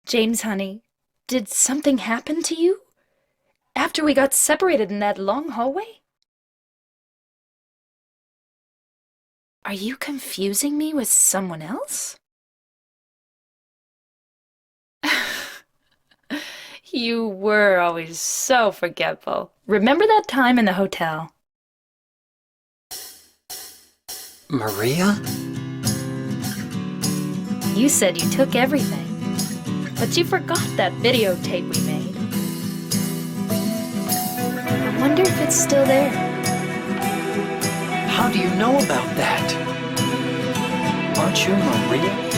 James, honey, did something happen to you? After we got separated in that long hallway? Are you confusing me with someone else? You were always so forgetful. Remember that time in the hotel? Maria? You said you took everything, but you forgot that videotape we made. I wonder if it's still there. How do you know about that? Aren't you Maria?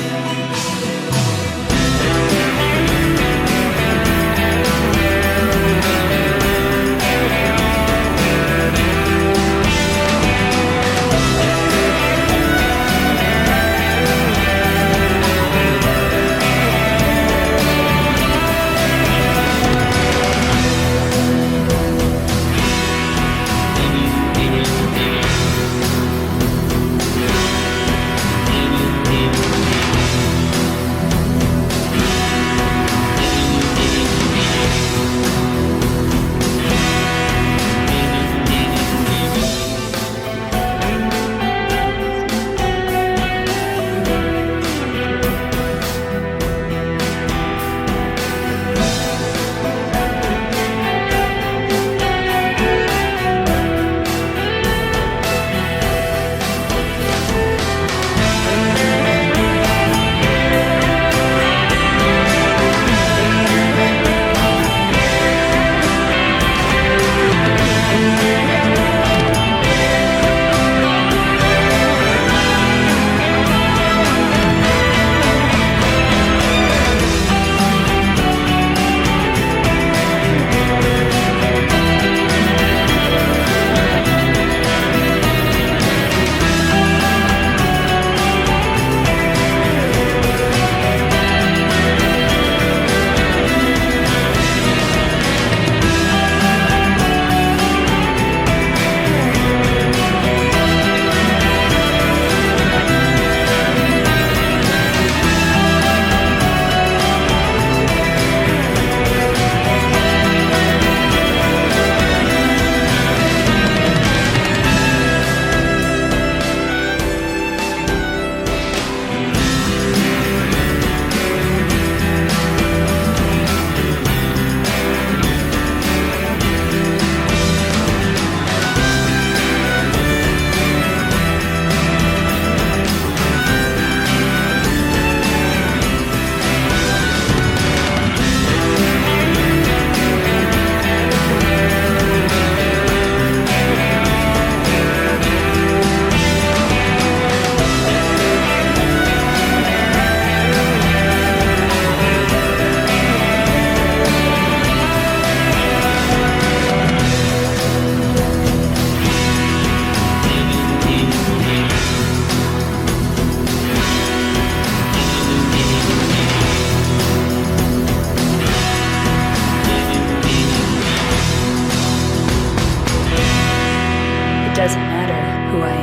It doesn't matter who I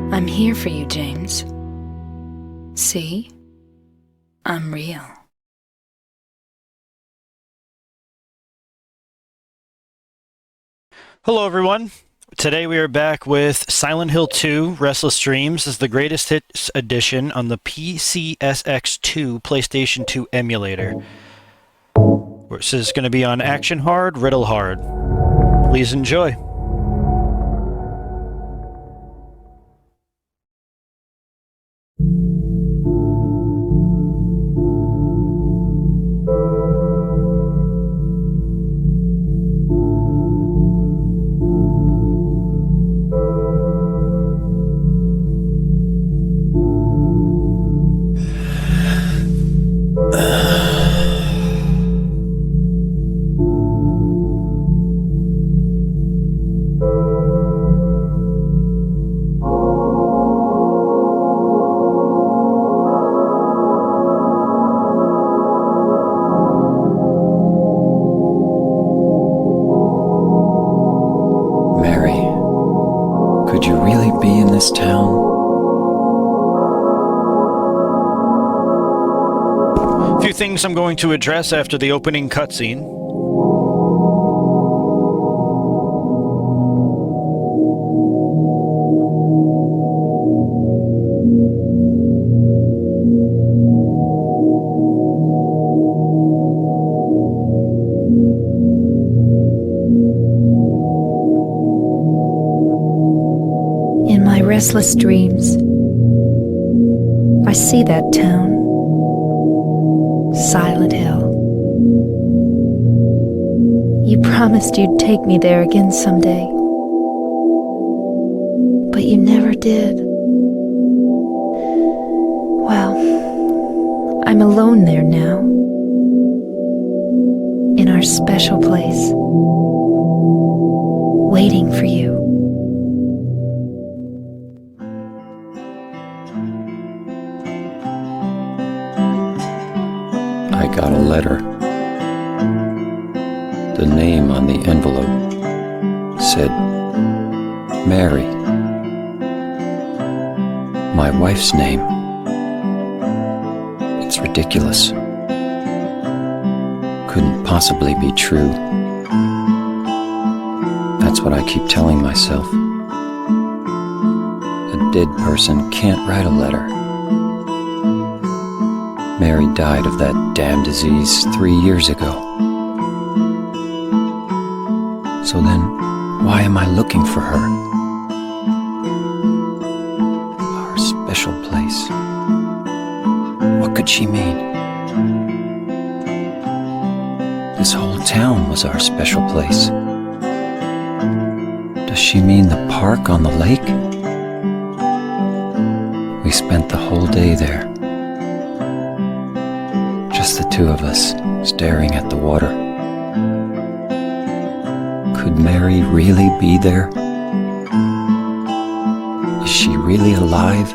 am. I'm here for you, James. See? I'm real. Hello, everyone. Today we are back with Silent Hill 2 Restless Dreams. This is the greatest hits edition on the PCSX2 PlayStation 2 emulator. This is going to be on Action Hard, Riddle Hard. Please enjoy. This town? few things I'm going to address after the opening cutscene. In my restless dreams, I see that town, Silent Hill. You promised you'd take me there again someday, but you never did. Well, I'm alone there now, in our special place, waiting for you. I got a letter. The name on the envelope said Mary. My wife's name. It's ridiculous. Couldn't possibly be true. That's what I keep telling myself. A dead person can't write a letter. Mary died of that damn disease 3 years ago. So then, why am I looking for her? Our special place. What could she mean? This whole town was our special place. Does she mean the park on the lake? We spent the whole day there. Just the two of us, staring at the water. Could Mary really be there? Is she really alive?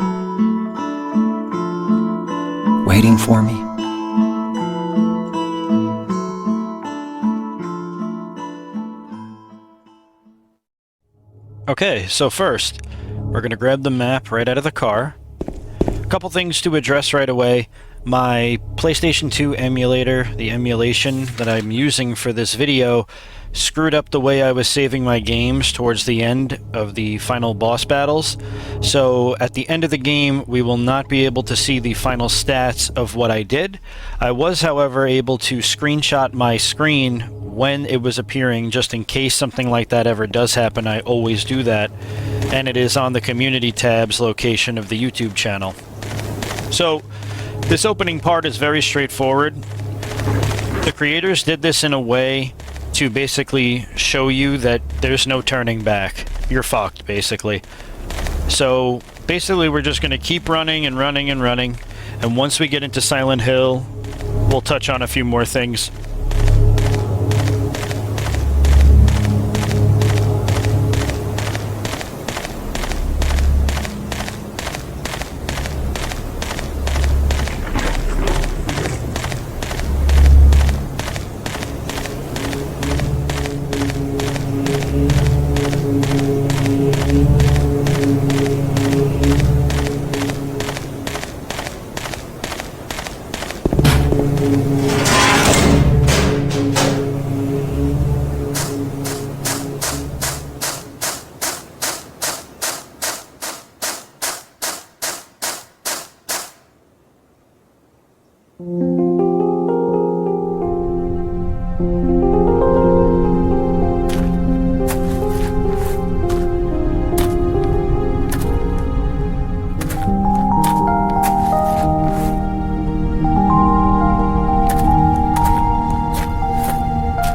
Waiting for me? Okay, so first, we're going to grab the map right out of the car. A couple things to address right away. My PlayStation 2 emulator, the emulation that I'm using for this video, screwed up the way I was saving my games towards the end of the final boss battles. So at the end of the game, we will not be able to see the final stats of what I did. I was, however, able to screenshot my screen when it was appearing, just in case something like that ever does happen. I always do that. And it is on the community tabs location of the YouTube channel. So this opening part is very straightforward. The creators did this in a way to basically show you that there's no turning back. You're fucked, basically. So basically we're just going to keep running and running and running, and once we get into Silent Hill, we'll touch on a few more things.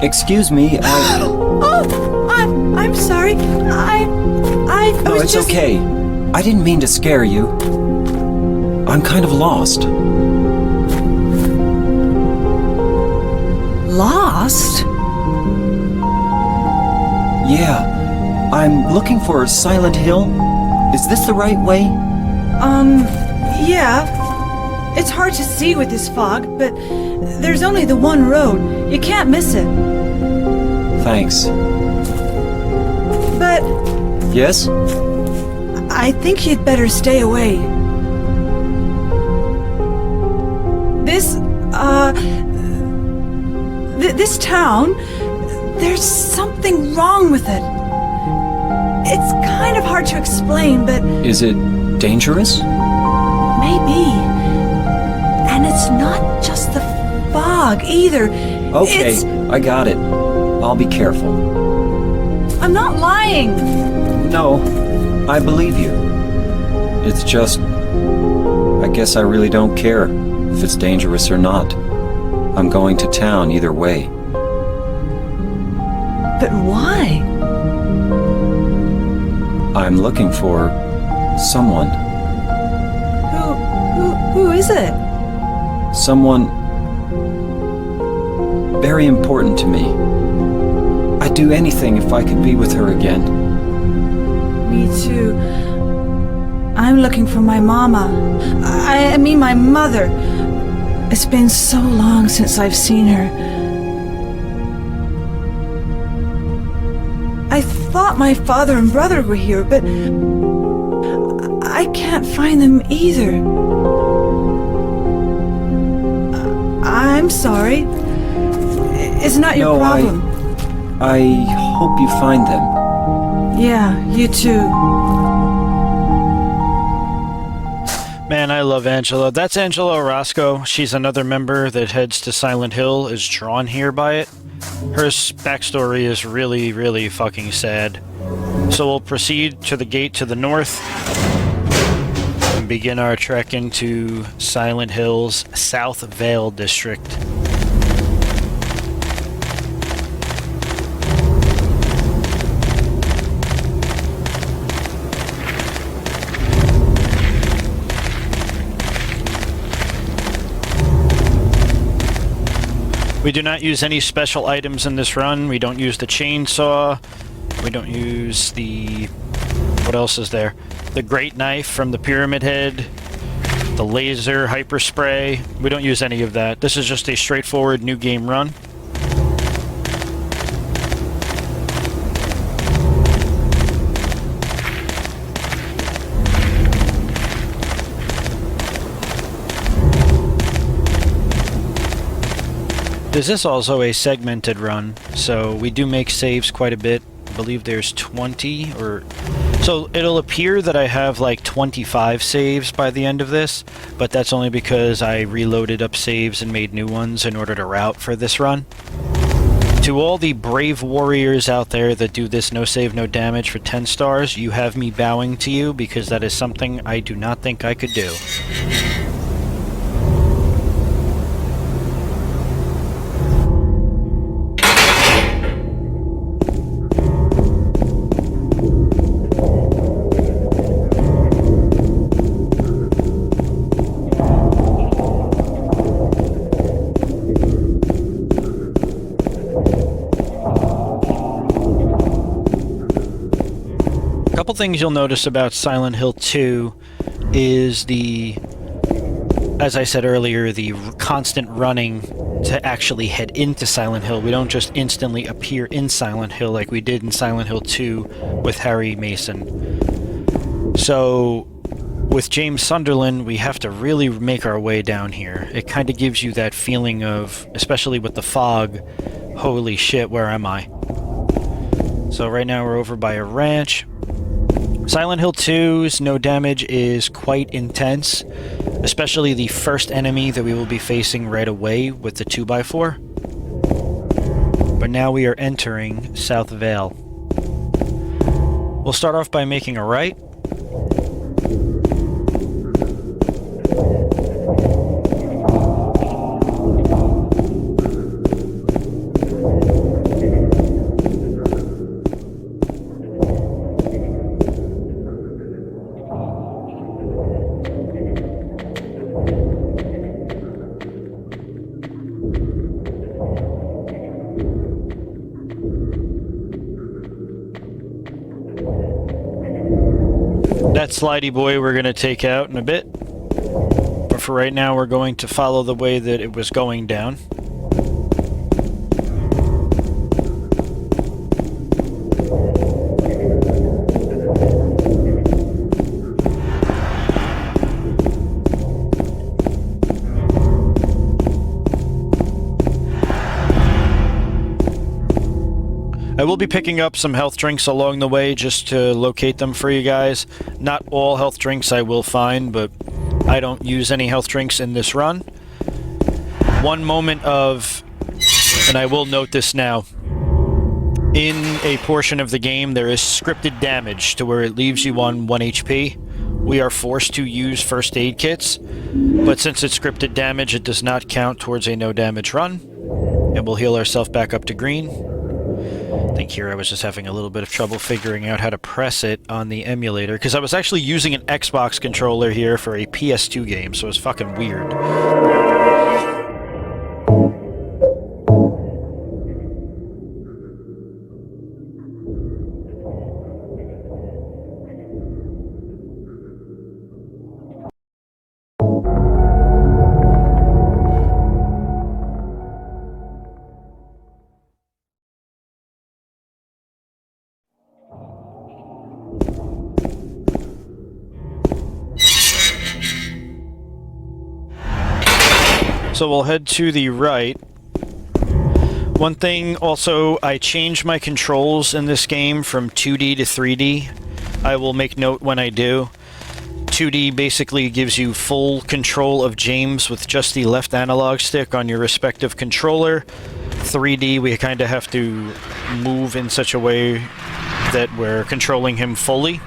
Excuse me, I'm sorry. I No, was it's just... okay. I didn't mean to scare you. I'm kind of lost. Lost? Yeah, I'm looking for Silent Hill. Is this the right way? Yeah. It's hard to see with this fog, but there's only the one road. You can't miss it. Thanks. But Yes? I think you'd better stay away. This This town, there's something wrong with it. It's kind of hard to explain, but Is it dangerous? maybe. And it's not just the fog either. Okay, I got it. I'll be careful. I'm not lying. No, I believe you. It's just... I guess I really don't care if it's dangerous or not. I'm going to town either way. But why? I'm looking for... someone. Who is it? Someone... very important to me. I'd do anything if I could be with her again. Me too. I'm looking for my mama. I mean my mother. It's been so long since I've seen her. I thought my father and brother were here, but I can't find them either. I'm sorry. It's not your problem. I hope you find them. Yeah, you too. Man, I love Angela. That's Angela Orozco. She's another member that heads to Silent Hill, is drawn here by it. Her backstory is really, really fucking sad. So we'll proceed to the gate to the north and begin our trek into Silent Hill's South Vale district. We do not use any special items in this run. We don't use the chainsaw. We don't use the... what else is there? The great knife from the Pyramid Head. The laser hyper spray. We don't use any of that. This is just a straightforward new game run. This is also a segmented run, so we do make saves quite a bit. I believe there's 20 or... So it'll appear that I have like 25 saves by the end of this, but that's only because I reloaded up saves and made new ones in order to route for this run. To all the brave warriors out there that do this no save, no damage for 10 stars, you have me bowing to you because that is something I do not think I could do. Couple things you'll notice about Silent Hill 2 is the, as I said earlier, the constant running to actually head into Silent Hill. We don't just instantly appear in Silent Hill like we did in Silent Hill 2 with Harry Mason. So with James Sunderland, we have to really make our way down here. It kind of gives you that feeling of, especially with the fog, holy shit, where am I? So right now we're over by a ranch. Silent Hill 2's no damage is quite intense, especially the first enemy that we will be facing right away with the 2x4. But now we are entering South Vale. We'll start off by making a right. That slidey boy we're going to take out in a bit. But for right now, we're going to follow the way that it was going down. I will be picking up some health drinks along the way just to locate them for you guys. Not all health drinks I will find, but I don't use any health drinks in this run. One moment of, and I will note this now, in a portion of the game there is scripted damage to where it leaves you on 1 HP. We are forced to use first aid kits, but since it's scripted damage, it does not count towards a no damage run, and we'll heal ourselves back up to green. I think here I was just having a little bit of trouble figuring out how to press it on the emulator, because I was actually using an Xbox controller here for a PS2 game, so it was fucking weird. So we'll head to the right. One thing also, I changed my controls in this game from 2D to 3D. I will make note when I do. 2D basically gives you full control of James with just the left analog stick on your respective controller. 3D, we kind of have to move in such a way that we're controlling him fully.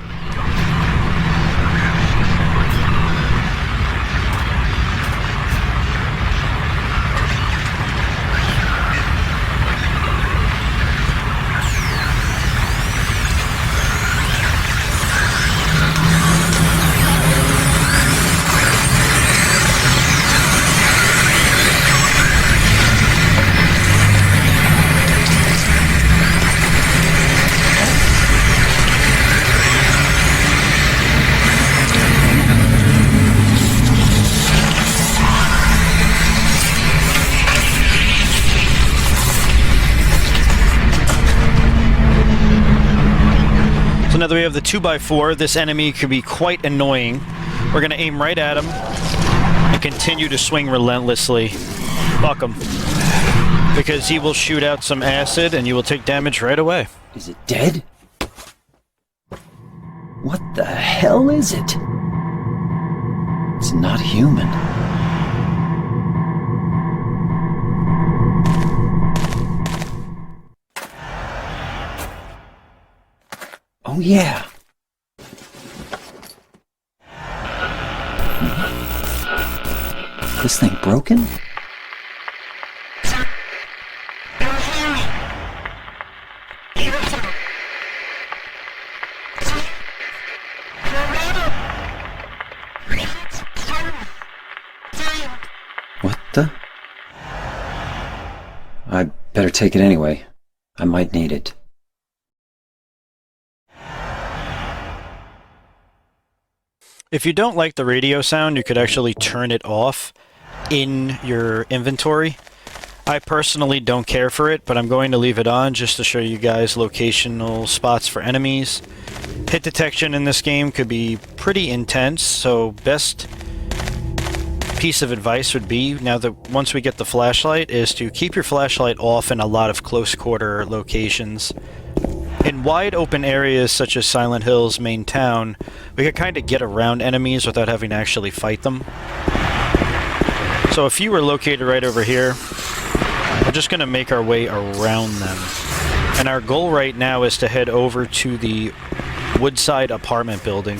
So now that we have the 2x4, this enemy could be quite annoying. We're going to aim right at him and continue to swing relentlessly. Fuck him. Because he will shoot out some acid and you will take damage right away. Is it dead? What the hell is it? It's not human. Oh yeah. This thing broken? What the? I better take it anyway. I might need it. If you don't like the radio sound, you could actually turn it off in your inventory. I personally don't care for it, but I'm going to leave it on just to show you guys locational spots for enemies. Hit detection in this game could be pretty intense, so best piece of advice would be, now that once we get the flashlight, is to keep your flashlight off in a lot of close quarter locations. In wide open areas such as Silent Hill's main town, we could kind of get around enemies without having to actually fight them. So if you were located right over here, we're just going to make our way around them. And our goal right now is to head over to the Woodside Apartment building.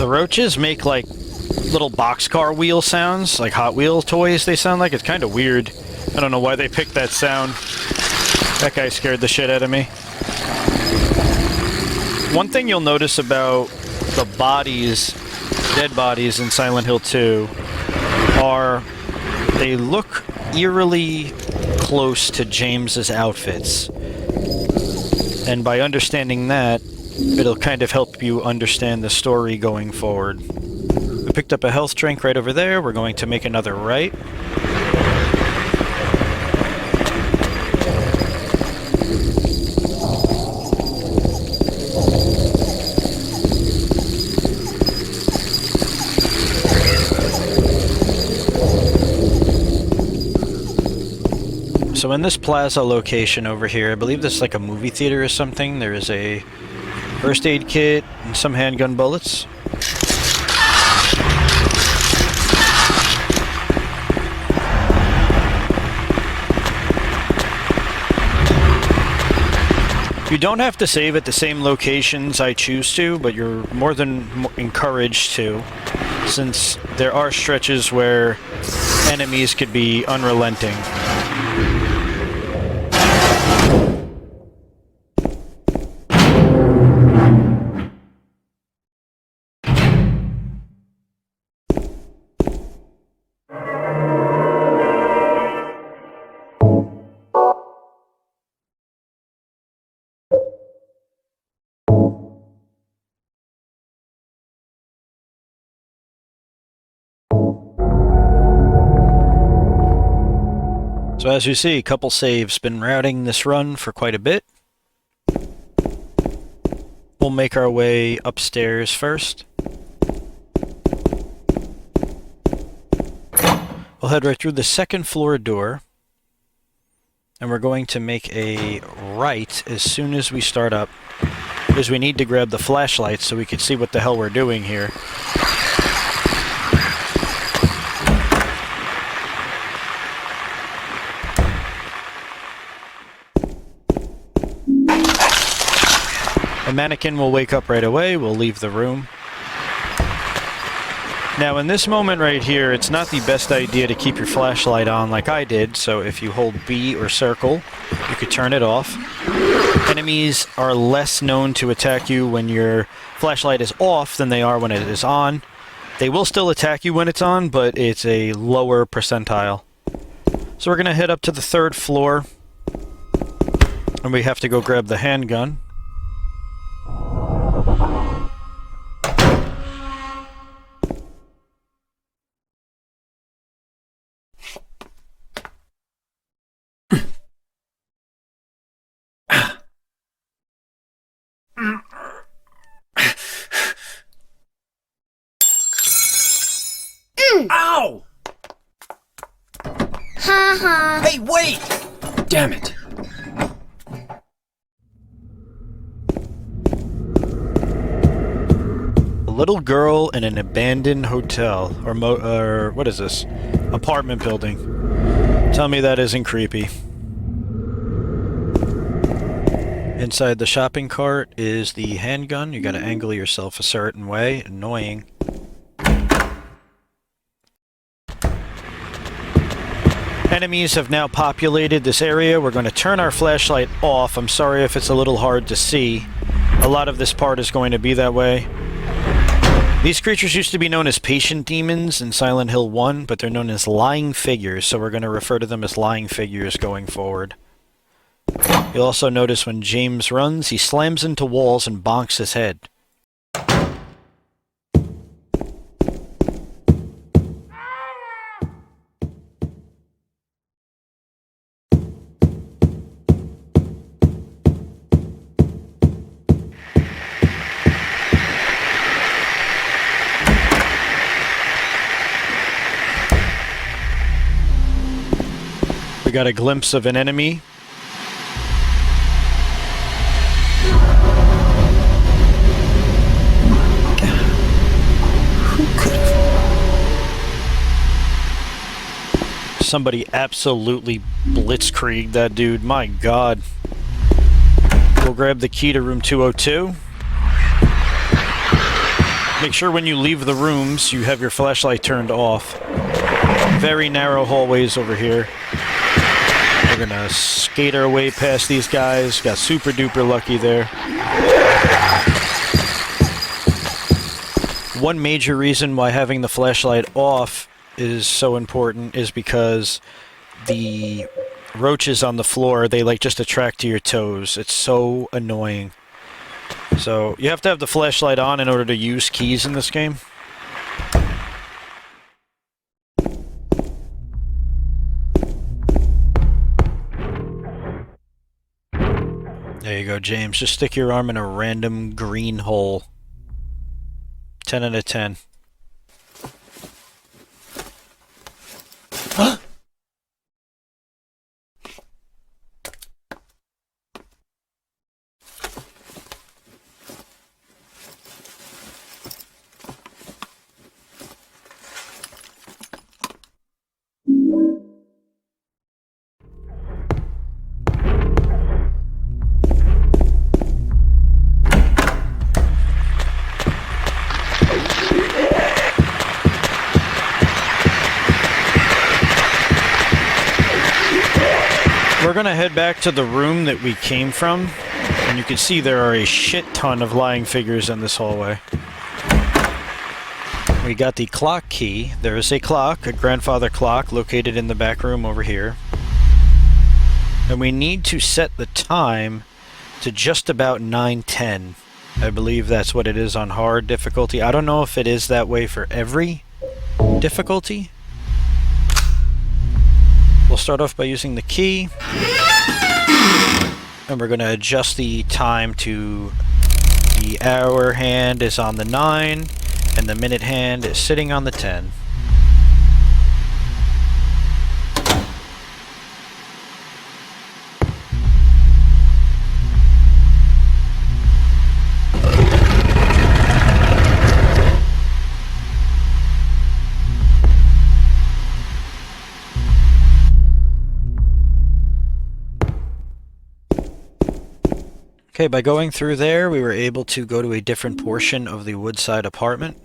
Roaches make like little boxcar wheel sounds, like Hot Wheel toys they sound like. It's kind of weird. I don't know why they picked that sound. That guy scared the shit out of me. One thing you'll notice about the bodies, dead bodies in Silent Hill 2, are they look eerily close to James's outfits. And by understanding that, It'll kind of help you understand the story going forward. We picked up a health drink right over there. We're going to make another right. So in this plaza location over here, I believe this is like a movie theater or something. There is a first aid kit and some handgun bullets. You don't have to save at the same locations I choose to, but you're more than encouraged to, since there are stretches where enemies could be unrelenting. So as you see, a couple saves. Been routing this run for quite a bit. We'll make our way upstairs first. We'll head right through the second floor door. And we're going to make a right as soon as we start up, because we need to grab the flashlight so we can see what the hell we're doing here. The mannequin will wake up right away. We'll leave the room. Now in this moment right here, it's not the best idea to keep your flashlight on like I did, so if you hold B or circle, you could turn it off. Enemies are less known to attack you when your flashlight is off than they are when it is on. They will still attack you when it's on, but it's a lower percentile. So we're going to head up to the third floor, and we have to go grab the handgun. Ow! Hey, wait! Damn it. A little girl in an abandoned hotel, or what is this? Apartment building. Tell me that isn't creepy. Inside the shopping cart is the handgun. You gotta angle yourself a certain way. Annoying. Enemies have now populated this area. We're going to turn our flashlight off. I'm sorry if it's a little hard to see. A lot of this part is going to be that way. These creatures used to be known as patient demons in Silent Hill 1, but they're known as lying figures, so we're going to refer to them as lying figures going forward. You'll also notice when James runs, he slams into walls and bonks his head. We got a glimpse of an enemy. Somebody absolutely blitzkrieged that dude. My God. We'll grab the key to room 202. Make sure when you leave the rooms, you have your flashlight turned off. Very narrow hallways over here. We're gonna skate our way past these guys. Got super duper lucky there. One major reason why having the flashlight off is so important is because the roaches on the floor, they like just attract to your toes. It's so annoying. So you have to have the flashlight on in order to use keys in this game. There you go, James. Just stick your arm in a random green hole. 10 out of 10. We're gonna head back to the room that we came from, and you can see there are a shit ton of lying figures in this hallway. We got the clock key. There is a clock, a grandfather clock, located in the back room over here. And we need to set the time to just about 9:10. I believe that's what it is on hard difficulty. I don't know if it is that way for every difficulty. We'll start off by using the key, and we're going to adjust the time to the hour hand is on the 9, and the minute hand is sitting on the 10. Okay, by going through there, we were able to go to a different portion of the Woodside apartment.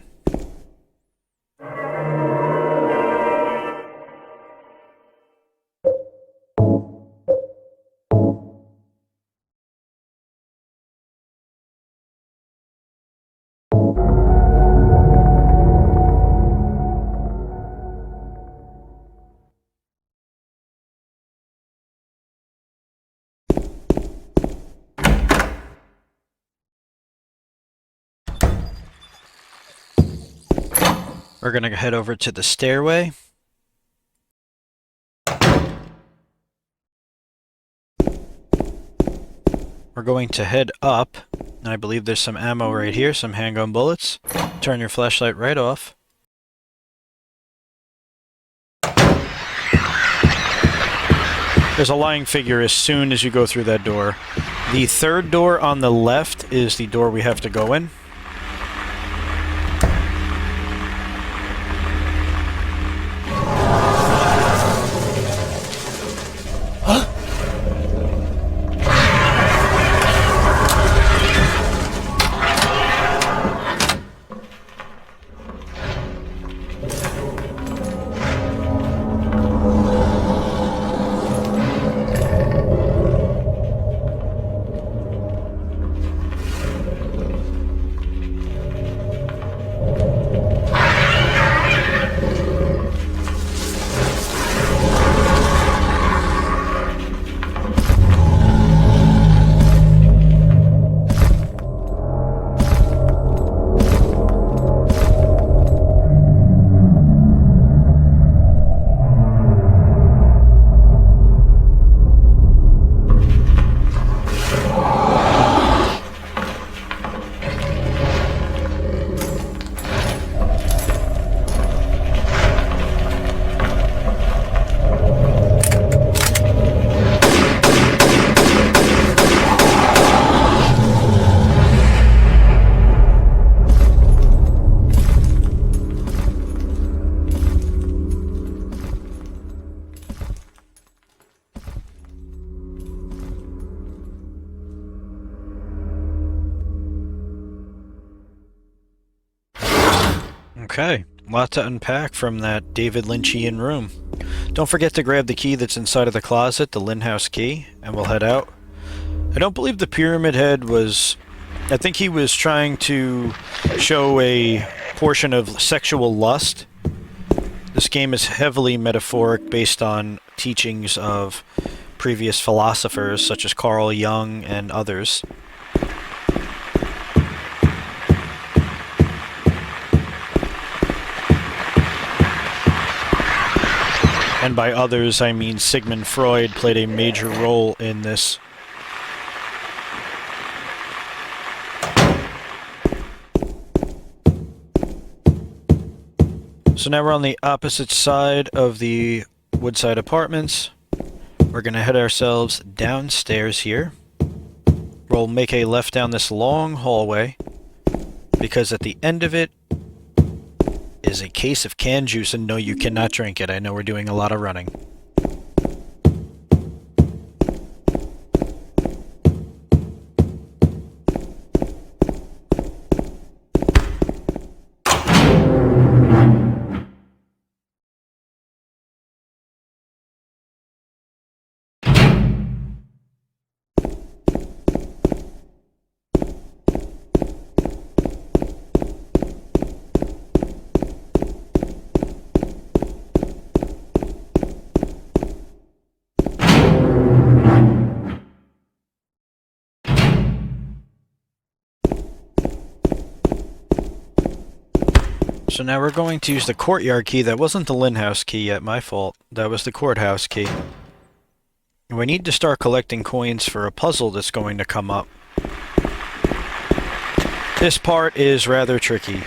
We're going to head over to the stairway. We're going to head up, and I believe there's some ammo right here, some handgun bullets. Turn your flashlight right off. There's a lying figure as soon as you go through that door. The third door on the left is the door we have to go in. Okay, lot to unpack from that David Lynchian room. Don't forget to grab the key that's inside of the closet, the Lynn House key, and we'll head out. I don't believe the Pyramid Head was... I think he was trying to show a portion of sexual lust. This game is heavily metaphoric based on teachings of previous philosophers such as Carl Jung and others. And by others, I mean Sigmund Freud played a major role in this. So now we're on the opposite side of the Woodside Apartments. We're going to head ourselves downstairs here. We'll make a left down this long hallway, because at the end of it is a case of canned juice, and no, you cannot drink it. I know we're doing a lot of running. So now we're going to use the courtyard key. That wasn't the Lynn House key yet, my fault. That was the courthouse key. And we need to start collecting coins for a puzzle that's going to come up. This part is rather tricky.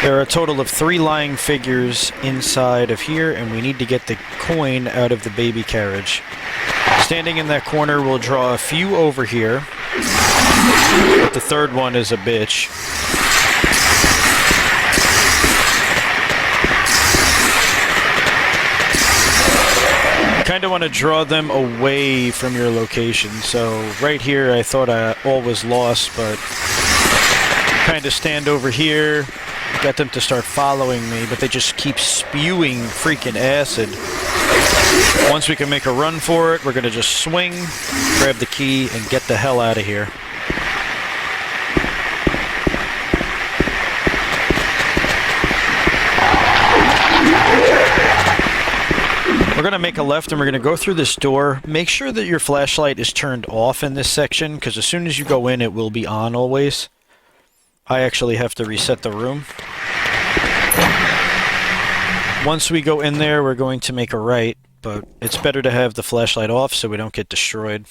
There are a total of 3 lying figures inside of here, and we need to get the coin out of the baby carriage. Standing in that corner, we'll draw a few over here. But the third one is a bitch. Kind of want to draw them away from your location. So right here I thought all was lost, but kind of stand over here, get them to start following me, but they just keep spewing freaking acid. Once we can make a run for it, we're going to just swing, grab the key, and get the hell out of here. We're going to make a left and we're going to go through this door. Make sure that your flashlight is turned off in this section, because as soon as you go in, it will be on always. I actually have to reset the room. Once we go in there, we're going to make a right, but it's better to have the flashlight off so we don't get destroyed.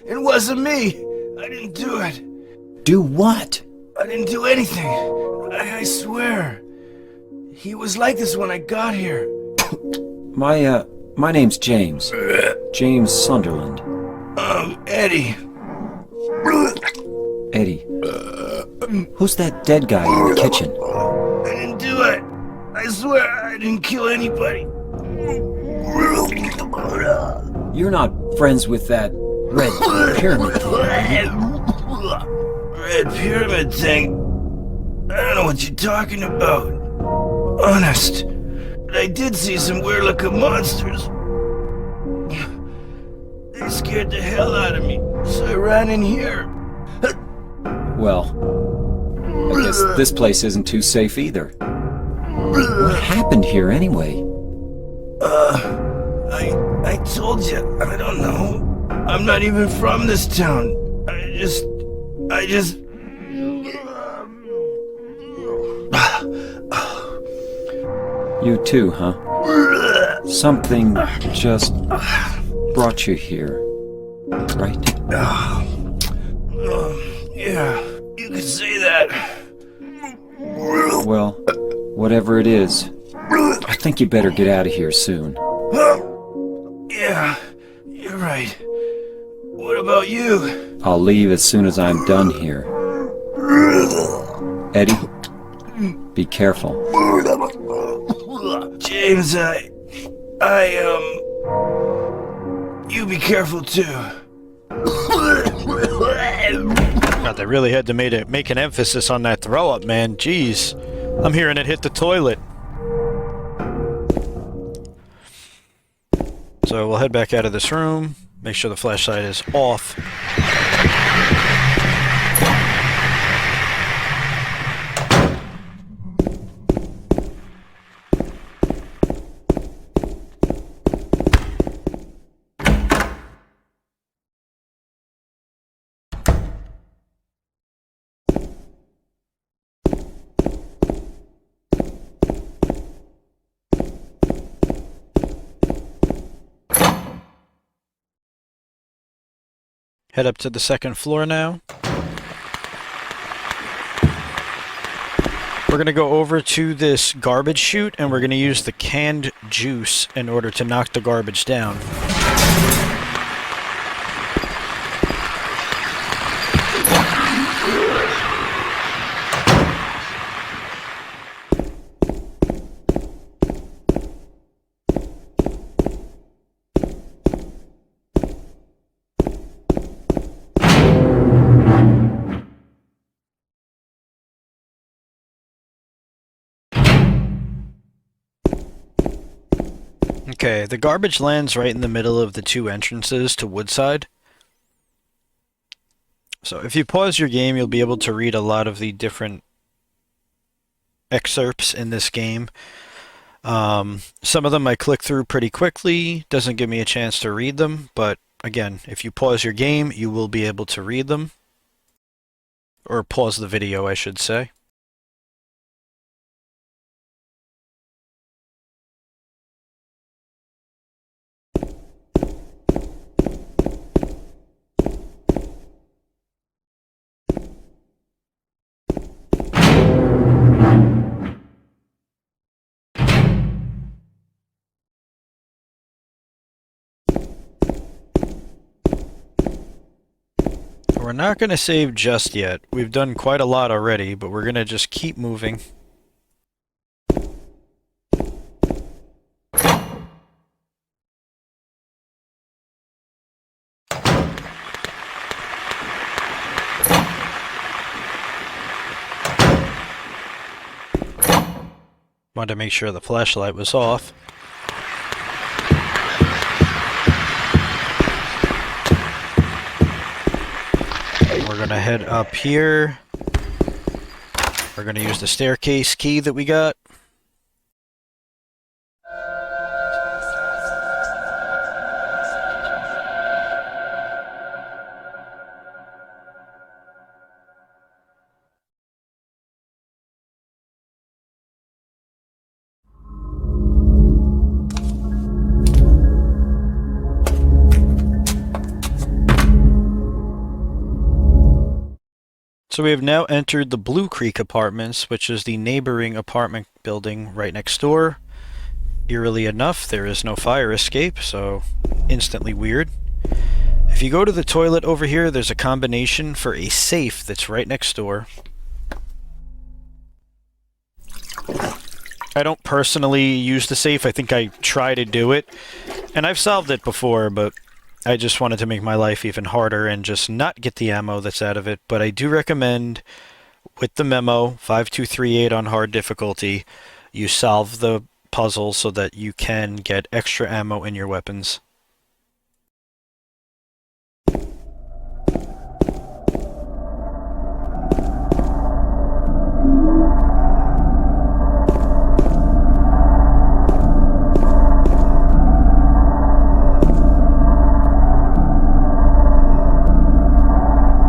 It wasn't me. I didn't do it. Do what? I didn't do anything. I swear. He was like this when I got here. My name's James. James Sunderland. Eddie. Eddie. Who's that dead guy in the kitchen? I didn't do it. I swear I didn't kill anybody. You're not friends with that red pyramid thing, are you? Red pyramid thing? I don't know what you're talking about. Honest. But I did see some weird-looking monsters. They scared the hell out of me, so I ran in here. Well, I guess this place isn't too safe either. What happened here anyway? I told you, I don't know. I'm not even from this town. I just... You too, huh? Something just brought you here, right? Yeah, you could say that. Well, whatever it is, I think you better get out of here soon. Yeah, you're right. What about you? I'll leave as soon as I'm done here. Eddie, be careful. James, you be careful too. God, they really had to make an emphasis on that throw up, man. Jeez. I'm hearing it hit the toilet. So we'll head back out of this room, make sure the flashlight is off. Head up to the second floor now. We're going to go over to this garbage chute and we're going to use the canned juice in order to knock the garbage down. Okay, the garbage lands right in the middle of the two entrances to Woodside. So if you pause your game, you'll be able to read a lot of the different excerpts in this game. Some of them I click through pretty quickly, doesn't give me a chance to read them, but again, if you pause your game, you will be able to read them. Or pause the video, I should say. We're not going to save just yet. We've done quite a lot already, but we're going to just keep moving. Wanted to make sure the flashlight was off. We're going to head up here. We're going to use the staircase key that we got. So we have now entered the Bluecreek Apartments, which is the neighboring apartment building right next door. Eerily enough, there is no fire escape, so instantly weird. If you go to the toilet over here, there's a combination for a safe that's right next door. I don't personally use the safe. I think I try to do it, and I've solved it before, but I just wanted to make my life even harder and just not get the ammo that's out of it. But I do recommend, with the memo, 5238 on hard difficulty, you solve the puzzle so that you can get extra ammo in your weapons.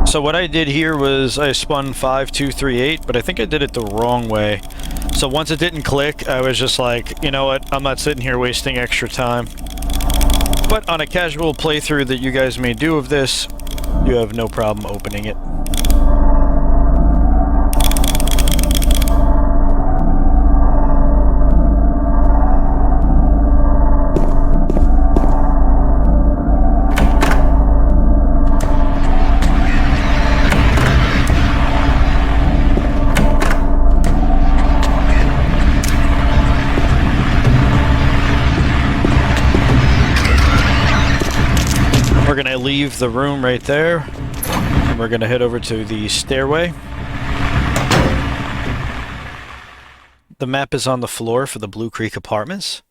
So what I did here was I spun 5238, but I think I did it the wrong way. So once it didn't click, I was just like, you know what, I'm not sitting here wasting extra time. But on a casual playthrough that you guys may do of this, you have no problem opening it. We're gonna leave the room right there. And we're going to head over to the stairway. The map is on the floor for the Bluecreek Apartments.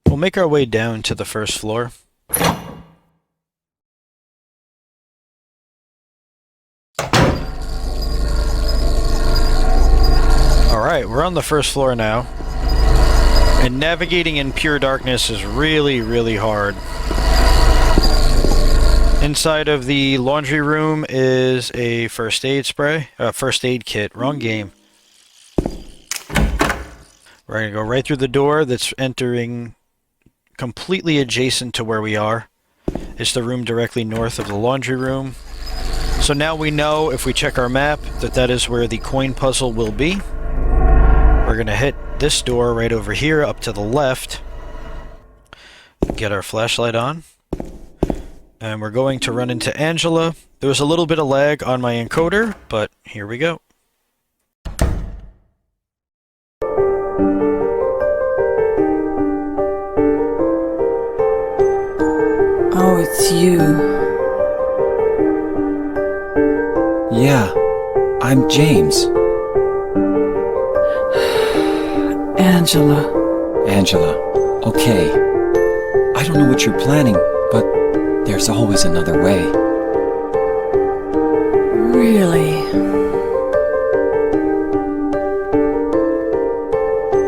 We'll make our way down to the first floor. Alright, we're on the first floor now. And navigating in pure darkness is really, really hard. Inside of the laundry room is a first aid kit. Wrong game. We're going to go right through the door that's entering completely adjacent to where we are. It's the room directly north of the laundry room. So now we know, if we check our map, that that is where the coin puzzle will be. We're going to hit this door right over here up to the left. Get our flashlight on. And we're going to run into Angela. There was a little bit of lag on my encoder, but here we go. Oh, it's you. Yeah, I'm James. Angela. Angela, okay. I don't know what you're planning, but there's always another way. Really?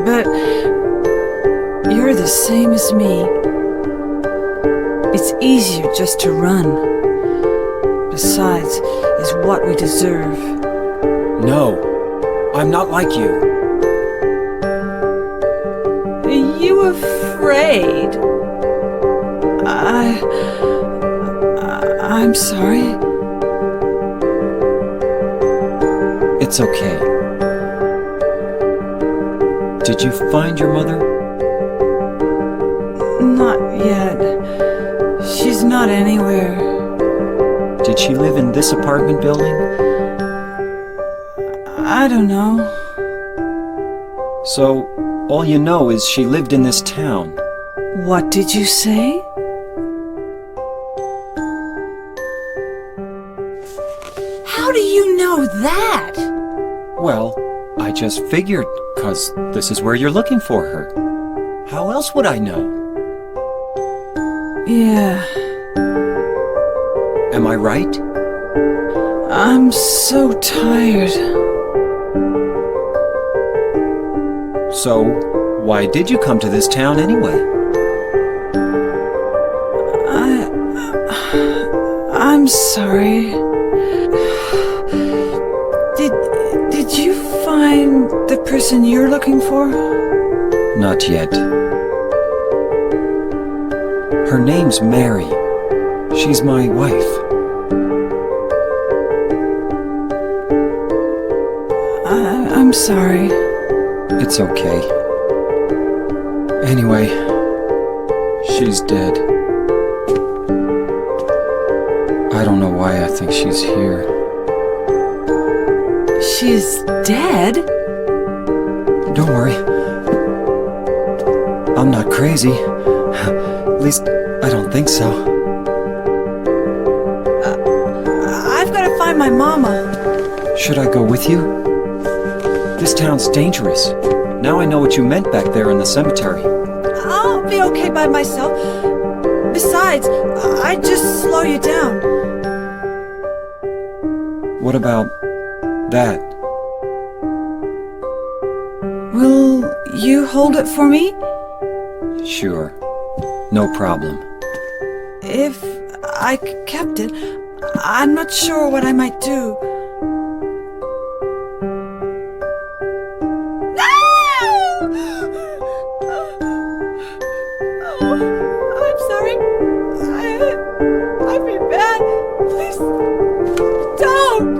But you're the same as me. It's easier just to run. Besides, it's what we deserve. No, I'm not like you. Are you afraid? I'm sorry. It's okay. Did you find your mother? Not yet. She's not anywhere. Did she live in this apartment building? I don't know. So, all you know is she lived in this town. What did you say? How do you know that? Well, I just figured, 'cause this is where you're looking for her. How else would I know? Yeah, Am I right? I'm so tired. So, why did you come to this town anyway? I'm sorry. Did you find the person you're looking for? Not yet. Her name's Mary. She's my wife. I'm sorry. It's okay. Anyway, she's dead. I don't know why I think she's here. She's dead? Don't worry. I'm not crazy. At least, I don't think so. I've got to find my mama. Should I go with you? This town's dangerous. Now I know what you meant back there in the cemetery. I'll be okay by myself. Besides, I'd just slow you down. What about that? Will you hold it for me? Sure. No problem. If I kept it, I'm not sure what I might do. I'm sorry. I feel bad. Please, don't.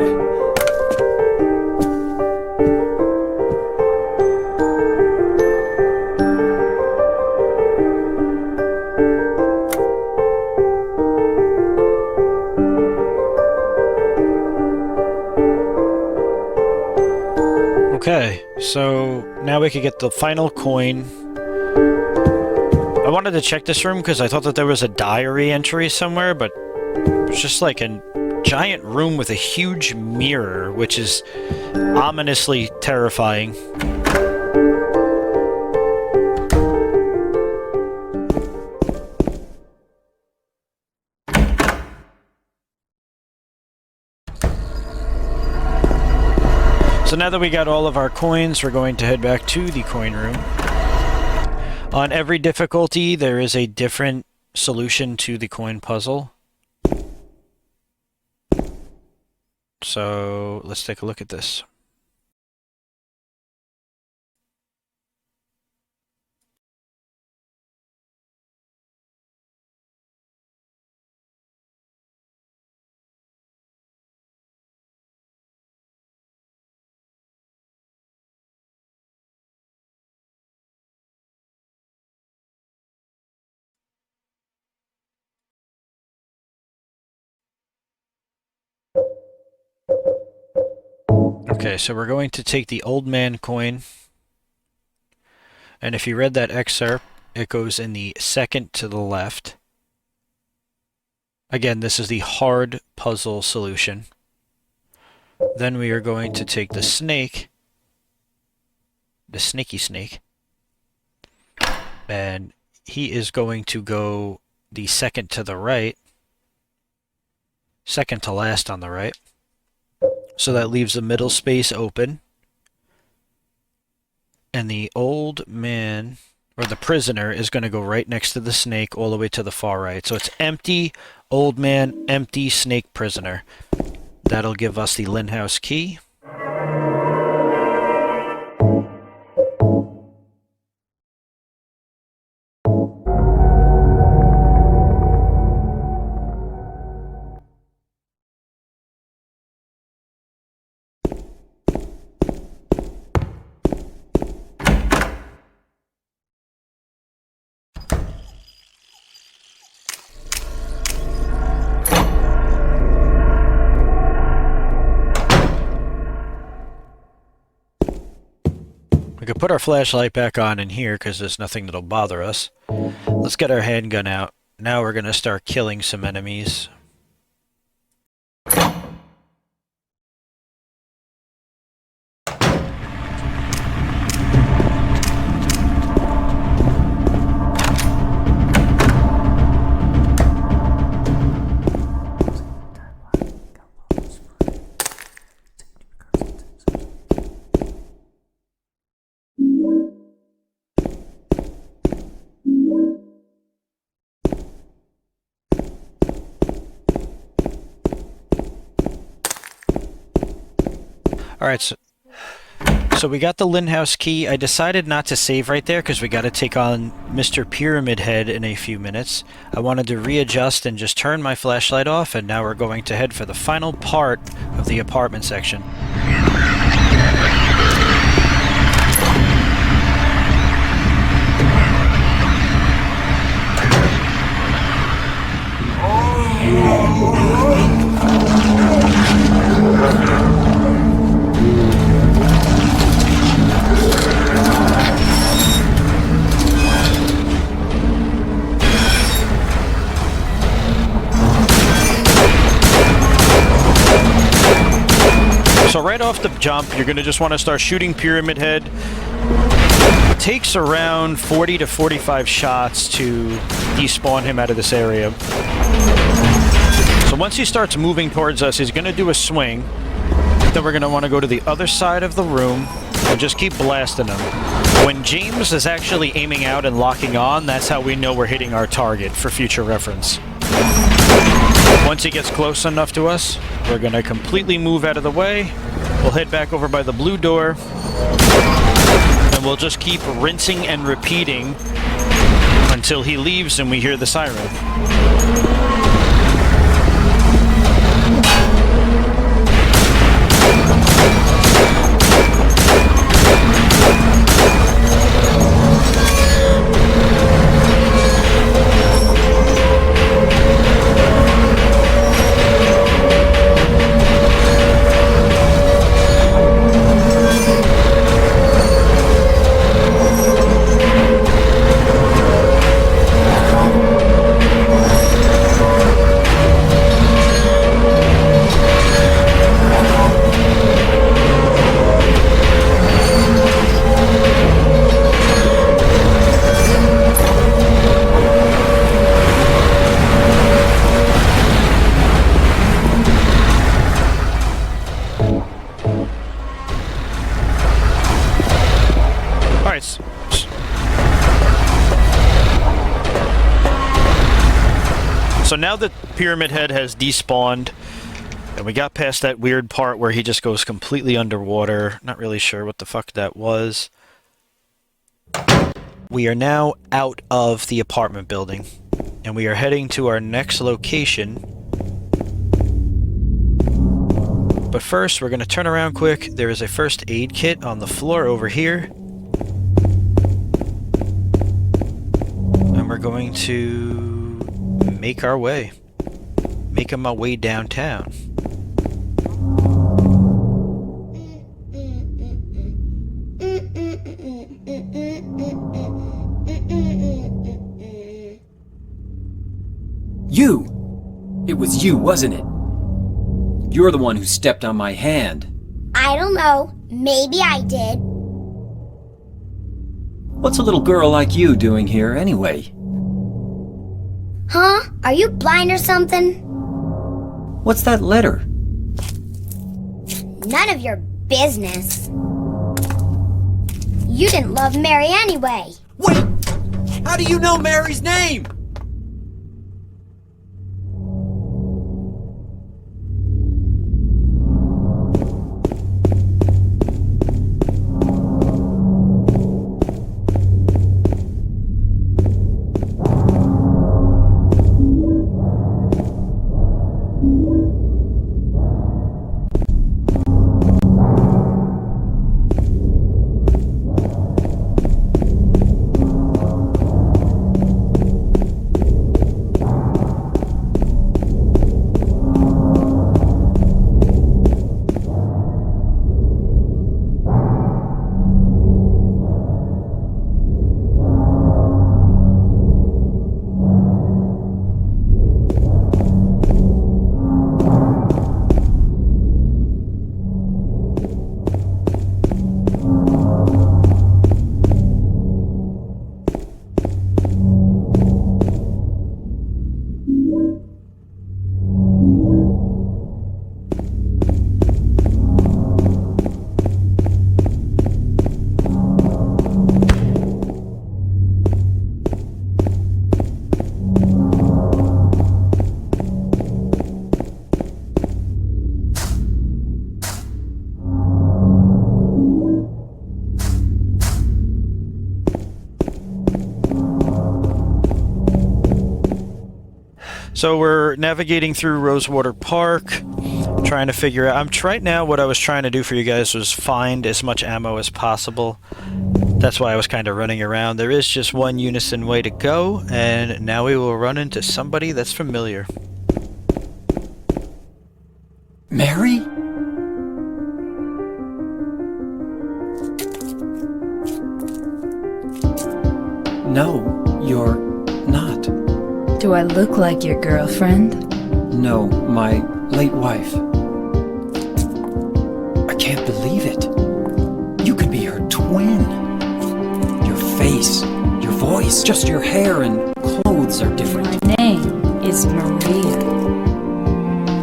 Okay, so now we could get the final coin. I wanted to check this room because I thought that there was a diary entry somewhere, but it's just like a giant room with a huge mirror, which is ominously terrifying. So now that we got all of our coins, we're going to head back to the coin room. On every difficulty, there is a different solution to the coin puzzle. So let's take a look at this. Okay, so we're going to take the old man coin, and if you read that excerpt, it goes in the second to the left. Again, this is the hard puzzle solution. Then we are going to take the snake, the snaky snake, and he is going to go the second to the right, second to last on the right. So that leaves the middle space open. And the old man, or the prisoner, is going to go right next to the snake all the way to the far right. So it's empty, old man, empty, snake, prisoner. That'll give us the Lynn House key. We could put our flashlight back on in here because there's nothing that'll bother us. Let's get our handgun out. Now we're going to start killing some enemies. Alright, so we got the Lynn House key. I decided not to save right there because we got to take on Mr. Pyramid Head in a few minutes. I wanted to readjust and just turn my flashlight off, and now we're going to head for the final part of the apartment section. So right off the jump, you're going to just want to start shooting Pyramid Head. It takes around 40 to 45 shots to despawn him out of this area. So once he starts moving towards us, he's going to do a swing. Then we're going to want to go to the other side of the room and just keep blasting him. When James is actually aiming out and locking on, that's how we know we're hitting our target for future reference. Once he gets close enough to us, we're going to completely move out of the way. We'll head back over by the blue door, and we'll just keep rinsing and repeating until he leaves and we hear the siren. So now that Pyramid Head has despawned, and we got past that weird part where he just goes completely underwater, not really sure what the fuck that was. We are now out of the apartment building, and we are heading to our next location. But first, we're going to turn around quick. There is a first aid kit on the floor over here. And we're going to make our way. Making my way downtown. You! It was you, wasn't it? You're the one who stepped on my hand. I don't know. Maybe I did. What's a little girl like you doing here anyway? Huh? Are you blind or something? What's that letter? None of your business. You didn't love Mary anyway. Wait! How do you know Mary's name? So we're navigating through Rosewater Park, trying to figure out... right now, what I was trying to do for you guys was find as much ammo as possible. That's why I was kind of running around. There is just one unison way to go, and now we will run into somebody that's familiar. Mary? No, you're not. Do I look like your girlfriend? No, my late wife. I can't believe it. You could be her twin. Your face, your voice, just your hair and clothes are different. My name is Maria.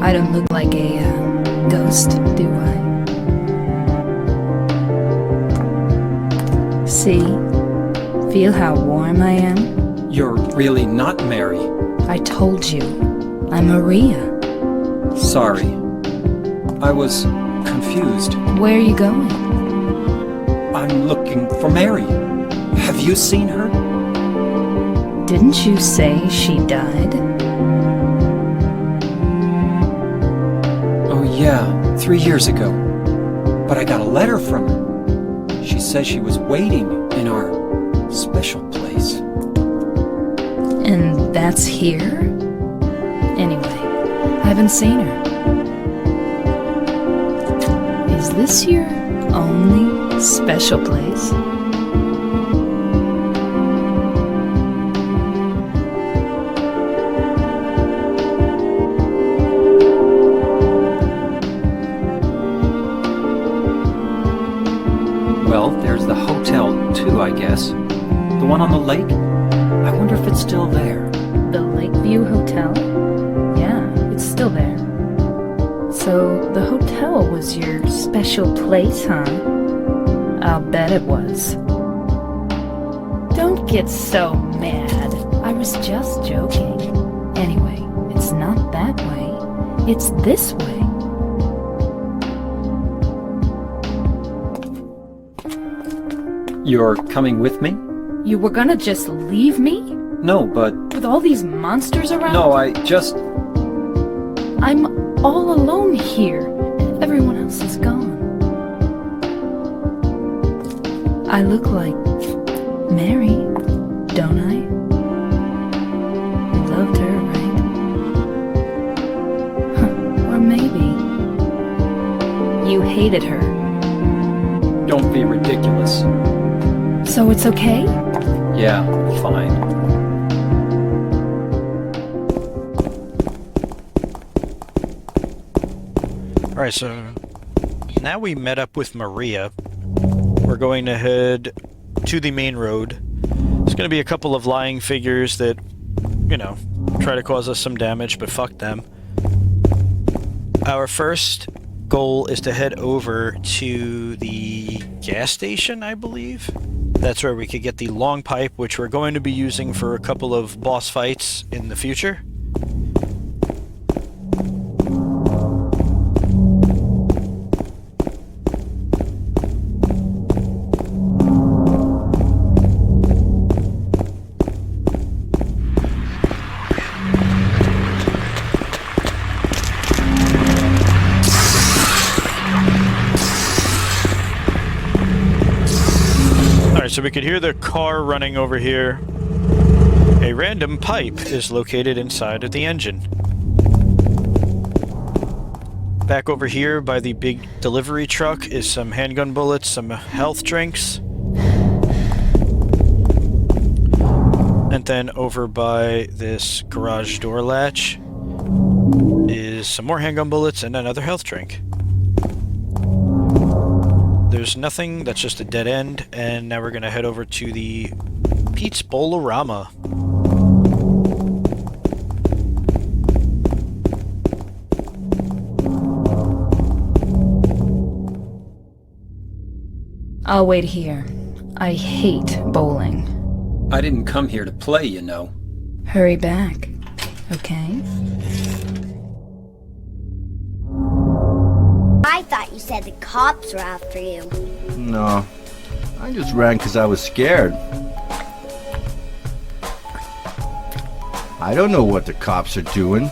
I don't look like a ghost, do I? See? Feel how warm I am? You're really not Mary. I told you, I'm Maria. Sorry. I was confused. Where are you going? I'm looking for Mary. Have you seen her? Didn't you say she died? Oh yeah, 3 years ago. But I got a letter from her. She says she was waiting in our special place. And that's here? Anyway, I haven't seen her. Is this your only special place? Well, there's the hotel too, I guess. The one on the lake? I wonder if it's still there. The Lakeview Hotel? Yeah, it's still there. So the hotel was your special place, huh? I'll bet it was. Don't get so mad. I was just joking. Anyway, that way. It's this way. You're coming with me? You were gonna just leave me? No, but... With all these monsters around? No, I just... I'm all alone here, and everyone else is gone. I look like Mary, don't I? You loved her, right? Huh, or maybe you hated her. Don't be ridiculous. So it's okay? Yeah, fine. Alright, so now we met up with Maria. We're going to head to the main road. There's going to be a couple of lying figures that, you know, try to cause us some damage, but fuck them. Our first goal is to head over to the gas station, I believe. That's where we could get the long pipe, which we're going to be using for a couple of boss fights in the future. So we could hear the car running over here. A random pipe is located inside of the engine. Back over here by the big delivery truck is some handgun bullets, some health drinks. And then over by this garage door latch is some more handgun bullets and another health drink. There's nothing, that's just a dead end, and now we're gonna head over to the Pete's Bowl-O-Rama. I'll wait here. I hate bowling. I didn't come here to play, you know. Hurry back, okay? I thought you said the cops were after you. No, I just ran because I was scared. I don't know what the cops are doing.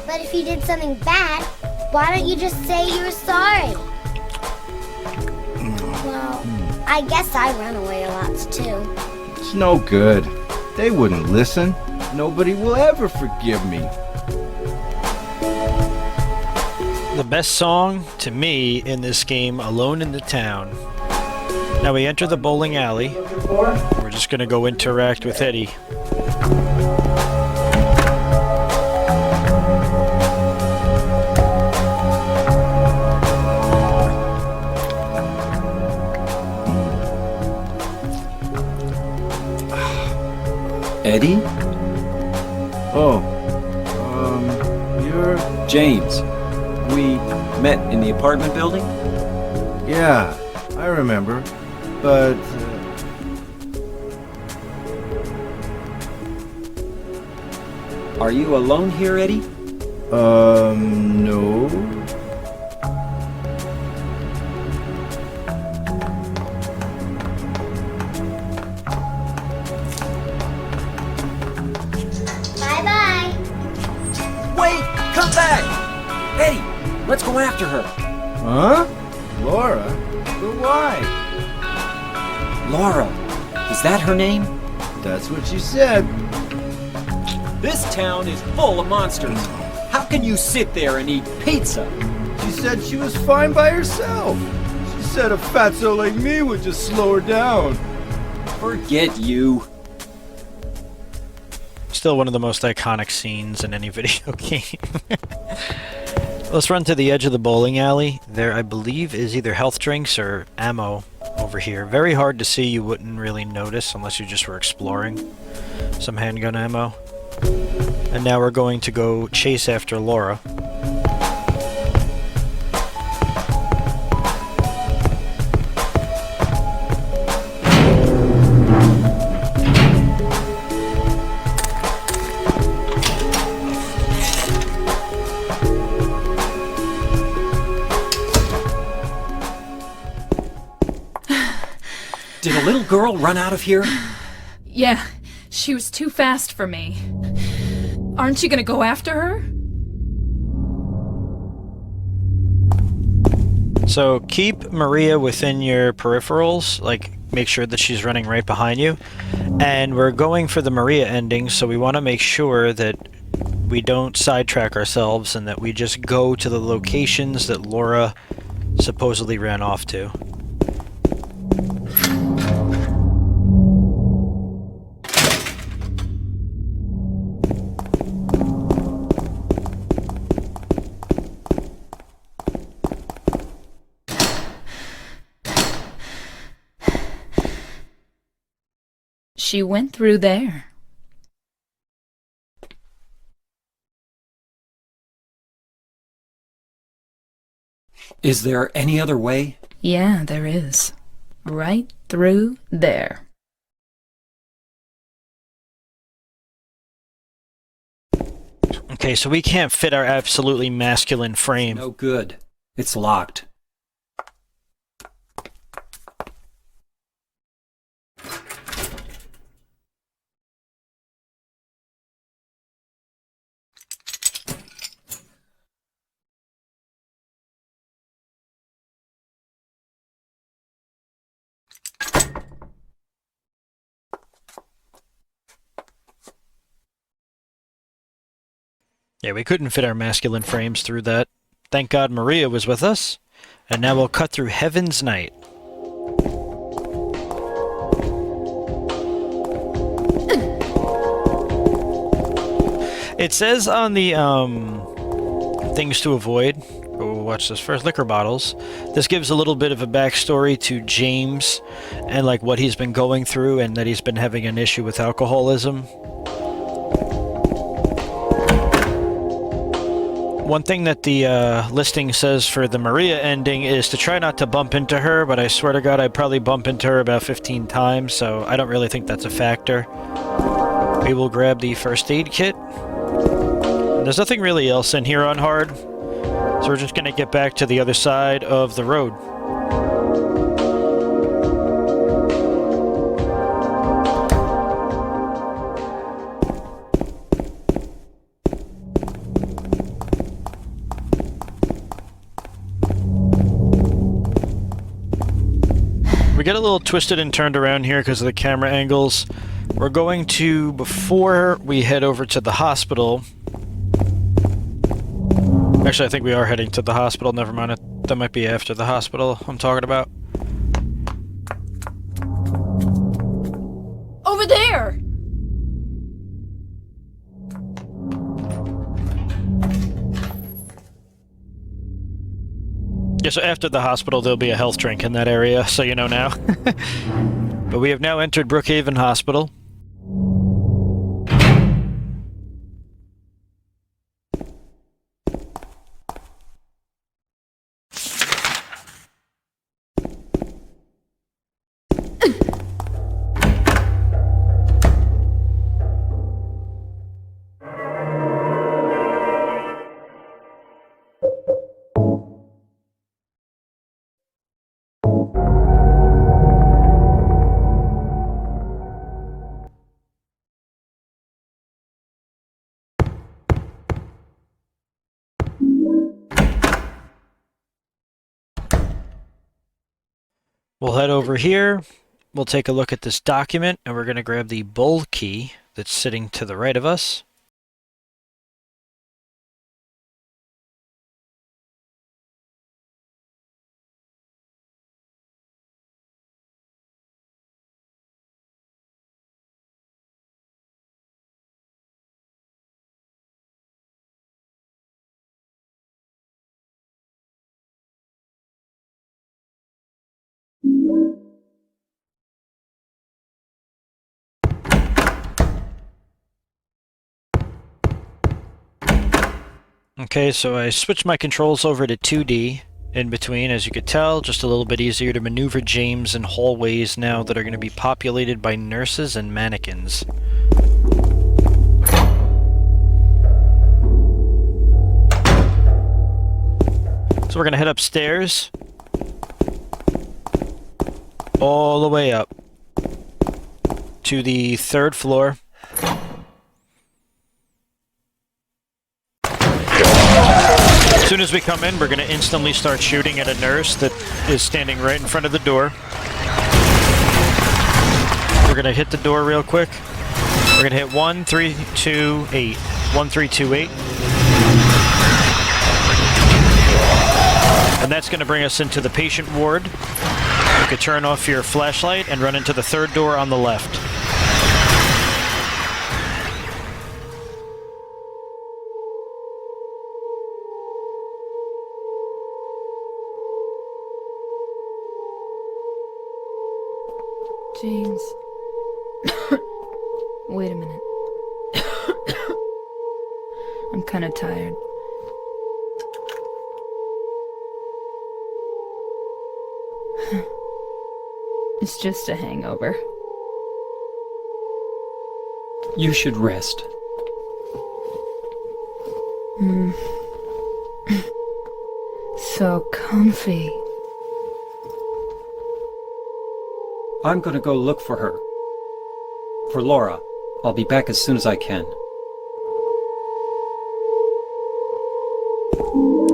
But if you did something bad, why don't you just say you were sorry? Well, I guess I run away a lot too. It's no good. They wouldn't listen. Nobody will ever forgive me. The best song, to me, in this game, Alone in the Town. Now we enter the bowling alley. We're just gonna go interact with Eddie. Eddie? Oh, you're... James. We met in the apartment building? Yeah, I remember. But... Are you alone here, Eddie? No. Bye-bye. Wait! Come back! Eddie, let's go after her. Huh? Laura? But why? Laura. Is that her name? That's what she said. This town is full of monsters. How can you sit there and eat pizza? She said she was fine by herself. She said a fatso like me would just slow her down. Forget you. Still one of the most iconic scenes in any video game. Let's run to the edge of the bowling alley. There, I believe, is either health drinks or ammo over here. Very hard to see, you wouldn't really notice unless you just were exploring. Some handgun ammo. And now we're going to go chase after Laura. girl run out of here? Yeah, she was too fast for me. Aren't you gonna go after her? So keep Maria within your peripherals, like make sure that she's running right behind you. And we're going for the Maria ending, so we want to make sure that we don't sidetrack ourselves and that we just go to the locations that Laura supposedly ran off to. She went through there. Is there any other way? Yeah, there is. Right through there. Okay, so we can't fit our absolutely masculine frame. No good. It's locked. Yeah, we couldn't fit our masculine frames through that. Thank God Maria was with us. And now we'll cut through Heaven's Night. It says on the things to avoid, we'll watch this first, liquor bottles. This gives a little bit of a backstory to James and like what he's been going through and that he's been having an issue with alcoholism. One thing that the listing says for the Maria ending is to try not to bump into her, but I swear to God I'd probably bump into her about 15 times, so I don't really think that's a factor. We will grab the first aid kit. There's nothing really else in here on hard, so we're just going to get back to the other side of the road. We get a little twisted and turned around here because of the camera angles. We're going to, before we head over to the hospital... Actually, I think we are heading to the hospital. Never mind. That might be after the hospital I'm talking about. Over there! Yeah, so after the hospital, there'll be a health drink in that area, so you know now. But we have now entered Brookhaven Hospital. We'll head over here, we'll take a look at this document, and we're going to grab the bull key that's sitting to the right of us. Okay, so I switched my controls over to 2D in between, as you could tell, just a little bit easier to maneuver James in hallways now that are going to be populated by nurses and mannequins. So we're going to head upstairs, all the way up. to the 3rd floor. As soon as we come in, we're going to instantly start shooting at a nurse that is standing right in front of the door. We're going to hit the door real quick. We're going to hit 1328. 1328. And that's going to bring us into the patient ward. You could turn off your flashlight and run into the 3rd door on the left. James. Wait a minute. I'm kind of tired. It's just a hangover. You should rest. So comfy. I'm gonna go look for her. For Laura. I'll be back as soon as I can.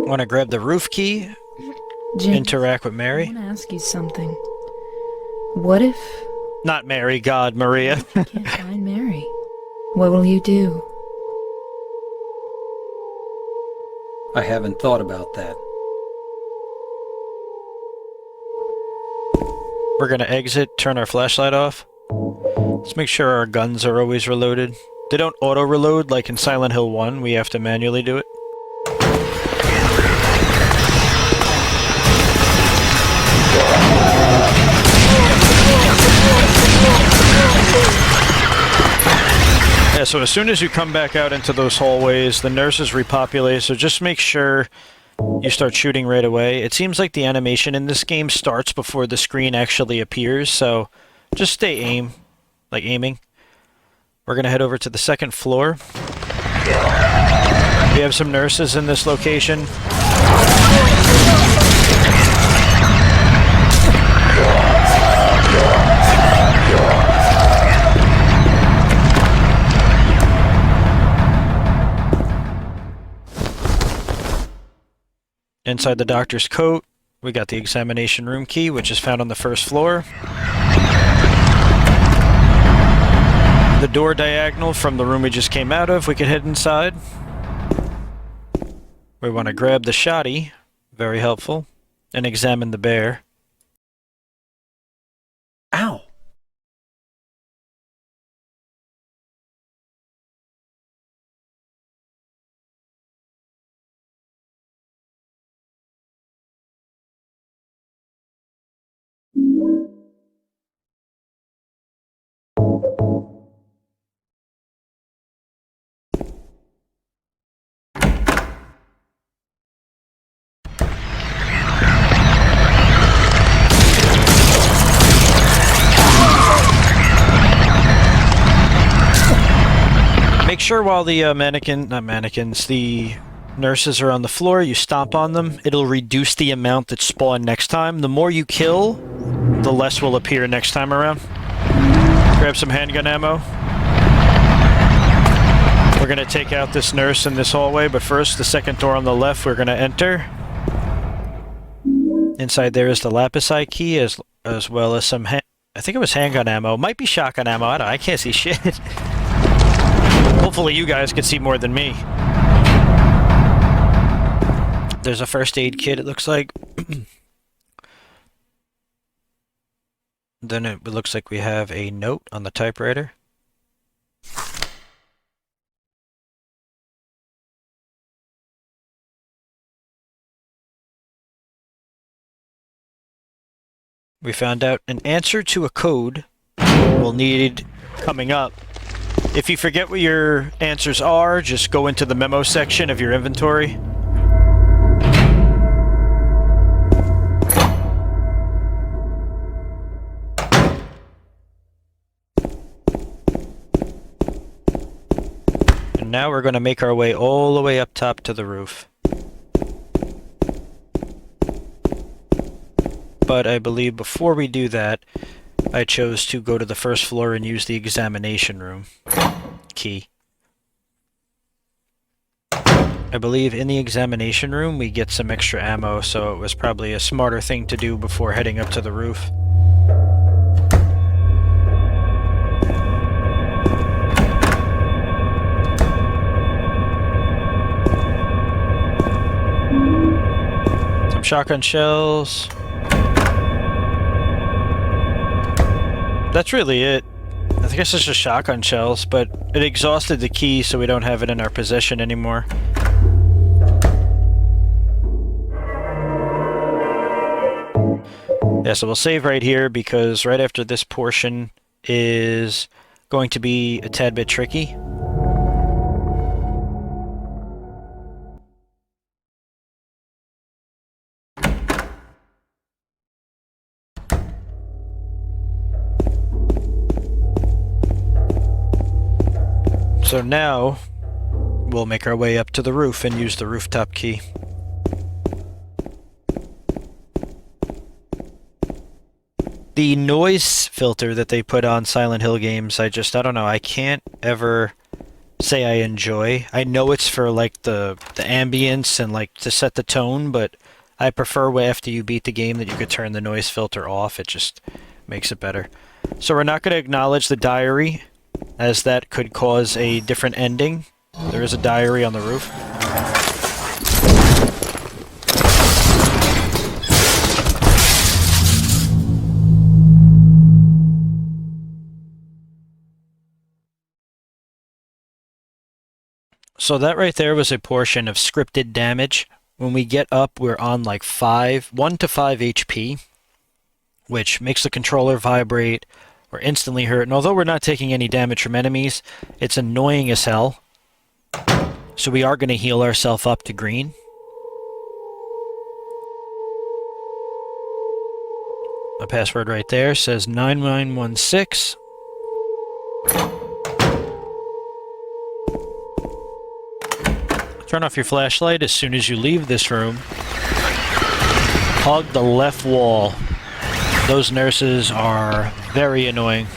Want to grab the roof key? James, Interact with I Mary? want to ask you something. What if Not Mary, God, Maria. I can't find Mary? What will you do? I haven't thought about that. We're going to exit, turn our flashlight off. Let's make sure our guns are always reloaded. They don't auto-reload like in Silent Hill 1. We have to manually do it. Yeah, so as soon as you come back out into those hallways, the nurses repopulate, so just make sure you start shooting right away. It seems like the animation in this game starts before the screen actually appears, so just stay aiming. We're going to head over to the 2nd floor. We have some nurses in this location. Inside the doctor's coat, we got the examination room key, which is found on the 1st floor. The door diagonal from the room we just came out of, we can head inside. We want to grab the shoddy, very helpful, and examine the bear. Ow! Make sure while the the nurses are on the floor, you stomp on them. It'll reduce the amount that spawn next time. The more you kill, the less will appear next time around. Grab some handgun ammo. We're going to take out this nurse in this hallway, but first, the 2nd door on the left, we're going to enter. Inside there is the lapis key, as well as some, I think it was handgun ammo. Might be shotgun ammo. I can't see shit. Hopefully you guys can see more than me. There's a first aid kit, it looks like. Then it looks like we have a note on the typewriter. We found out an answer to a code we'll need coming up. If you forget what your answers are, just go into the memo section of your inventory. And now we're going to make our way all the way up top to the roof. But I believe before we do that, I chose to go to the first floor and use the examination room key. I believe in the examination room we get some extra ammo, so it was probably a smarter thing to do before heading up to the roof. Some shotgun shells. That's really it. I think it's just shotgun shells, but it exhausted the key, so we don't have it in our possession anymore. Yeah, so we'll save right here because right after this portion is going to be a tad bit tricky. So now we'll make our way up to the roof and use the rooftop key. The noise filter that they put on Silent Hill games, I don't know, I can't ever say I enjoy. I know it's for like the ambience and like to set the tone, but I prefer after you beat the game that you could turn the noise filter off. It just makes it better. So we're not going to acknowledge the diary, as that could cause a different ending. There is a diary on the roof. So that right there was a portion of scripted damage. When we get up, we're on like 1 to 5 HP, which makes the controller vibrate. We're instantly hurt, and although we're not taking any damage from enemies, it's annoying as hell. So we are going to heal ourselves up to green. The password right there says 9916. Turn off your flashlight as soon as you leave this room. Hug the left wall. Those nurses are very annoying.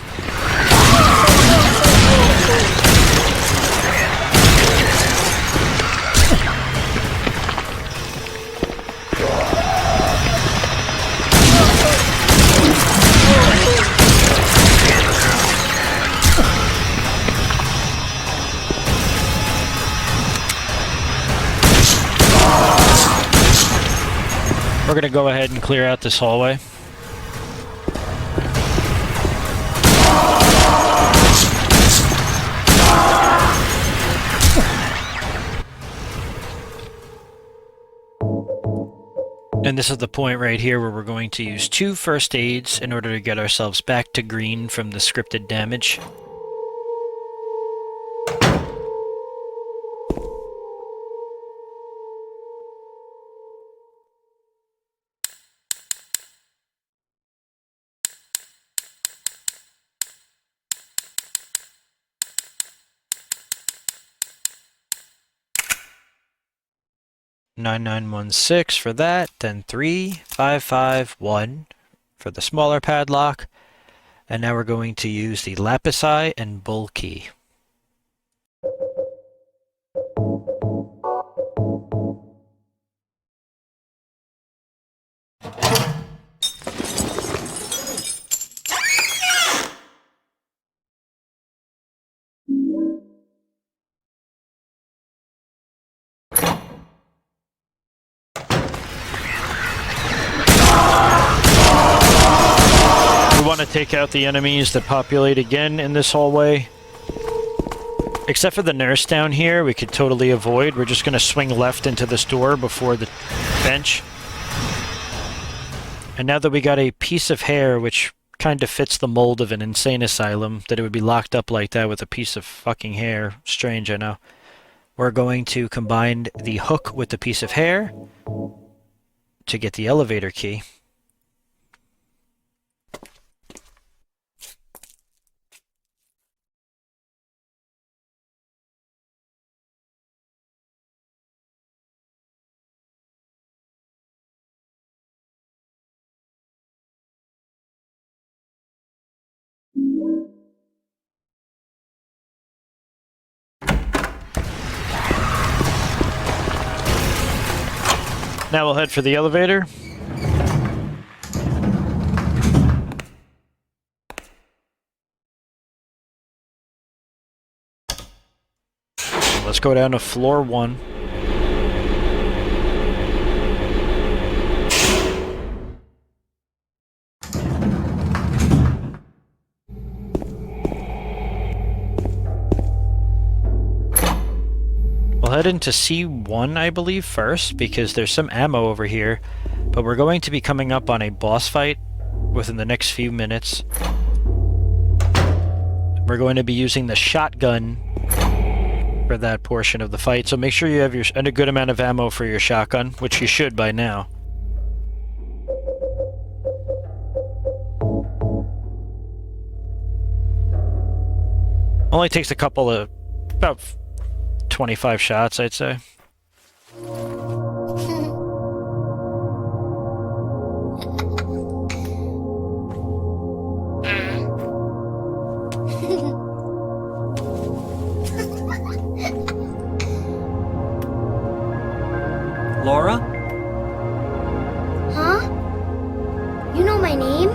We're going to go ahead and clear out this hallway. And this is the point right here where we're going to use 2 first aids in order to get ourselves back to green from the scripted damage. $9916 for that, then 3551 for the smaller padlock, and now we're going to use the lapis eye and bull key. We want to take out the enemies that populate again in this hallway. Except for the nurse down here, we could totally avoid. We're just going to swing left into this door before the bench. And now that we got a piece of hair, which kind of fits the mold of an insane asylum, that it would be locked up like that with a piece of fucking hair. Strange, I know. We're going to combine the hook with the piece of hair to get the elevator key. Now we'll head for the elevator. Let's go down to floor 1. We'll head into C1, I believe, first, because there's some ammo over here, but we're going to be coming up on a boss fight within the next few minutes. We're going to be using the shotgun for that portion of the fight, so make sure you have a good amount of ammo for your shotgun, which you should by now. Only takes a couple of, about 25 shots, I'd say. Laura? Huh? You know my name?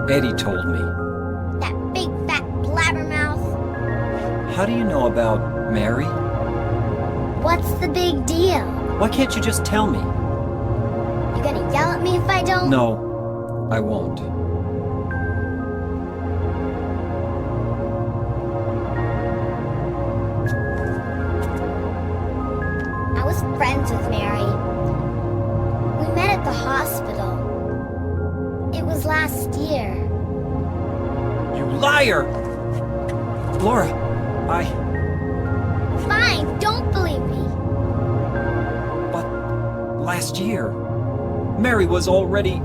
Eddie told me. That big fat blabbermouth. How do you know about Mary? What's the big deal? Why can't you just tell me? You gonna yell at me if I don't? No, I won't. I was friends with Mary. We met at the hospital. It was last year. You liar! Laura, Fine, don't believe me. But last year, Mary was already...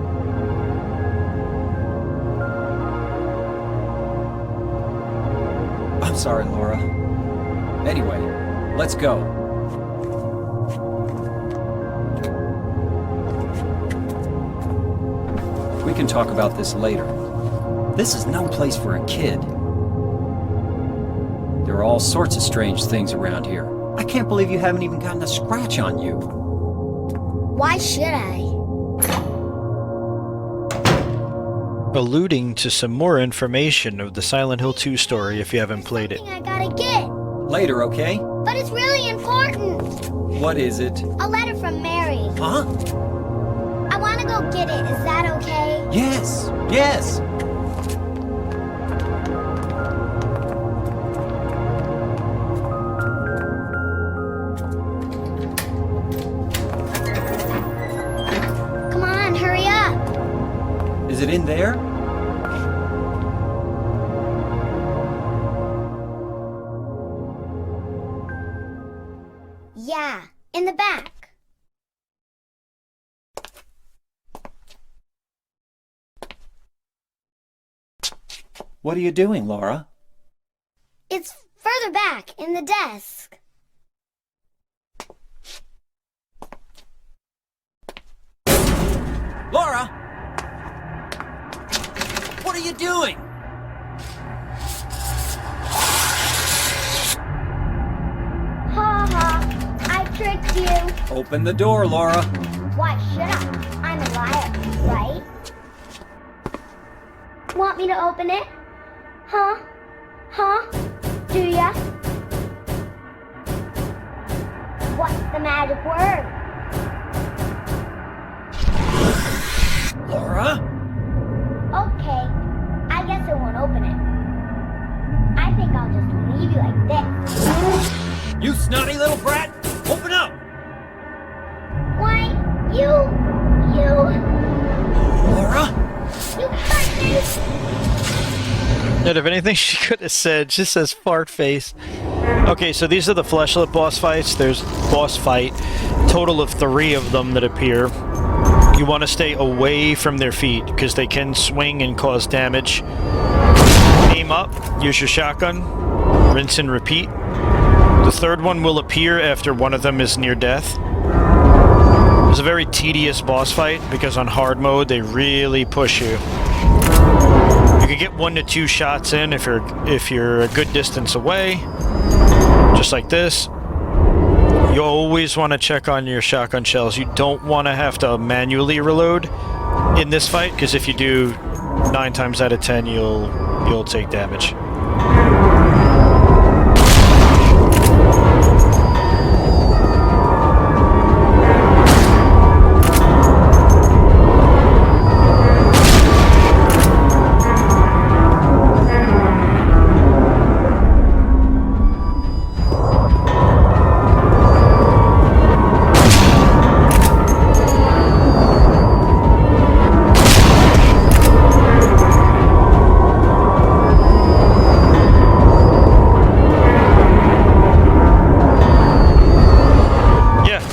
I'm sorry, Laura. Anyway, let's go. We can talk about this later. This is no place for a kid. There are all sorts of strange things around here. I can't believe you haven't even gotten a scratch on you. Why should I? Alluding to some more information of the Silent Hill 2 story if you haven't played it. Something I gotta get. Later, okay? But it's really important. What is it? A letter from Mary. Huh? I wanna go get it. Is that okay? Yes, yes. Come on, hurry up. Is it in there? Yeah, in the back. What are you doing, Laura? It's further back in the desk. Laura! What are you doing? Ha ha, I tricked you. Open the door, Laura. Why should I? I'm a liar, right? Want me to open it? Huh? Huh? Do ya? What's the magic word? Laura? Okay, I guess I won't open it. I think I'll just leave you like this. You snotty little brat! Open up! Why, you... Laura? You hurt me! And if anything she could have said, just says fart face. Okay, so these are the fleshlit boss fights. There's boss fight. Total of 3 of them that appear. You want to stay away from their feet, because they can swing and cause damage. Aim up, use your shotgun, rinse and repeat. The third one will appear after one of them is near death. It's a very tedious boss fight, because on hard mode they really push you. You can get 1 to 2 shots in if you're a good distance away, just like this. You always want to check on your shotgun shells. You don't want to have to manually reload in this fight, because if you do, 9 times out of 10 you'll take damage.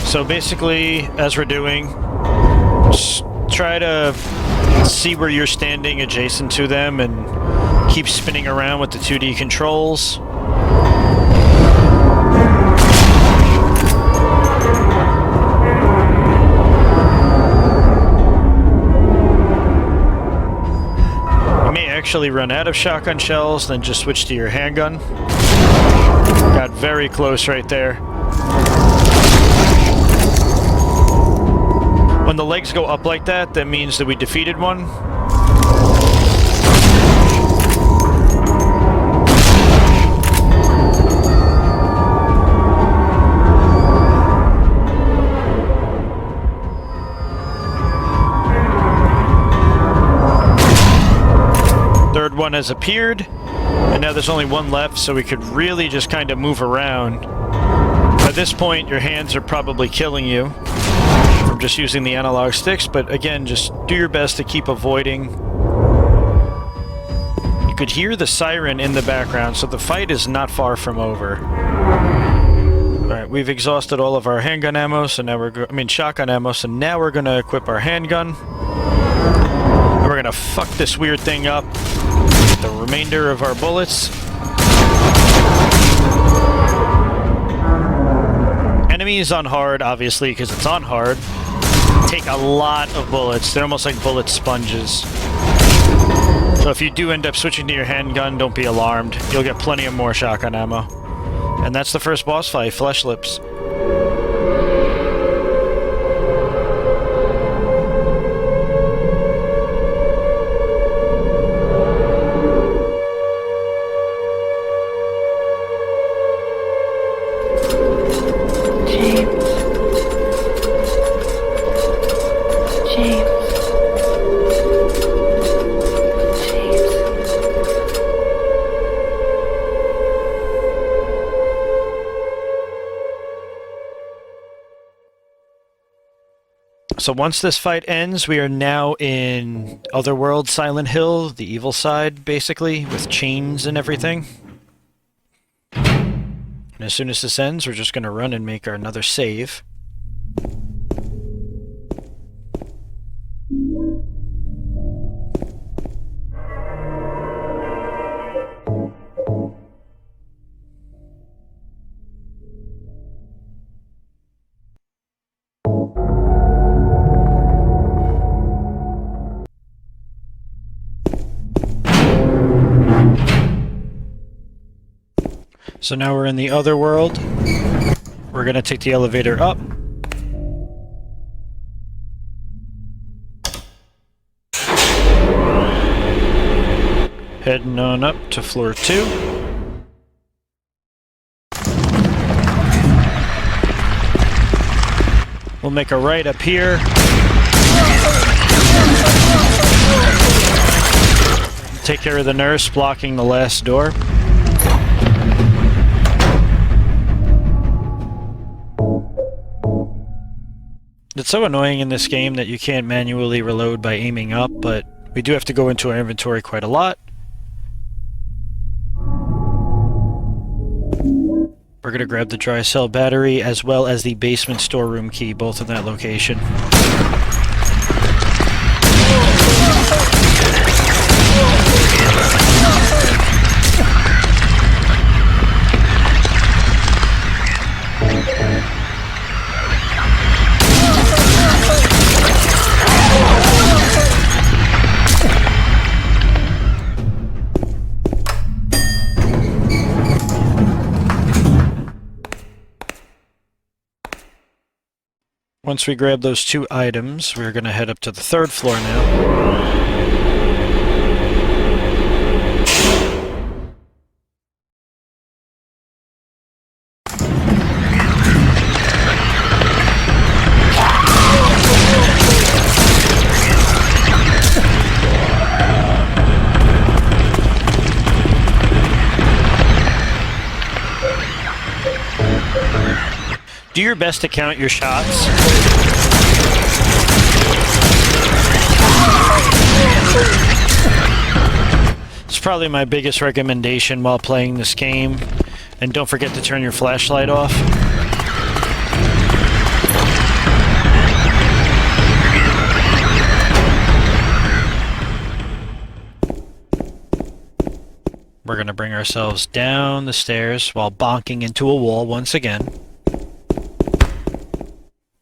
So basically, as we're doing, just try to see where you're standing adjacent to them and keep spinning around with the 2D controls. You may actually run out of shotgun shells, then just switch to your handgun. Got very close right there. When the legs go up like that, that means that we defeated one. Third one has appeared, and now there's only one left, so we could really just kind of move around. At this point, your hands are probably killing you from just using the analog sticks, but again, just do your best to keep avoiding. You could hear the siren in the background, so the fight is not far from over. Alright, we've exhausted all of our handgun ammo, so now shotgun ammo, so now we're gonna equip our handgun. And we're gonna fuck this weird thing up with the remainder of our bullets. Enemies on hard, obviously, because it's on hard, take a lot of bullets. They're almost like bullet sponges. So if you do end up switching to your handgun, don't be alarmed. You'll get plenty of more shotgun ammo. And that's the first boss fight, Flesh Lips. So once this fight ends, we are now in Otherworld Silent Hill, the evil side, basically, with chains and everything. And as soon as this ends, we're just going to run and make our another save. So now we're in the other world. We're gonna take the elevator up. Heading on up to floor 2. We'll make a right up here. Take care of the nurse blocking the last door. It's so annoying in this game that you can't manually reload by aiming up, but we do have to go into our inventory quite a lot. We're going to grab the dry cell battery as well as the basement storeroom key, both in that location. Once we grab those 2 items, we're going to head up to the 3rd floor now. Do your best to count your shots. It's probably my biggest recommendation while playing this game. And don't forget to turn your flashlight off. We're going to bring ourselves down the stairs while bonking into a wall once again.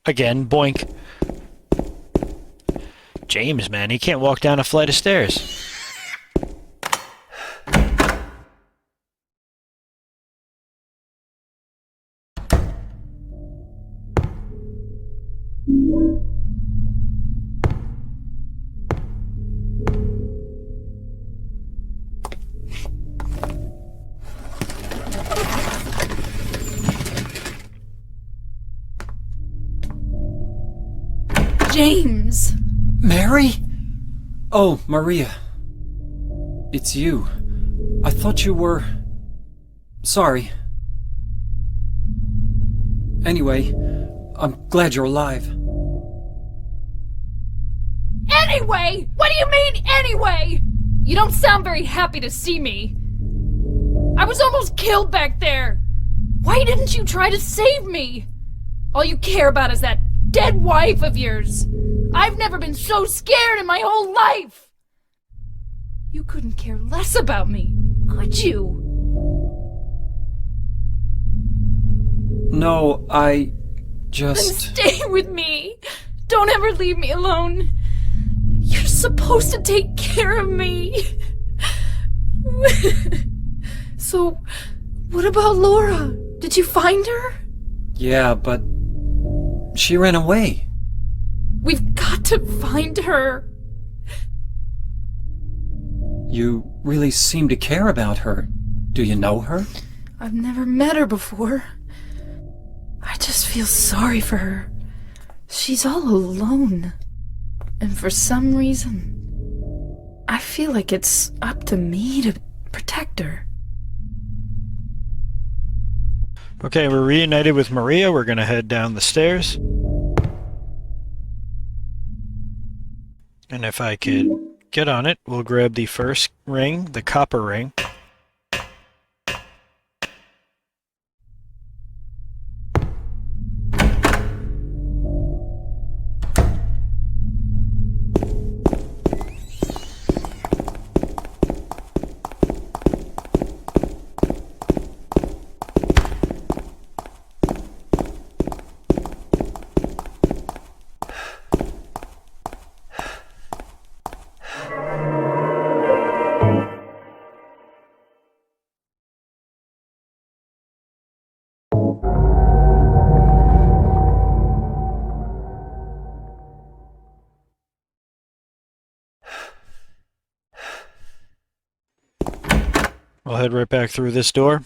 Again, boink. James, man, he can't walk down a flight of stairs. James! Mary? Oh, Maria. It's you. I thought you were... Sorry. Anyway, I'm glad you're alive. Anyway? What do you mean, anyway? You don't sound very happy to see me. I was almost killed back there. Why didn't you try to save me? All you care about is that dead wife of yours. I've never been so scared in my whole life. You couldn't care less about me, could you? No, I Then just... stay with me. Don't ever leave me alone. You're supposed to take care of me. So, what about Laura? Did you find her? Yeah, but... She ran away. We've got to find her. You really seem to care about her. Do you know her? I've never met her before. I just feel sorry for her. She's all alone. And for some reason, I feel like it's up to me to protect her. Okay, we're reunited with Maria. We're going to head down the stairs. And if I could get on it, we'll grab the first ring, the copper ring. We'll head right back through this door.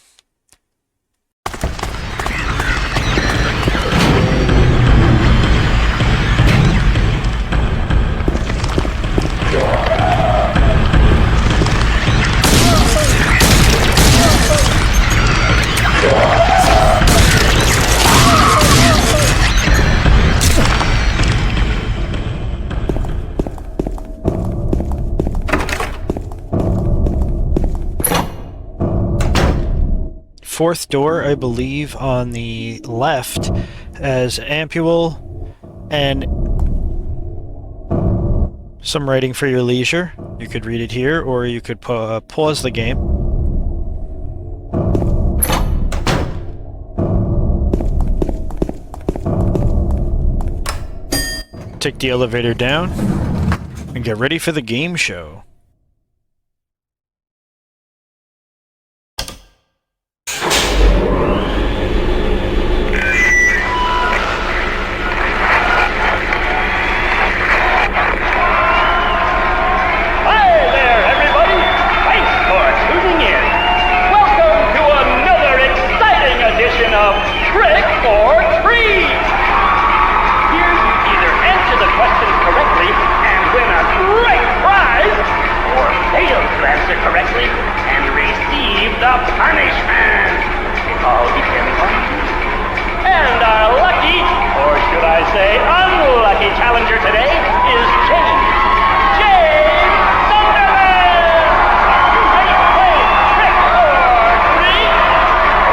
Fourth door, I believe, on the left as ampule and some writing for your leisure. You could read it here, or you could pause the game. Take the elevator down and get ready for the game show. the punishment. It all depends on you. And our lucky, or should I say unlucky challenger today is James. James Sunderland! Are you ready to play trick or treat?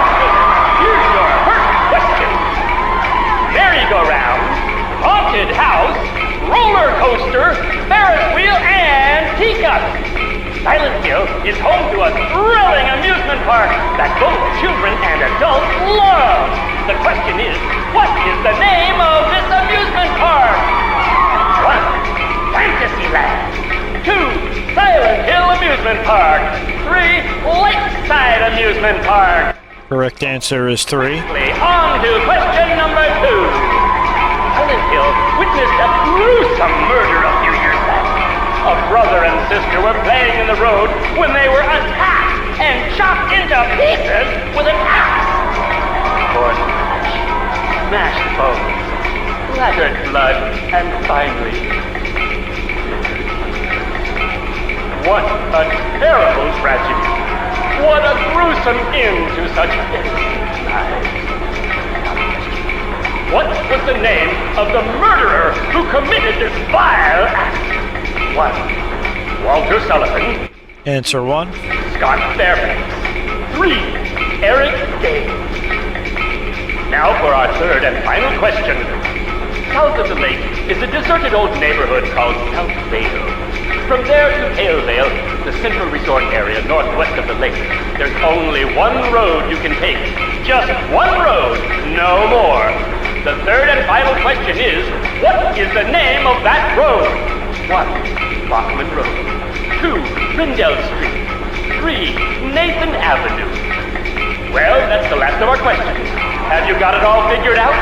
Okay, here's your first question. Merry-go-round, haunted house, roller coaster, Ferris wheel, and teacups. Silent Hill is home to a thrilling amusement park that both children and adults love. The question is, what is the name of this amusement park? 1. Fantasyland. 2. Silent Hill Amusement Park. 3. Lakeside Amusement Park. Correct answer is 3. On to question number 2. Silent Hill witnessed a gruesome murder a few years back. A brother and sister were playing in the road when they were attacked and chopped into pieces with an axe. Torn flesh, smashed bones, splattered blood, and finally... What a terrible tragedy. What a gruesome end to such innocent lives. What was the name of the murderer who committed this vile act? 1. Walter Sullivan. Answer 1. Scott Fairbanks. 3. Eric Gaines. Now for our third and final question. South of the lake is a deserted old neighborhood called South Vale. From there to Halevale, the central resort area northwest of the lake, there's only one road you can take. Just one road, no more. The third and final question is, what is the name of that road? 1. Bachman Road. 2. Rindell Street. 3. Nathan Avenue. Well, that's the last of our questions. Have you got it all figured out?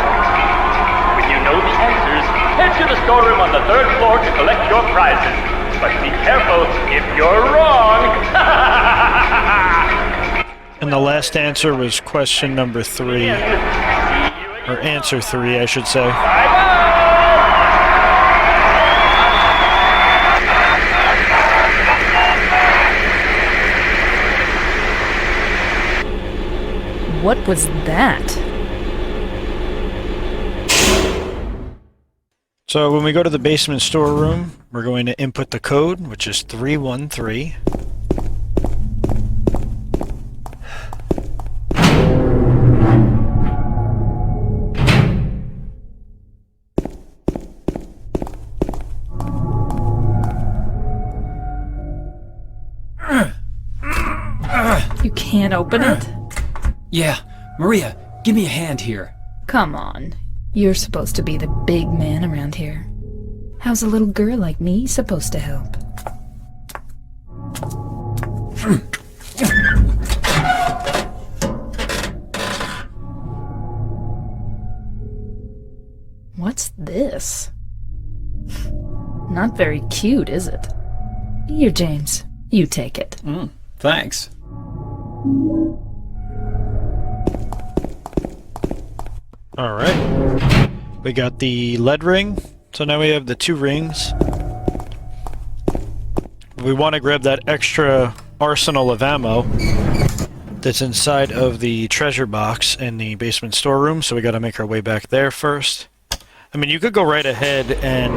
When you know the answers, head to the storeroom on the 3rd floor to collect your prizes. But be careful if you're wrong. And the last answer was question number 3. Or answer 3, I should say. Bye-bye! What was that? So when we go to the basement storeroom, we're going to input the code, which is 313. You can't open it? Yeah, Maria, give me a hand here. Come on. You're supposed to be the big man around here. How's a little girl like me supposed to help? What's this? Not very cute, is it? Here, James. You take it. Thanks. Alright. We got the lead ring, so now we have the 2 rings. We want to grab that extra arsenal of ammo that's inside of the treasure box in the basement storeroom, so we gotta make our way back there first. I mean, you could go right ahead and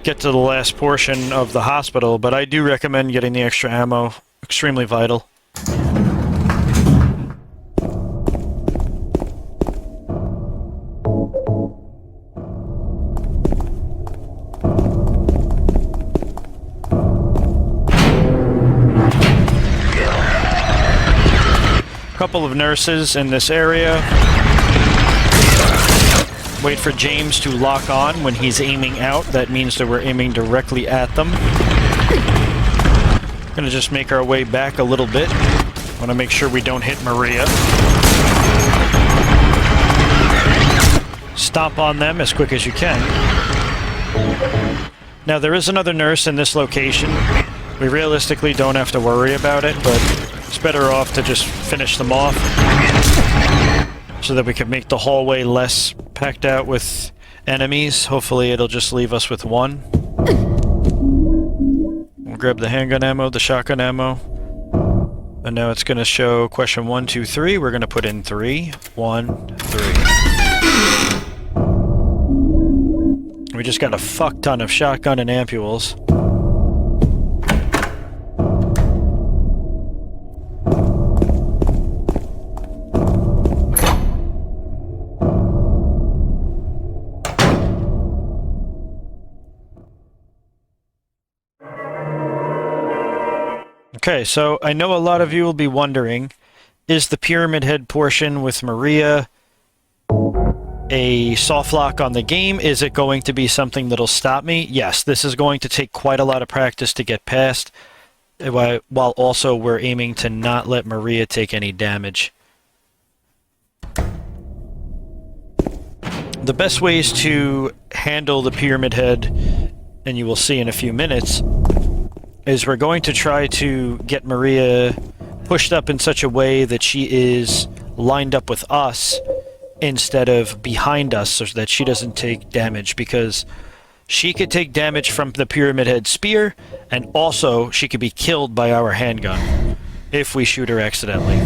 get to the last portion of the hospital, but I do recommend getting the extra ammo. Extremely vital. Couple of nurses in this area. Wait for James to lock on when he's aiming out. That means that we're aiming directly at them. Gonna just make our way back a little bit. Want to make sure we don't hit Maria. Stomp on them as quick as you can. Now there is another nurse in this location. We realistically don't have to worry about it, but it's better off to just finish them off so that we can make the hallway less packed out with enemies. Hopefully it'll just leave us with one. We'll grab the handgun ammo, the shotgun ammo. And now it's going to show question 1, 2, 3. We're going to put in 3, 1, 3. We just got a fuck ton of shotgun and ampules. Okay, so I know a lot of you will be wondering, is the Pyramid Head portion with Maria a soft lock on the game? Is it going to be something that'll stop me? Yes, this is going to take quite a lot of practice to get past, while also we're aiming to not let Maria take any damage. The best ways to handle the Pyramid Head, and you will see in a few minutes, is we're going to try to get Maria pushed up in such a way that she is lined up with us instead of behind us, so that she doesn't take damage, because she could take damage from the Pyramid Head spear, and also she could be killed by our handgun if we shoot her accidentally.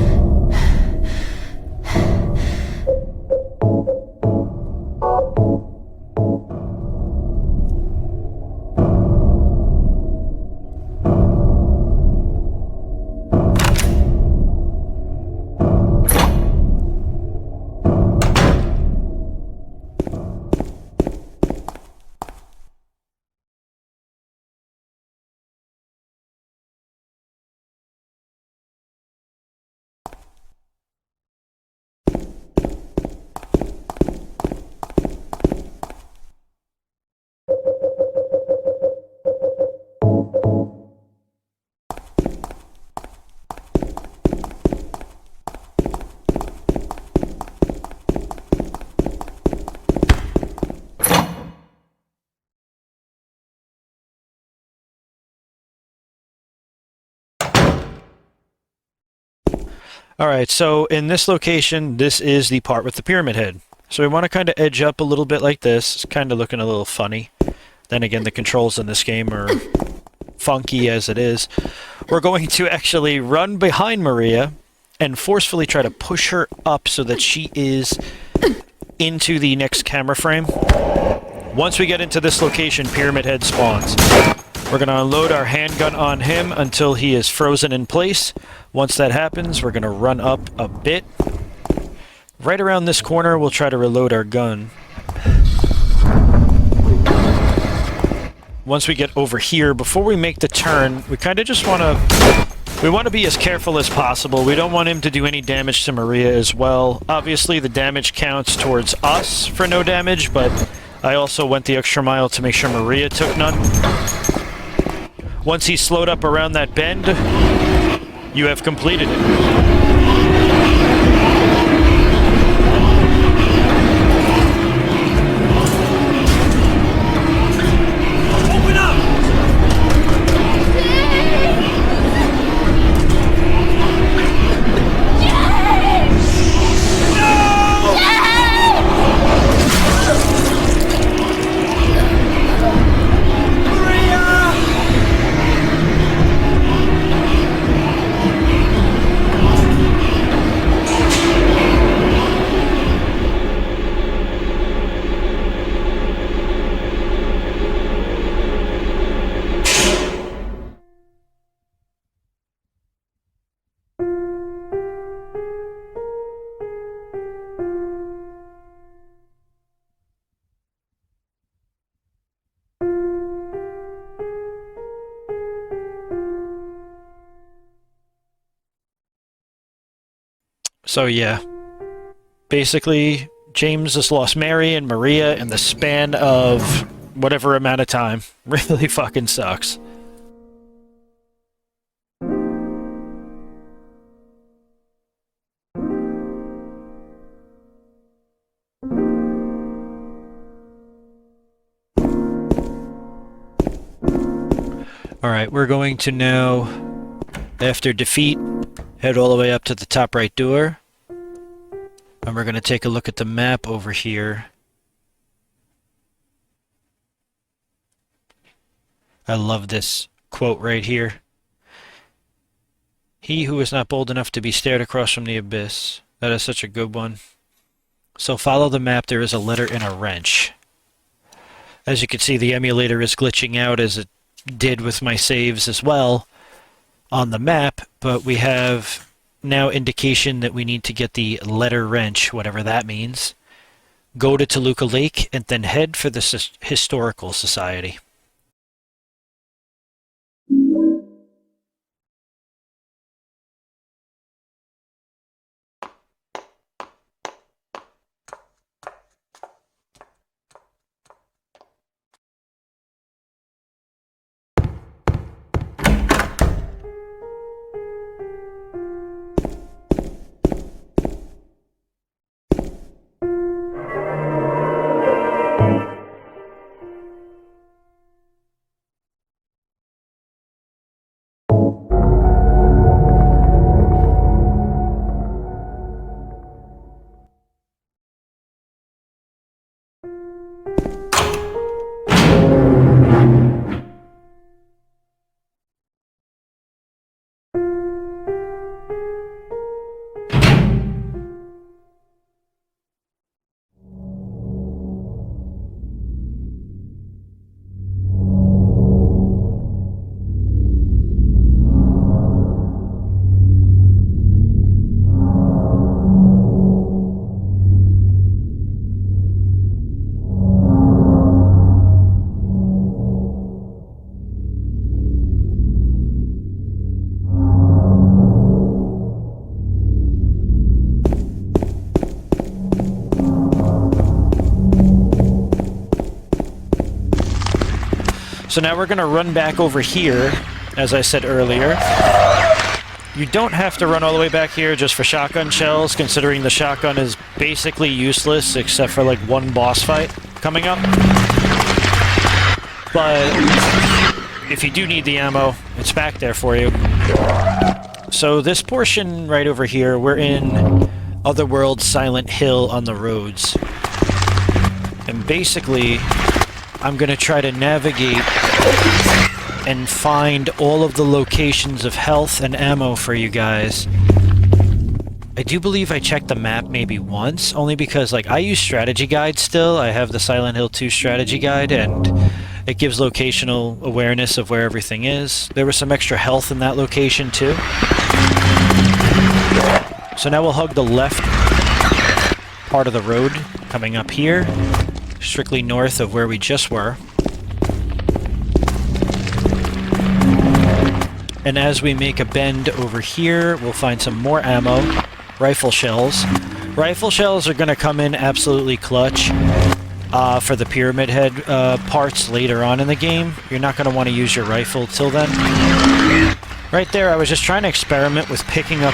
Alright, so in this location, this is the part with the Pyramid Head. So we want to kind of edge up a little bit like this. It's kind of looking a little funny. Then again, the controls in this game are funky as it is. We're going to actually run behind Maria and forcefully try to push her up so that she is into the next camera frame. Once we get into this location, Pyramid Head spawns. We're going to unload our handgun on him until he is frozen in place. Once that happens, we're going to run up a bit. Right around this corner, we'll try to reload our gun. Once we get over here, before we make the turn, we kind of just want to... We want to be as careful as possible. We don't want him to do any damage to Maria as well. Obviously, the damage counts towards us for no damage, but I also went the extra mile to make sure Maria took none. Once he's slowed up around that bend, you have completed it. So yeah, basically James has lost Mary and Maria in the span of whatever amount of time. Really fucking sucks. Alright, we're going to now, after defeat, head all the way up to the top right door. And we're going to take a look at the map over here. I love this quote right here. He who is not bold enough to be stared across from the abyss. That is such a good one. So follow the map. There is a letter and a wrench. As you can see, the emulator is glitching out as it did with my saves as well on the map, but we have now indication that we need to get the letter wrench, whatever that means. Go to Toluca Lake and then head for the Historical Society. So now we're going to run back over here, as I said earlier. You don't have to run all the way back here just for shotgun shells, considering the shotgun is basically useless except for like one boss fight coming up. But if you do need the ammo, it's back there for you. So this portion right over here, we're in Otherworld Silent Hill on the roads. And basically, I'm going to try to navigate and find all of the locations of health and ammo for you guys. I do believe I checked the map maybe once, only because like I use strategy guide still. I have the Silent Hill 2 strategy guide, and it gives locational awareness of where everything is. There was some extra health in that location too. So now we'll hug the left part of the road coming up here, strictly north of where we just were. And as we make a bend over here, we'll find some more ammo, rifle shells. Rifle shells are going to come in absolutely clutch for the Pyramid Head parts later on in the game. You're not going to want to use your rifle till then. Right there, I was just trying to experiment with picking up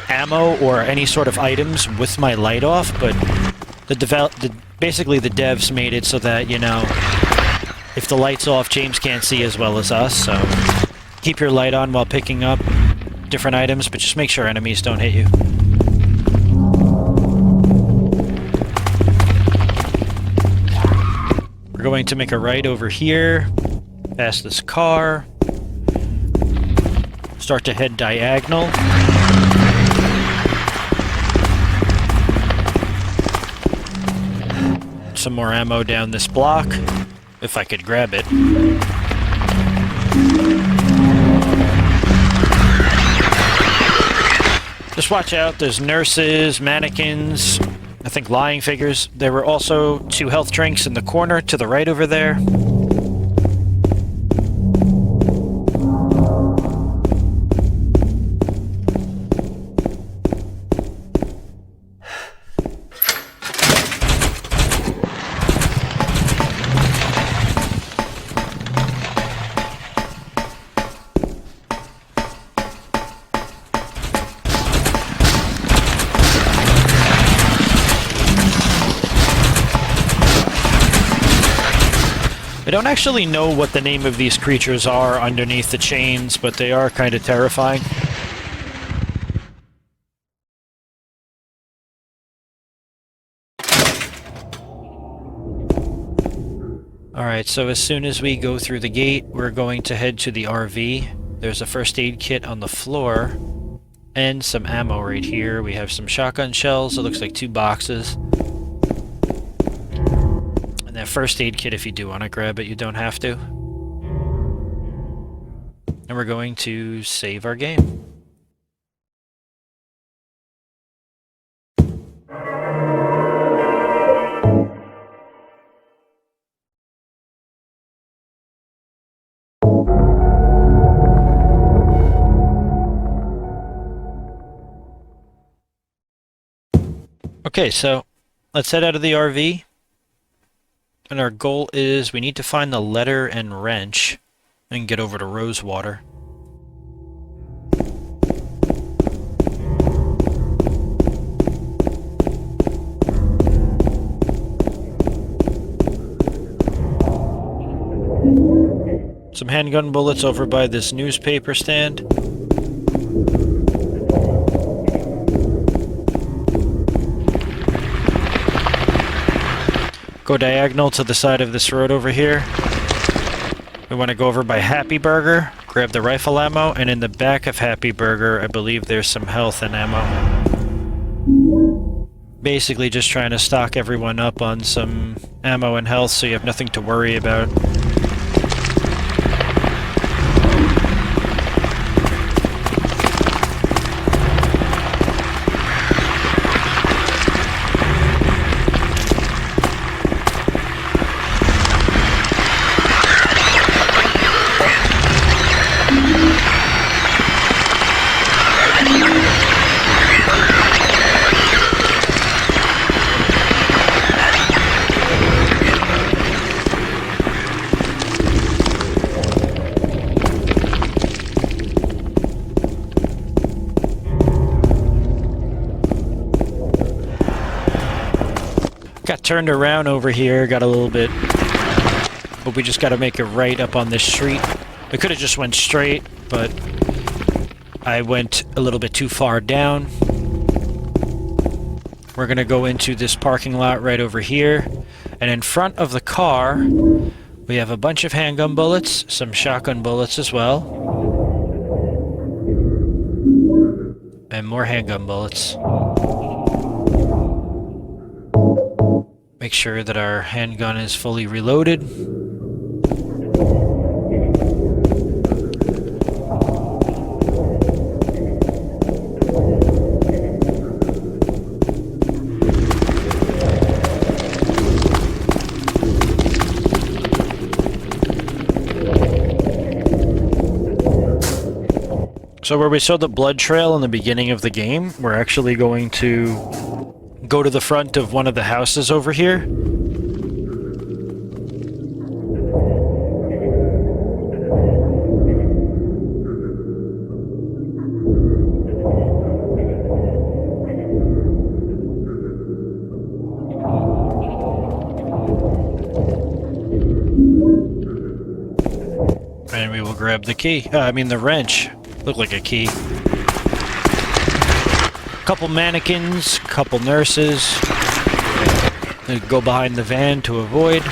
ammo or any sort of items with my light off, but basically the devs made it so that, you know, if the light's off, James can't see as well as us, so keep your light on while picking up different items, but just make sure enemies don't hit you. We're going to make a right over here, past this car, start to head diagonal. Some more ammo down this block, if I could grab it. Just watch out, there's nurses, mannequins, I think lying figures. There were also 2 health drinks in the corner to the right over there. I don't actually know what the name of these creatures are underneath the chains, but they are kind of terrifying. Alright, so as soon as we go through the gate, we're going to head to the RV. There's a first aid kit on the floor. And some ammo right here. We have some shotgun shells. It looks like 2 boxes. And that first aid kit, if you do want to grab it, you don't have to. And we're going to save our game. Okay, so let's head out of the RV. And our goal is we need to find the letter and wrench and get over to Rosewater. Some handgun bullets over by this newspaper stand. Go diagonal to the side of this road over here. We want to go over by Happy Burger, grab the rifle ammo, and in the back of Happy Burger, I believe there's some health and ammo. Basically just trying to stock everyone up on some ammo and health so you have nothing to worry about. Got turned around over here, got a little bit, but we just got to make it right up on this street. We could have just went straight, but I went a little bit too far down. We're gonna go into this parking lot right over here, and in front of the car we have a bunch of handgun bullets, some shotgun bullets as well, and more handgun bullets. Make sure that our handgun is fully reloaded. So where we saw the blood trail in the beginning of the game, we're actually going to go to the front of one of the houses over here. And we will grab the key. The wrench. Looked like a key. Couple mannequins, couple nurses. They go behind the van to avoid.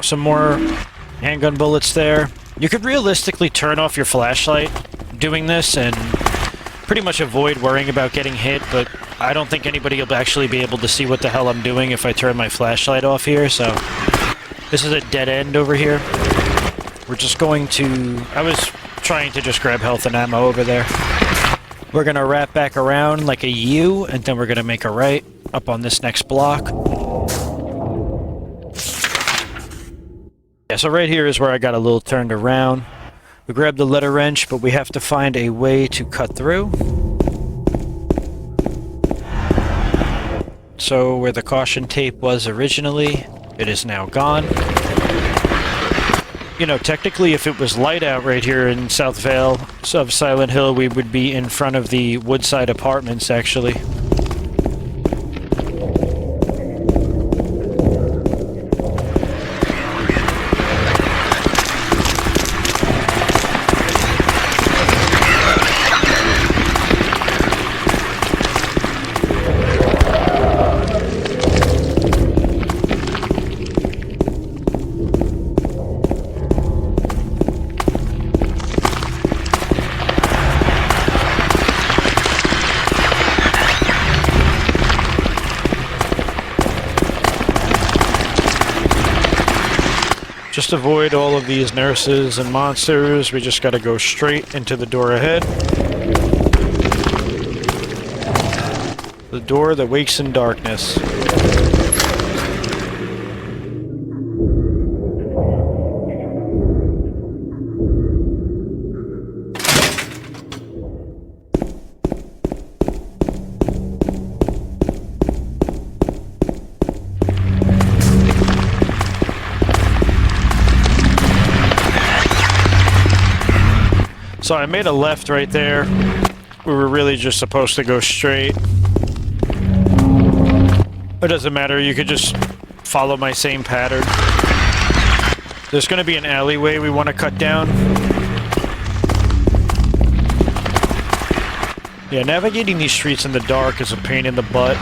Some more handgun bullets there. You could realistically turn off your flashlight doing this and pretty much avoid worrying about getting hit, but I don't think anybody will actually be able to see what the hell I'm doing if I turn my flashlight off here, so this is a dead end over here. We're just going to... I was trying to just grab health and ammo over there. We're going to wrap back around like a U, and then we're going to make a right up on this next block. Yeah, so right here is where I got a little turned around. We grabbed the letter wrench, but we have to find a way to cut through. So where the caution tape was originally, it is now gone. You know, technically if it was light out right here in South Vale of Silent Hill, we would be in front of the Woodside Apartments, actually. Just avoid all of these nurses and monsters. We just gotta go straight into the door ahead. The door that wakes in darkness. So I made a left right there. We were really just supposed to go straight. It doesn't matter, you could just follow my same pattern. There's going to be an alleyway we want to cut down. Yeah, navigating these streets in the dark is a pain in the butt.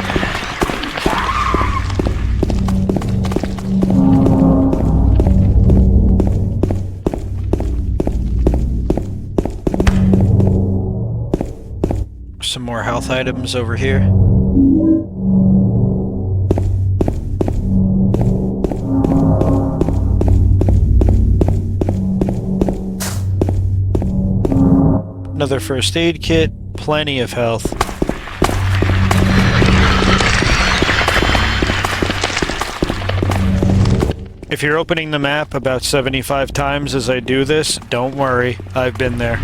Some more health items over here. Another first aid kit, plenty of health. If you're opening the map about 75 times as I do this, don't worry, I've been there.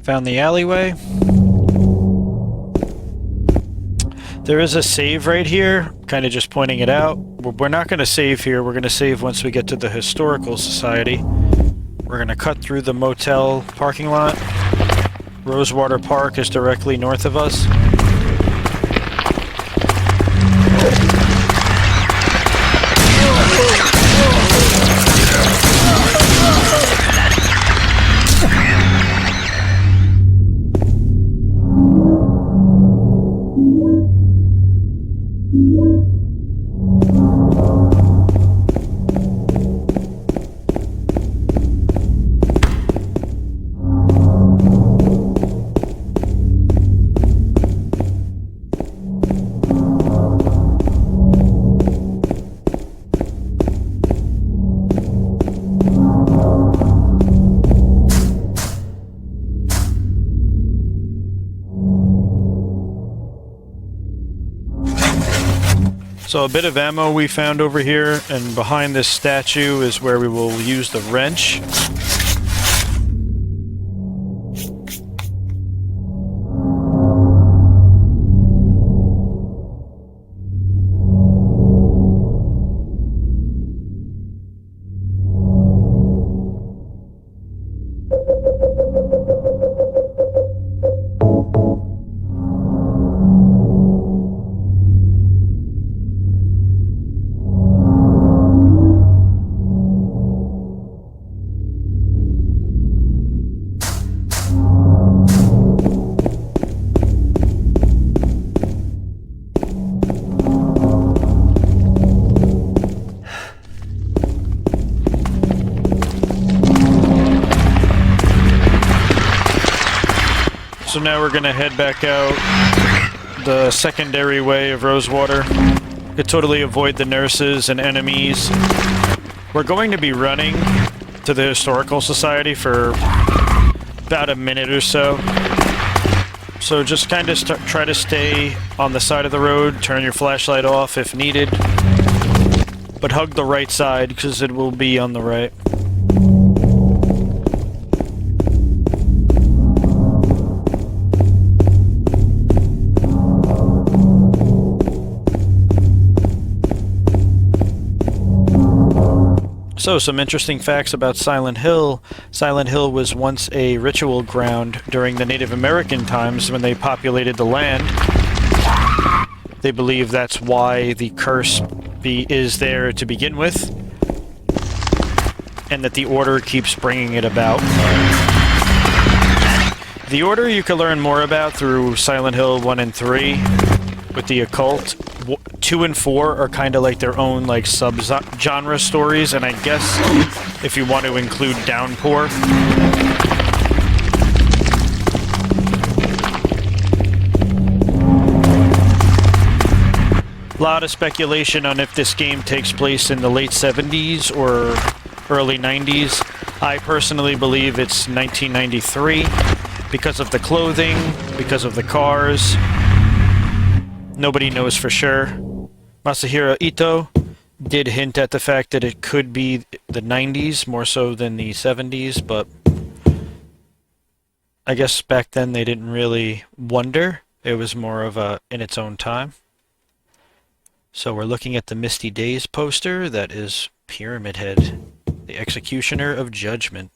Found the alleyway. There is a save right here, kind of just pointing it out. We're not going to save here, we're going to save once we get to the Historical Society. We're going to cut through the motel parking lot. Rosewater Park is directly north of us. So a bit of ammo we found over here, and behind this statue is where we will use the wrench. So now we're gonna head back out the secondary way of Rosewater. To totally avoid the nurses and enemies. We're going to be running to the Historical Society for about a minute or so. So just kind of try to stay on the side of the road, turn your flashlight off if needed. But hug the right side because it will be on the right. So, some interesting facts about Silent Hill. Silent Hill was once a ritual ground during the Native American times when they populated the land. They believe that's why the curse is there to begin with. and that the Order keeps bringing it about. The Order you can learn more about through Silent Hill 1 and 3 with the occult. 2 and 4 are kind of like their own like sub-genre stories, and I guess if you want to include Downpour. A lot of speculation on if this game takes place in the late 70s or early 90s. I personally believe it's 1993 because of the clothing, because of the cars. Nobody knows for sure. Masahiro Ito did hint at the fact that it could be the 90s more so than the 70s, but I guess back then they didn't really wonder. It was more of a in its own time. So we're looking at the Misty Days poster. That is Pyramid Head, the Executioner of Judgment.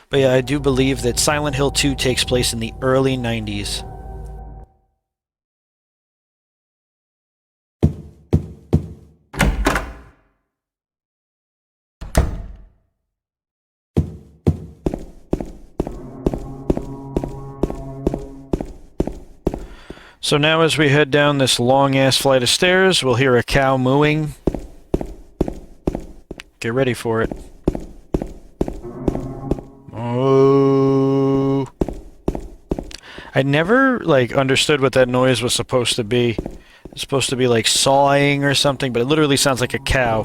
But yeah, I do believe that Silent Hill 2 takes place in the early 90s. So now as we head down this long-ass flight of stairs, we'll hear a cow mooing. Get ready for it. Oh. I never, like, understood what that noise was supposed to be. It's supposed to be, like, sawing or something, but it literally sounds like a cow.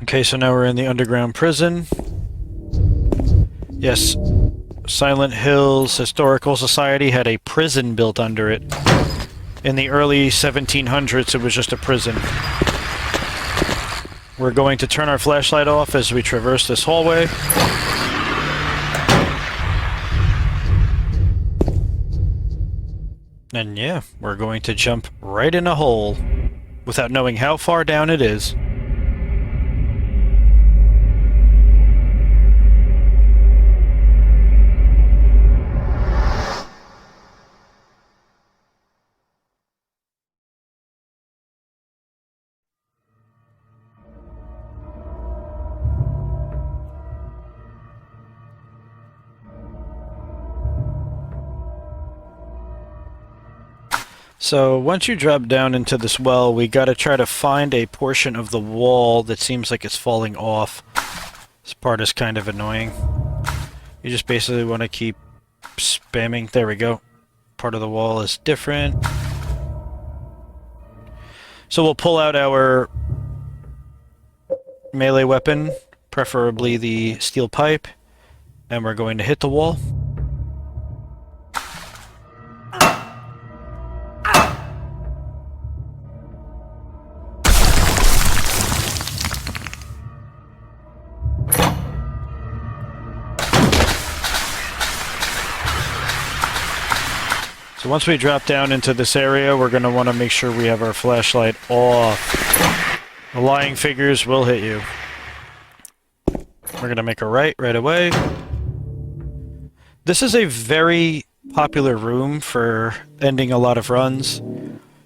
Okay, so now we're in the underground prison. Yes, Silent Hills Historical Society had a prison built under it. In the early 1700s, it was just a prison. We're going to turn our flashlight off as we traverse this hallway. And yeah, we're going to jump right in a hole without knowing how far down it is. So once you drop down into this well, we gotta try to find a portion of the wall that seems like it's falling off. This part is kind of annoying. You just basically want to keep spamming. There we go. Part of the wall is different. So we'll pull out our melee weapon, preferably the steel pipe, and we're going to hit the wall. So once we drop down into this area, we're going to want to make sure we have our flashlight off. The lying figures will hit you. We're going to make a right away. This is a very popular room for ending a lot of runs.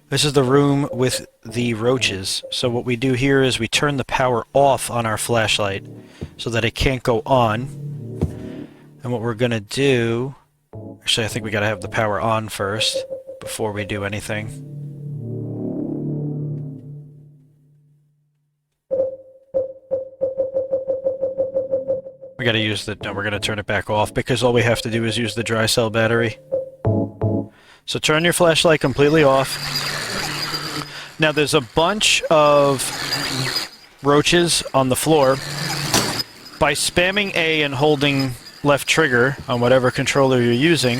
This is the room with the roaches. So what we do here is we turn the power off on our flashlight so that it can't go on. And what we're going to do... Actually, I think we gotta have the power on first before we do anything. We gotta use the... No, we're gonna turn it back off because all we have to do is use the dry cell battery. So turn your flashlight completely off. Now there's a bunch of roaches on the floor. By spamming A and holding left trigger on whatever controller you're using,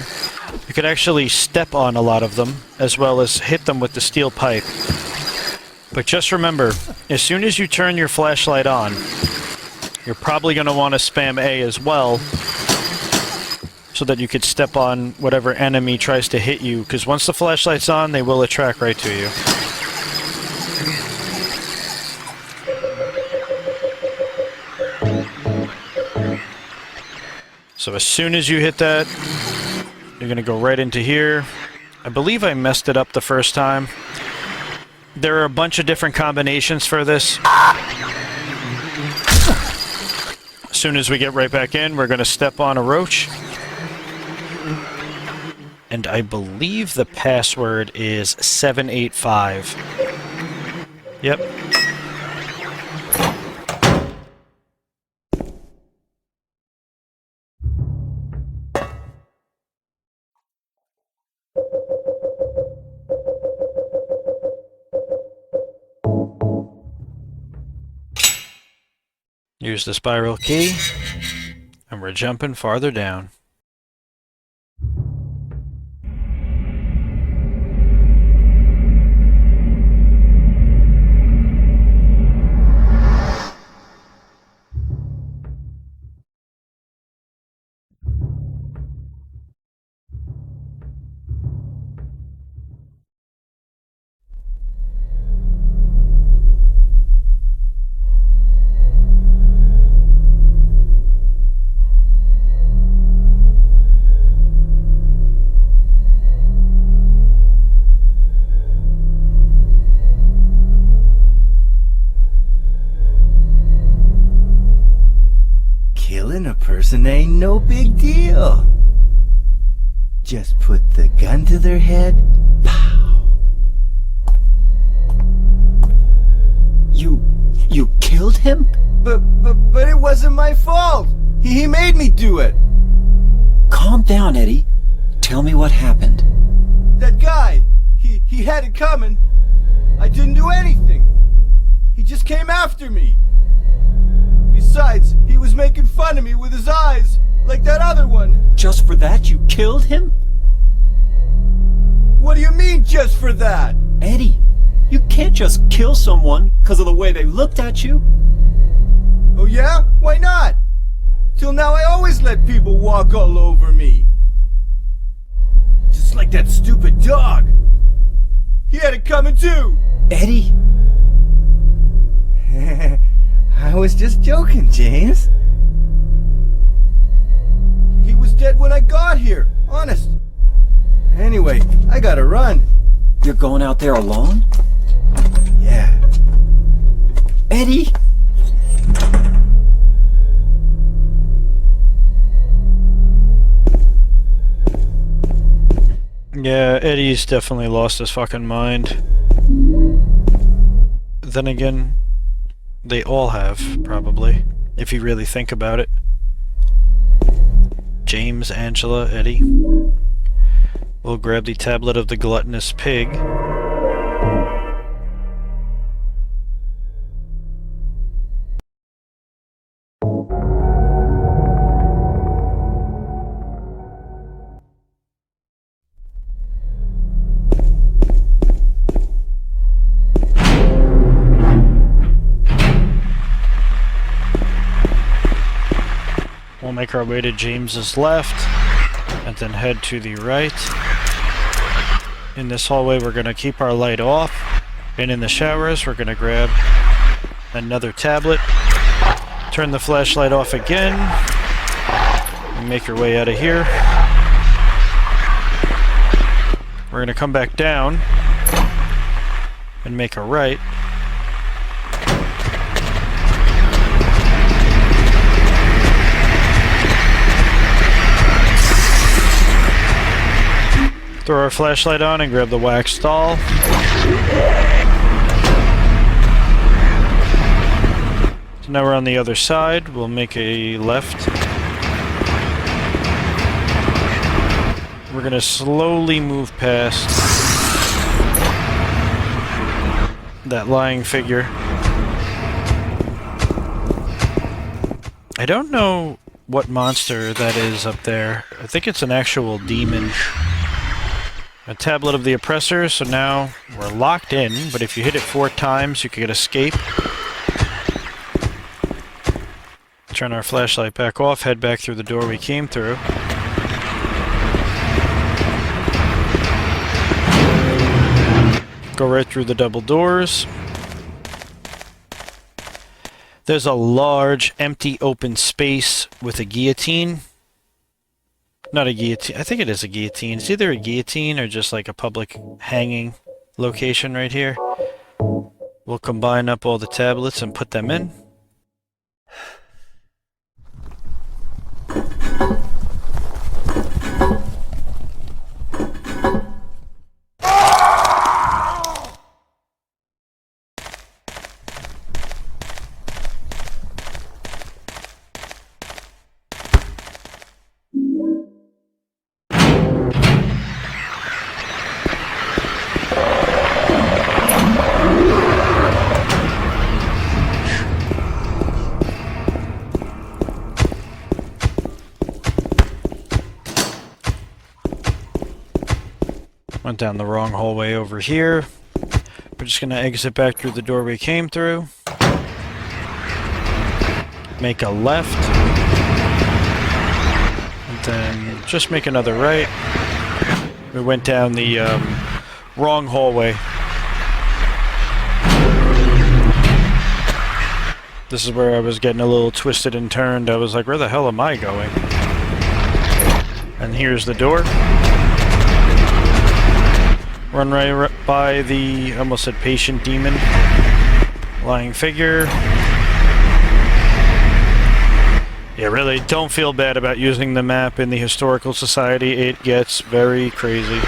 you could actually step on a lot of them, as well as hit them with the steel pipe. But just remember, as soon as you turn your flashlight on, you're probably going to want to spam A as well, so that you could step on whatever enemy tries to hit you, because once the flashlight's on, they will attract right to you. So as soon as you hit that, you're going to go right into here. I believe I messed it up the first time. There are a bunch of different combinations for this. As soon as we get right back in, we're going to step on a roach. And I believe the password is 785. Yep. Use the spiral key, and we're jumping farther down. Killing a person ain't no big deal. Just put the gun to their head. Pow. You killed him? But it wasn't my fault. He made me do it. Calm down, Eddie. Tell me what happened. That guy, he had it coming. I didn't do anything. He just came after me. Besides, he was making fun of me with his eyes, like that other one. Just for that, you killed him? What do you mean, just for that? Eddie, you can't just kill someone because of the way they looked at you. Oh yeah? Why not? Till now I always let people walk all over me. Just like that stupid dog. He had it coming too. Eddie? I was just joking, James. He was dead when I got here, honest. Anyway, I gotta run. You're going out there alone? Yeah. Eddie? Yeah, Eddie's definitely lost his fucking mind. Then again, they all have, probably, if you really think about it. James, Angela, Eddie. We'll grab the tablet of the gluttonous pig. We'll make our way to James's left, and then head to the right. In this hallway, we're going to keep our light off, and in the showers, we're going to grab another tablet, turn the flashlight off again, and make your way out of here. We're going to come back down and make a right. Throw our flashlight on and grab the wax doll. So now we're on the other side. We'll make a left. We're gonna slowly move past that lying figure. I don't know what monster that is up there. I think it's an actual demon. A tablet of the oppressor, so now we're locked in, but if you hit it 4 times, you can escape. Turn our flashlight back off, head back through the door we came through. Go right through the double doors. There's a large, empty, open space with a guillotine. Not a guillotine. I think it is a guillotine. It's either a guillotine or just like a public hanging location right here. We'll combine up all the tablets and put them in. Went down the wrong hallway over here. We're just going to exit back through the door we came through. Make a left. And then just make another right. We went down the wrong hallway. This is where I was getting a little twisted and turned. I was like, where the hell am I going? And here's the door. Run right by the, I almost said patient demon, lying figure. Yeah, really, don't feel bad about using the map in the Historical Society. It gets very crazy.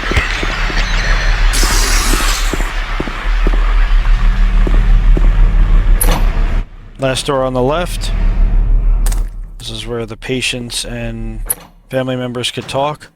Last door on the left. This is where the patients and family members could talk.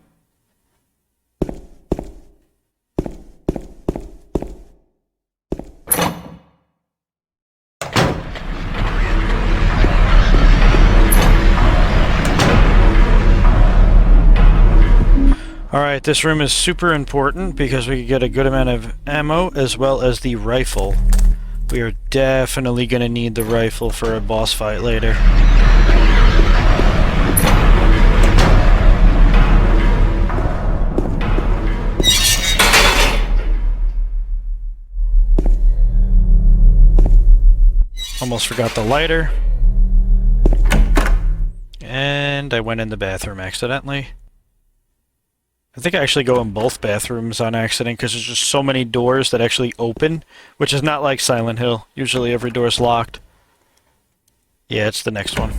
Alright, this room is super important because we can get a good amount of ammo as well as the rifle. We are definitely going to need the rifle for a boss fight later. Almost forgot the lighter. And I went in the bathroom accidentally. I think I actually go in both bathrooms on accident because there's just so many doors that actually open, which is not like Silent Hill. Usually every door is locked. Yeah, it's the next one.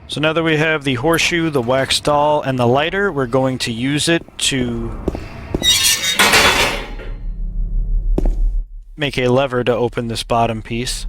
So now that we have the horseshoe, the wax doll, and the lighter, we're going to use it to make a lever to open this bottom piece.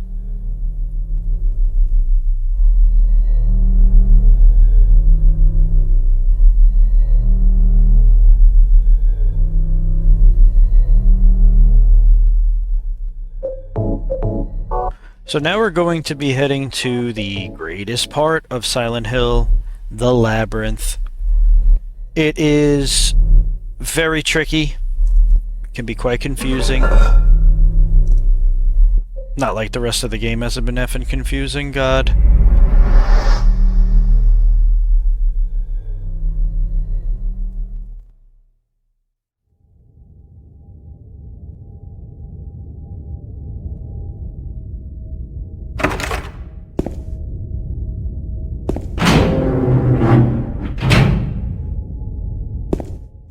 So now we're going to be heading to the greatest part of Silent Hill, the Labyrinth. It is very tricky. It can be quite confusing. Not like the rest of the game hasn't been effing confusing, God.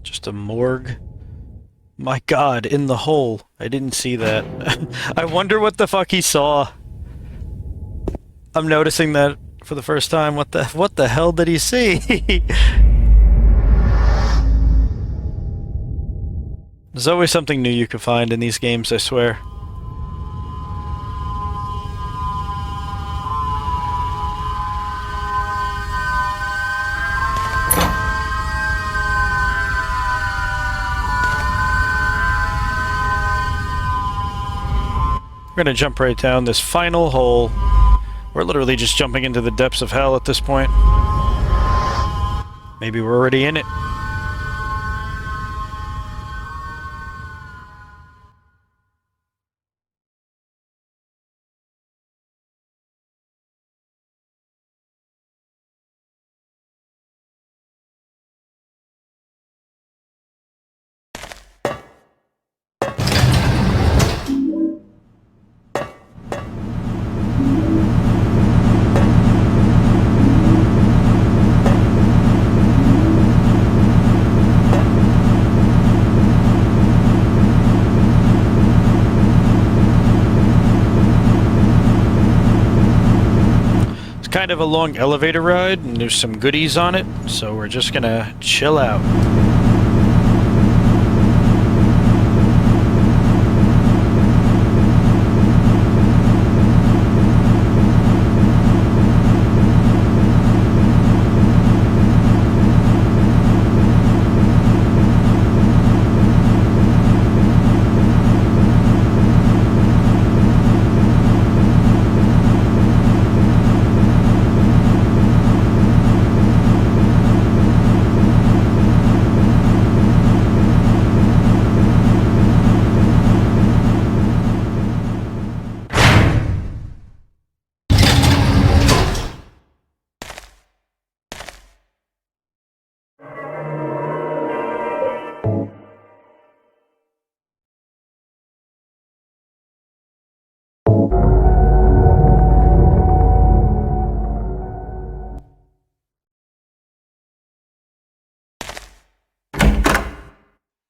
Just a morgue. My God, in the hole. I didn't see that. I wonder what the fuck he saw. I'm noticing that for the first time. What the hell did he see? There's always something new you can find in these games, I swear. We're gonna jump right down this final hole. We're literally just jumping into the depths of hell at this point. Maybe we're already in it. Kind of a long elevator ride, and there's some goodies on it, so we're just gonna chill out.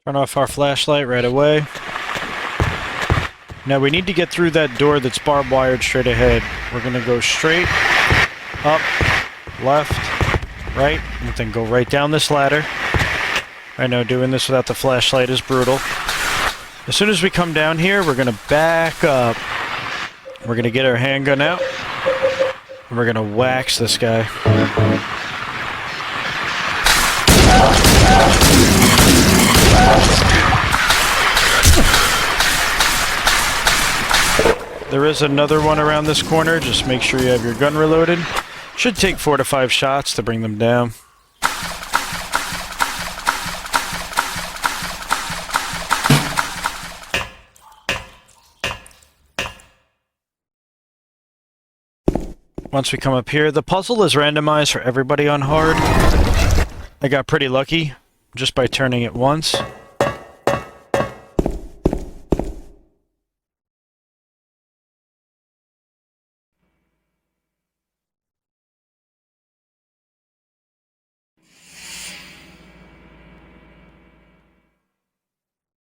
Turn off our flashlight right away. Now we need to get through that door that's barbed wired straight ahead. We're gonna go straight, up, left, right, and then go right down this ladder. I know doing this without the flashlight is brutal. As soon as we come down here, we're gonna back up. We're gonna get our handgun out, and we're gonna wax this guy. There is another one around this corner. Just make sure you have your gun reloaded. Should take 4 to 5 shots to bring them down. Once we come up here, the puzzle is randomized for everybody on hard. I got pretty lucky just by turning it once.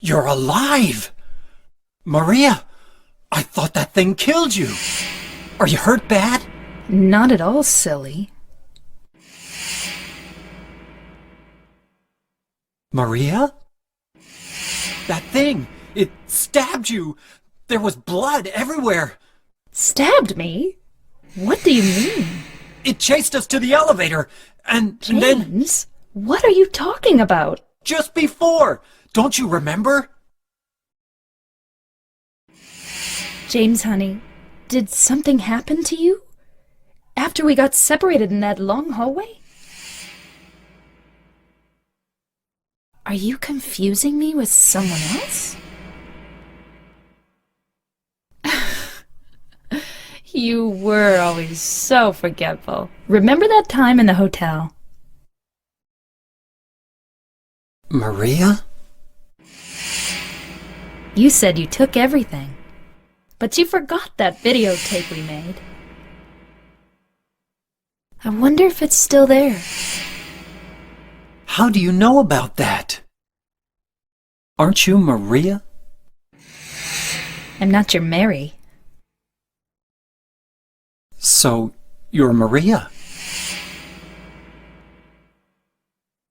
You're alive! Maria! I thought that thing killed you! Are you hurt bad? Not at all, silly. Maria? That thing! It stabbed you! There was blood everywhere! Stabbed me? What do you mean? It chased us to the elevator, and then... James, what are you talking about? Just before! Don't you remember? James, honey, did something happen to you? After we got separated in that long hallway? Are you confusing me with someone else? You were always so forgetful. Remember that time in the hotel? Maria? You said you took everything, but you forgot that videotape we made. I wonder if it's still there. How do you know about that? Aren't you Maria? I'm not your Mary. So, you're Maria?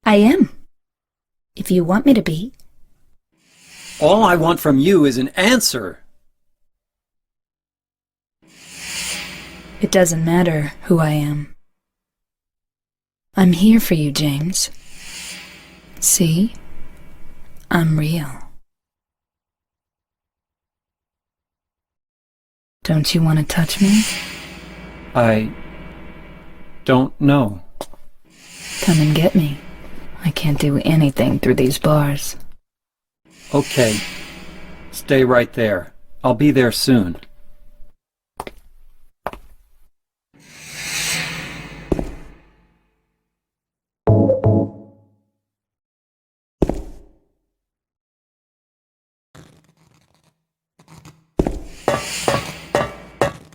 I am. If you want me to be. All I want from you is an answer. It doesn't matter who I am. I'm here for you, James. See? I'm real. Don't you want to touch me? I don't know. Come and get me. I can't do anything through these bars. Okay. Stay right there. I'll be there soon.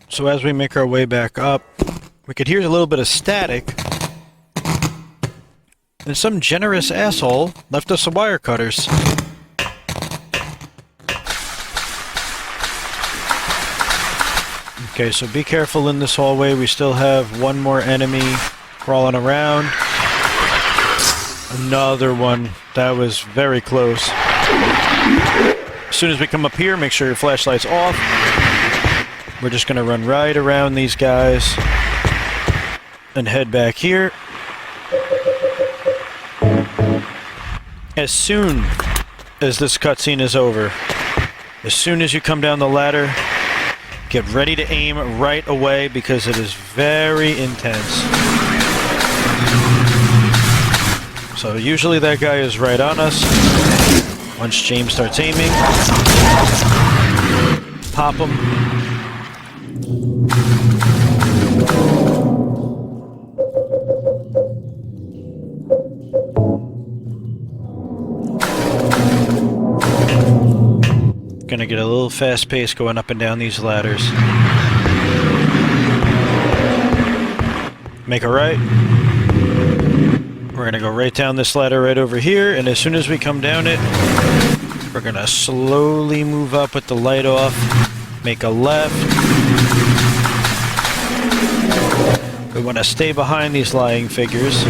So as we make our way back up, we could hear a little bit of static. And some generous asshole left us some wire cutters. Okay, so be careful in this hallway. We still have one more enemy crawling around. Another one. That was very close. As soon as we come up here, make sure your flashlight's off. We're just going to run right around these guys and head back here. As soon as this cutscene is over, as soon as you come down the ladder, get ready to aim right away because it is very intense. So usually that guy is right on us. Once James starts aiming, pop him. Gonna get a little fast pace going up and down these ladders. Make a right. We're gonna go right down this ladder right over here, and as soon as we come down it, we're gonna slowly move up with the light off. Make a left. We want to stay behind these lying figures.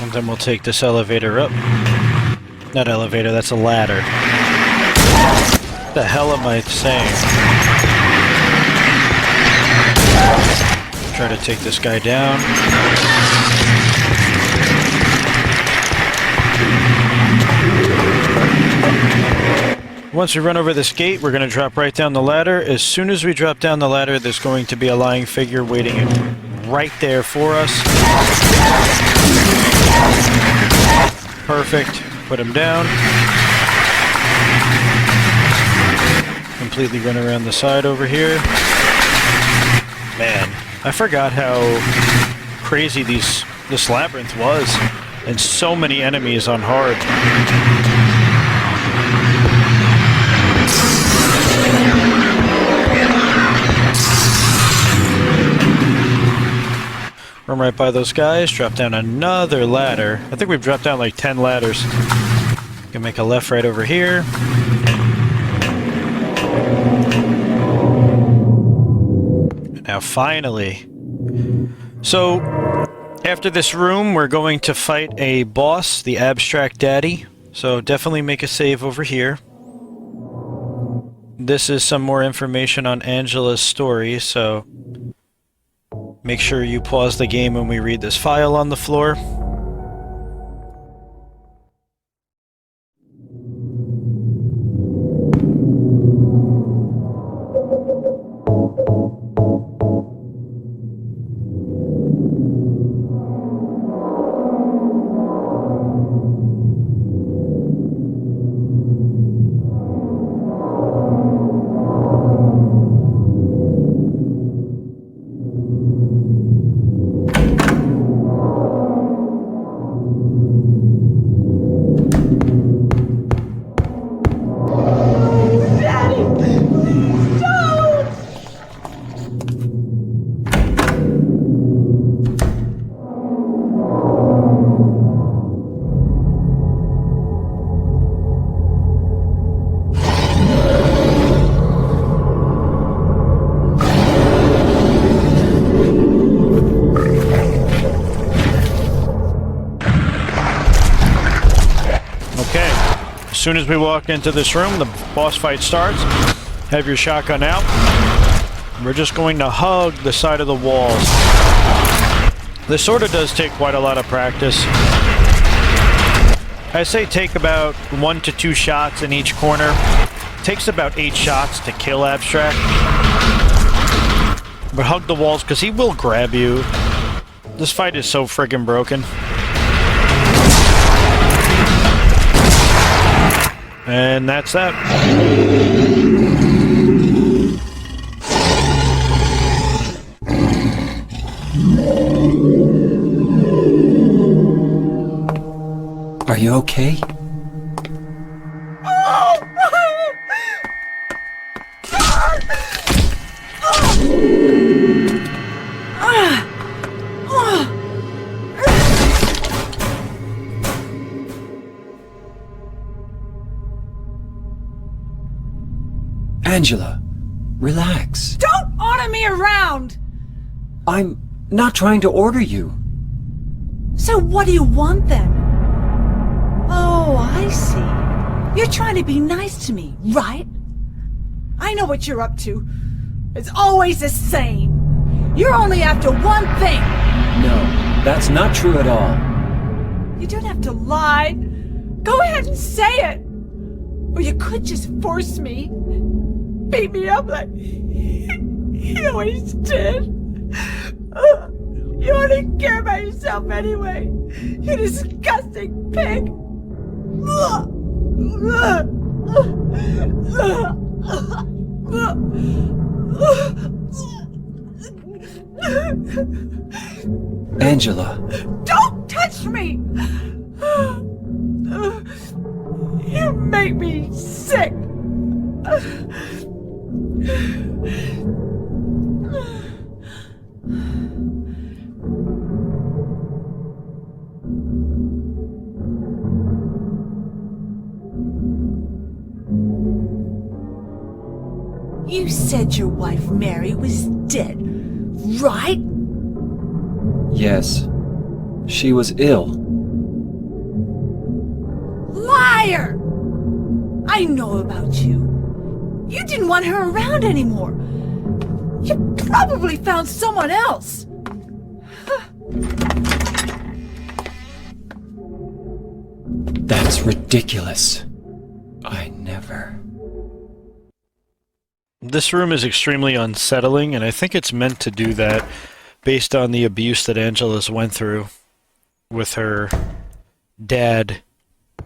And then we'll take this elevator up. Not elevator, that's a ladder. What the hell am I saying? Try to take this guy down. Once we run over this gate, we're going to drop right down the ladder. As soon as we drop down the ladder, there's going to be a lying figure waiting right there for us. Perfect. Put him down. Completely run around the side over here. Man, I forgot how crazy this labyrinth was. And so many enemies on hard. Run right by those guys, drop down another ladder. I think we've dropped down like 10 ladders. Gonna make a left right over here. Now finally. So, after this room, we're going to fight a boss, the Abstract Daddy. So definitely make a save over here. This is some more information on Angela's story, so make sure you pause the game when we read this file on the floor. As soon as we walk into this room, the boss fight starts. Have your shotgun out. We're just going to hug the side of the walls. This sort of does take quite a lot of practice. I say take about 1 to 2 shots in each corner. Takes about 8 shots to kill Abstract. But hug the walls, because he will grab you. This fight is so friggin' broken. And that's that. Are you okay? Angela, relax. Don't order me around! I'm not trying to order you. So what do you want then? Oh, I see. You're trying to be nice to me, right? I know what you're up to. It's always the same. You're only after one thing. No, that's not true at all. You don't have to lie. Go ahead and say it. Or you could just force me. Beat me up like you always did. You only care about yourself anyway. You disgusting pig. Angela. Don't touch me! You make me sick. You said your wife Mary was dead, right? Yes. She was ill. Liar! I know about you. You didn't want her around anymore. You probably found someone else. That's ridiculous. I never... This room is extremely unsettling, and I think it's meant to do that based on the abuse that Angela's went through with her dad.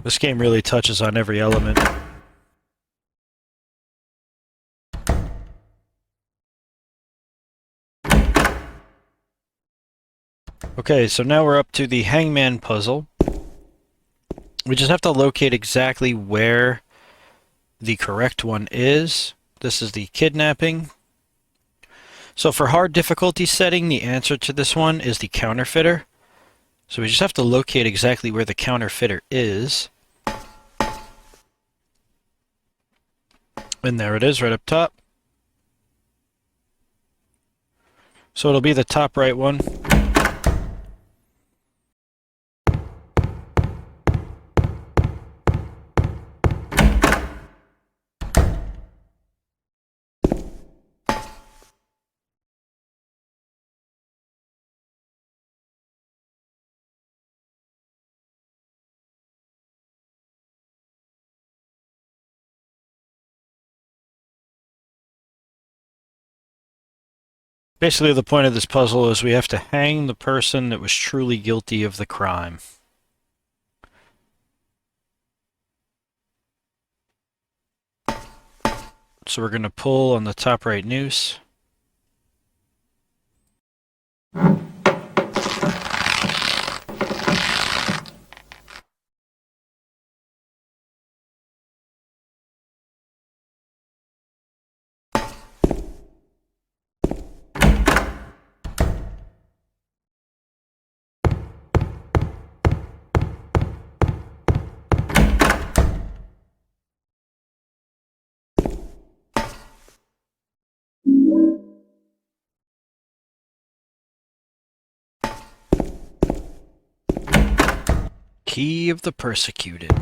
This game really touches on every element. Okay, so now we're up to the hangman puzzle. We just have to locate exactly where the correct one is. This is the kidnapping. So for hard difficulty setting, the answer to this one is the counterfeiter. So we just have to locate exactly where the counterfeiter is. And there it is, right up top. So it'll be the top right one. Basically, the point of this puzzle is we have to hang the person that was truly guilty of the crime. So we're going to pull on the top right noose. Key of the persecuted.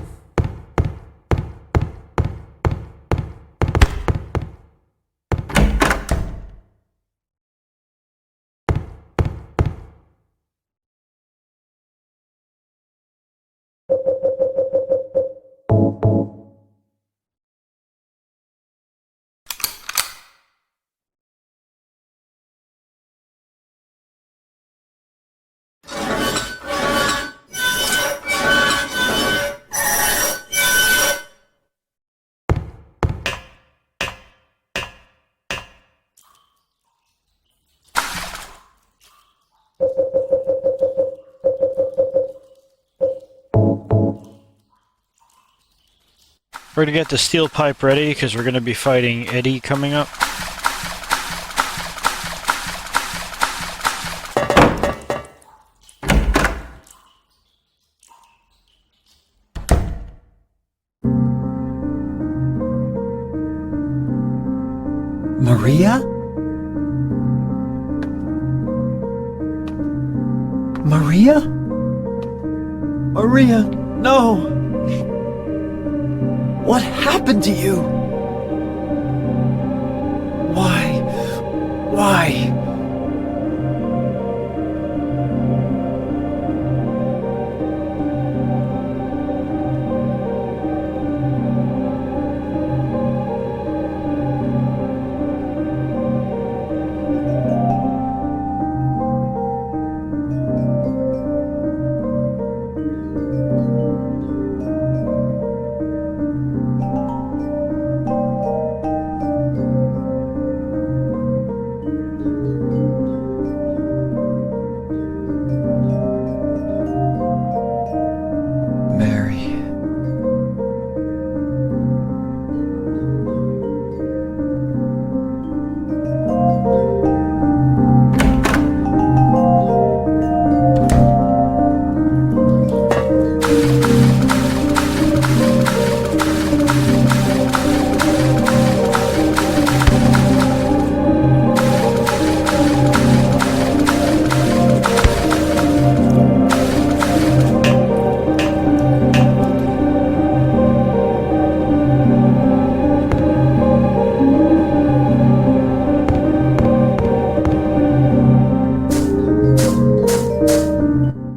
We're gonna get the steel pipe ready because we're gonna be fighting Eddie coming up. Maria? Maria? Maria, no! What happened to you? Why? Why?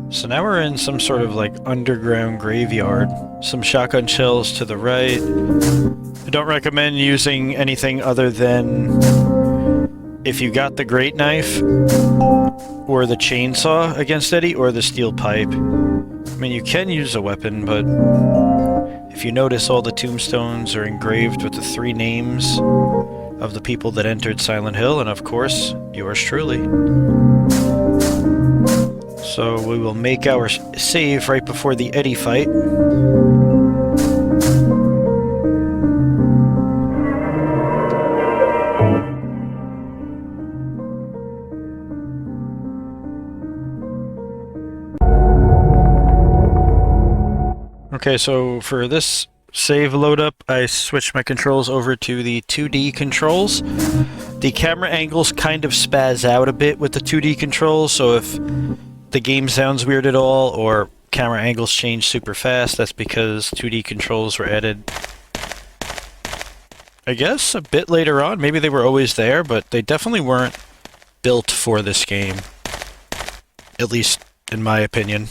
So now we're in some sort of like underground graveyard. Some shotgun shells to the right. I don't recommend using anything other than if you got the great knife or the chainsaw against Eddie or the steel pipe. I mean, you can use a weapon, but if you notice, all the tombstones are engraved with the 3 names of the people that entered Silent Hill, and of course, yours truly. So we will make our save right before the Eddie fight. Okay, so for this save load up, I switched my controls over to the 2D controls. The camera angles kind of spaz out a bit with the 2D controls, so if the game sounds weird at all, or camera angles change super fast, that's because 2D controls were added, I guess, a bit later on. Maybe they were always there, but they definitely weren't built for this game. At least, in my opinion.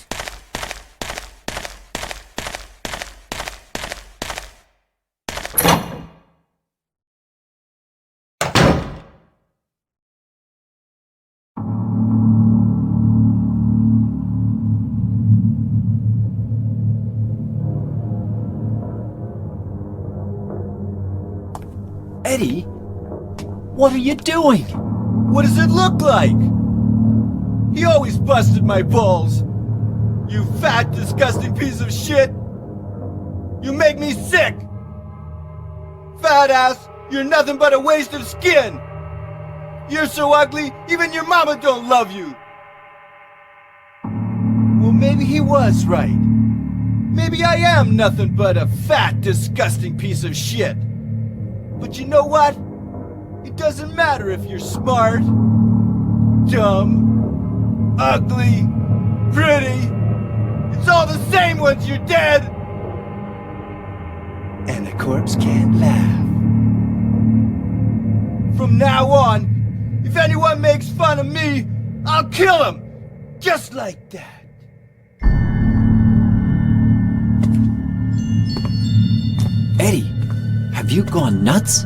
Eddie? What are you doing? What does it look like? He always busted my balls. You fat, disgusting piece of shit. You make me sick. Fat ass, you're nothing but a waste of skin. You're so ugly, even your mama don't love you. Well, maybe he was right. Maybe I am nothing but a fat, disgusting piece of shit. But you know what? It doesn't matter if you're smart, dumb, ugly, pretty. It's all the same once you're dead. And a corpse can't laugh. From now on, if anyone makes fun of me, I'll kill him. Just like that. Eddie, have you gone nuts?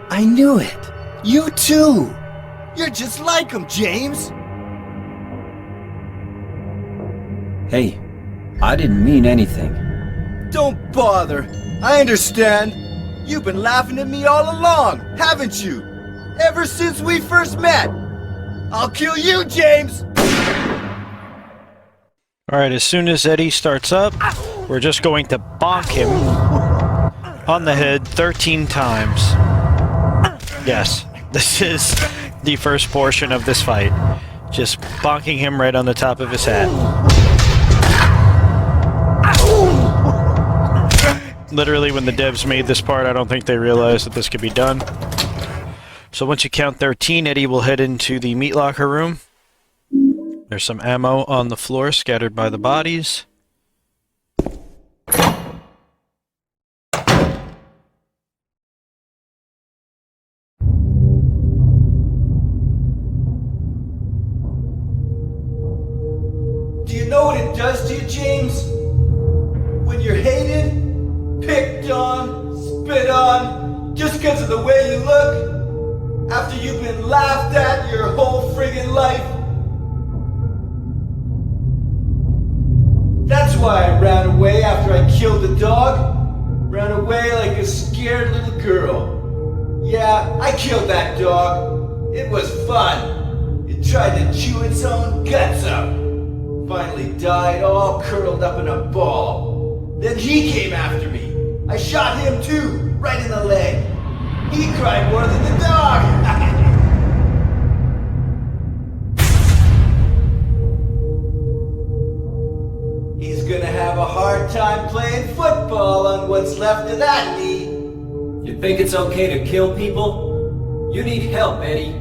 I knew it. You too. You're just like him, James. Hey, I didn't mean anything. Don't bother. I understand. You've been laughing at me all along, haven't you? Ever since we first met. I'll kill you, James! Alright, as soon as Eddie starts up, We're just going to bonk him on the head 13 times. Yes, this is the first portion of this fight. Just bonking him right on the top of his head. Literally, when the devs made this part, I don't think they realized that this could be done. So once you count 13, Eddie will head into the meat locker room. There's some ammo on the floor scattered by the bodies. Do you know what it does to you, James? When you're hated, picked on, spit on, just because of the way you look, after you've been laughed at your whole friggin' life. That's why I ran away after I killed the dog. Ran away like a scared little girl. Yeah, I killed that dog. It was fun. It tried to chew its own guts up. Finally died all curled up in a ball. Then he came after me. I shot him too, right in the leg. He cried more than the dog. He's gonna have a hard time playing football on what's left of that knee. You think it's okay to kill people? You need help, Eddie.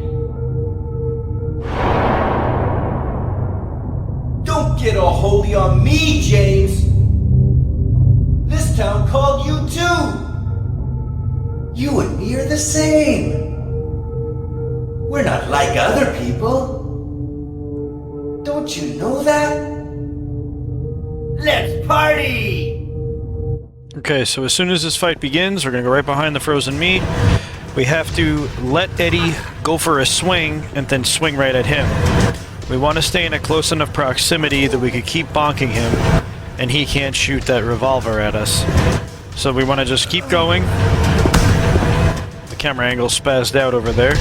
Don't get all holy on me, James. This town called you too. You and me are the same. We're not like other people. Don't you know that? Let's party! Okay, so as soon as this fight begins, we're gonna go right behind the frozen meat. We have to let Eddie go for a swing and then swing right at him. We want to stay in a close enough proximity that we could keep bonking him and he can't shoot that revolver at us. So we want to just keep going. The camera angle spazzed out over there.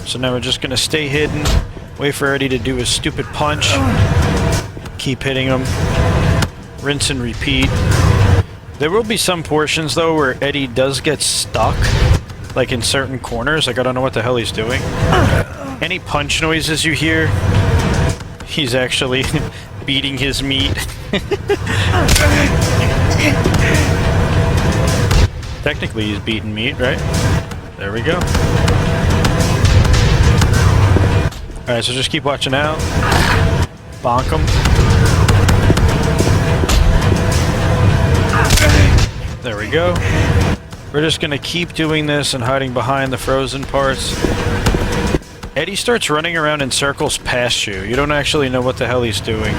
So now we're just going to stay hidden, wait for Eddie to do his stupid punch, keep hitting him, rinse and repeat. There will be some portions though where Eddie does get stuck, like in certain corners. Like I don't know what the hell he's doing. Any punch noises you hear, he's actually beating his meat. Technically he's beating meat, right? There we go. Alright, so just keep watching out. Bonk him. There we go. We're just gonna keep doing this and hiding behind the frozen parts. Eddie starts running around in circles past you. You don't actually know what the hell he's doing.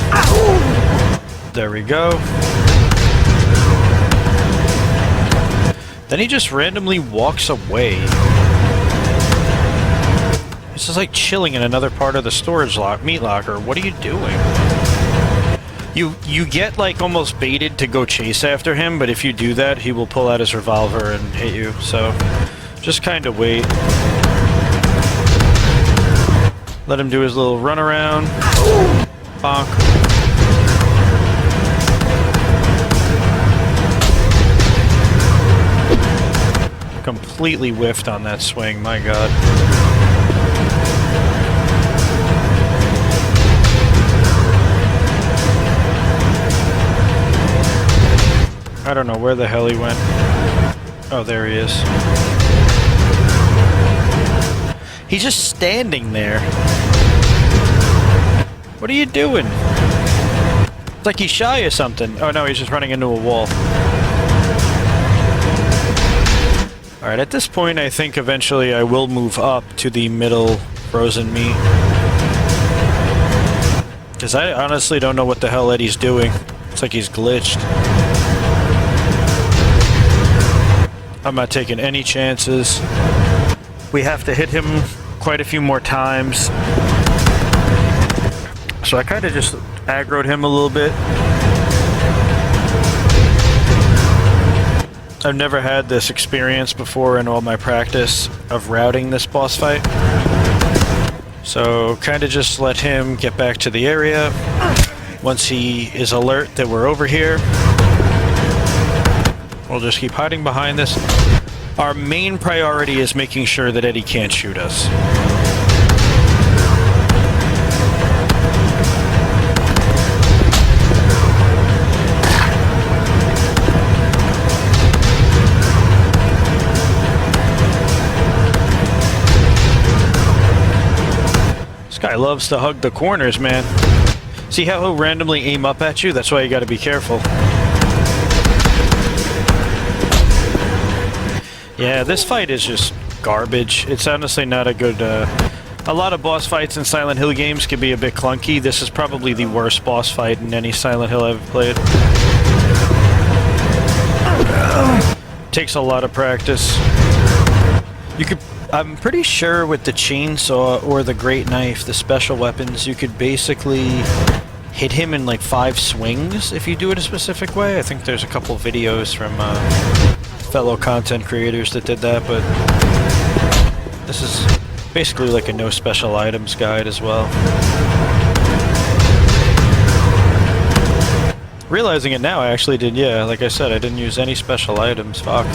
There we go. Then he just randomly walks away. This is like chilling in another part of the storage meat locker. What are you doing? You get like almost baited to go chase after him, but if you do that, he will pull out his revolver and hit you. So just kind of wait. Let him do his little run around. Bonk. Completely whiffed on that swing, my god. I don't know where the hell he went. Oh, there he is. He's just standing there. What are you doing? It's like he's shy or something. Oh no, he's just running into a wall. Alright, at this point I think eventually I will move up to the middle frozen meat. Because I honestly don't know what the hell Eddie's doing. It's like he's glitched. I'm not taking any chances. We have to hit him quite a few more times. So I kind of just aggroed him a little bit. I've never had this experience before in all my practice of routing this boss fight. So kind of just let him get back to the area, Once he is alert that we're over here, we'll just keep hiding behind this. Our main priority is making sure that Eddie can't shoot us. This guy loves to hug the corners, man. See how he'll randomly aim up at you? That's why you gotta be careful. Yeah, this fight is just garbage. It's honestly not a good... a lot of boss fights in Silent Hill games can be a bit clunky. This is probably the worst boss fight in any Silent Hill I've ever played. Takes a lot of practice. You could... I'm pretty sure with the chainsaw or the great knife, the special weapons, you could basically hit him in like 5 swings if you do it a specific way. I think there's a couple videos from fellow content creators that did that, but this is basically like a no special items guide as well. Realizing it now, I actually did, yeah, like I said, I didn't use any special items, fuck.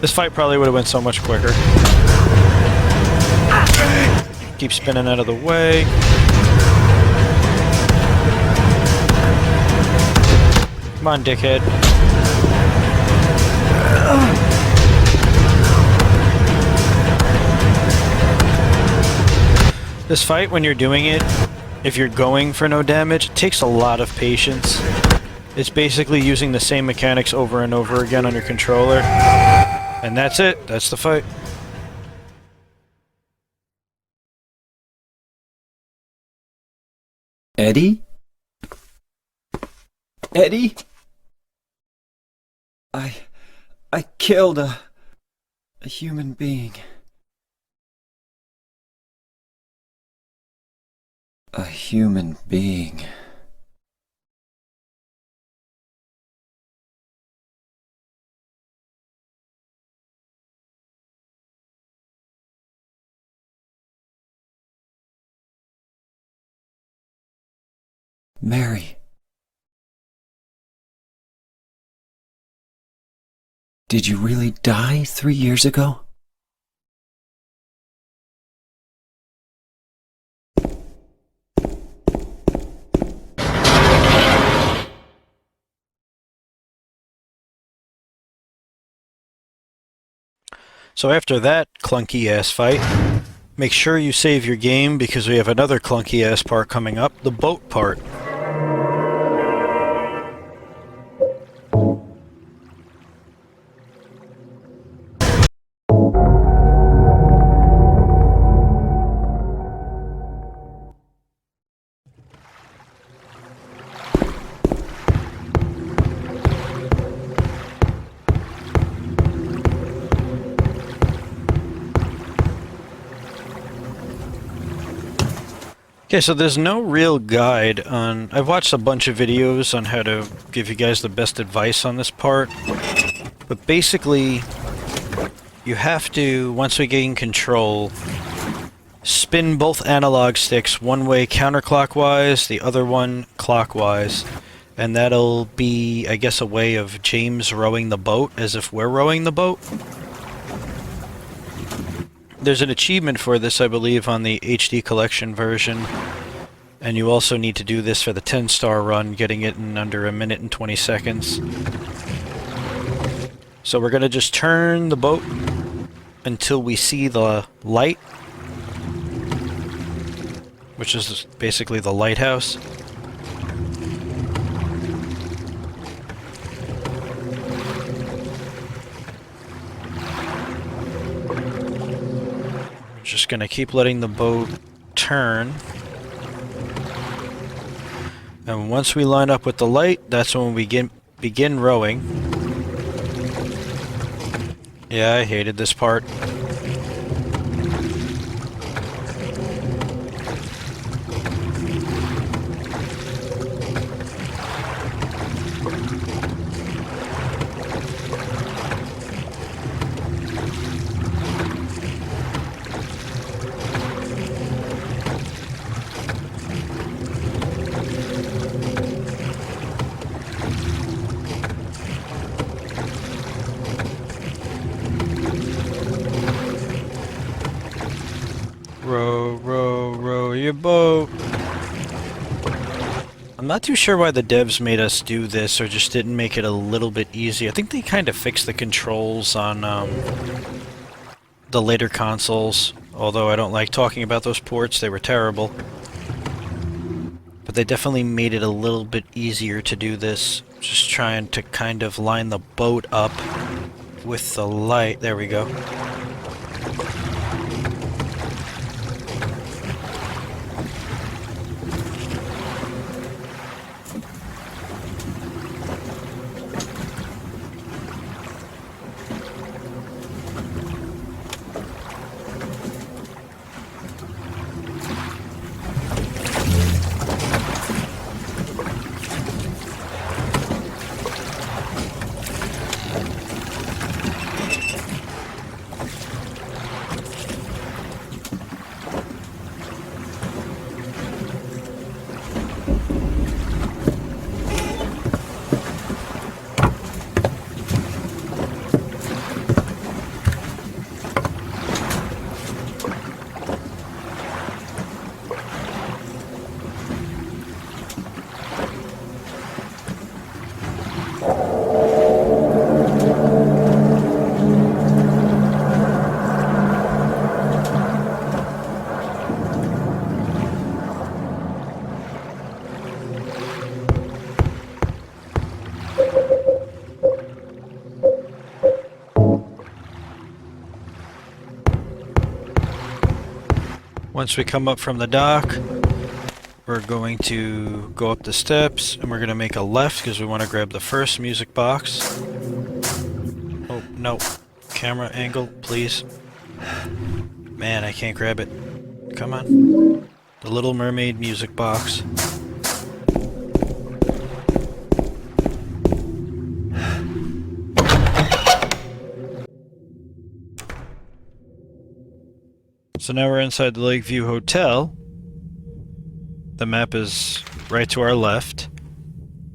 This fight probably would have went so much quicker. Keep spinning out of the way. Come on, dickhead. This fight, when you're doing it, if you're going for no damage, it takes a lot of patience. It's basically using the same mechanics over and over again on your controller. And that's it. That's the fight. Eddie? Eddie? I killed a human being. A human being. Mary. Did you really die 3 years ago? So after that clunky ass fight, make sure you save your game because we have another clunky ass part coming up, the boat part. Okay, so there's no real guide on... I've watched a bunch of videos on how to give you guys the best advice on this part. But basically, you have to, once we gain control, spin both analog sticks one way counterclockwise, the other one clockwise. And that'll be, I guess, a way of James rowing the boat, as if we're rowing the boat. There's an achievement for this, I believe, on the HD collection version. And you also need to do this for the 10-star run, getting it in under 1 minute and 20 seconds. So we're going to just turn the boat until we see the light, which is basically the lighthouse. Just gonna keep letting the boat turn. And once we line up with the light, that's when we begin rowing. Yeah, I hated this part. Row, row, row your boat. I'm not too sure why the devs made us do this or just didn't make it a little bit easy. I think they kind of fixed the controls on the later consoles, although I don't like talking about those ports, they were terrible. But they definitely made it a little bit easier to do this. Just trying to kind of line the boat up with the light. There we go. Once we come up from the dock, we're going to go up the steps and we're going to make a left because we want to grab the first music box. Oh, no. Camera angle, please. Man, I can't grab it. Come on. The Little Mermaid music box. So now we're inside the Lakeview Hotel. The map is right to our left,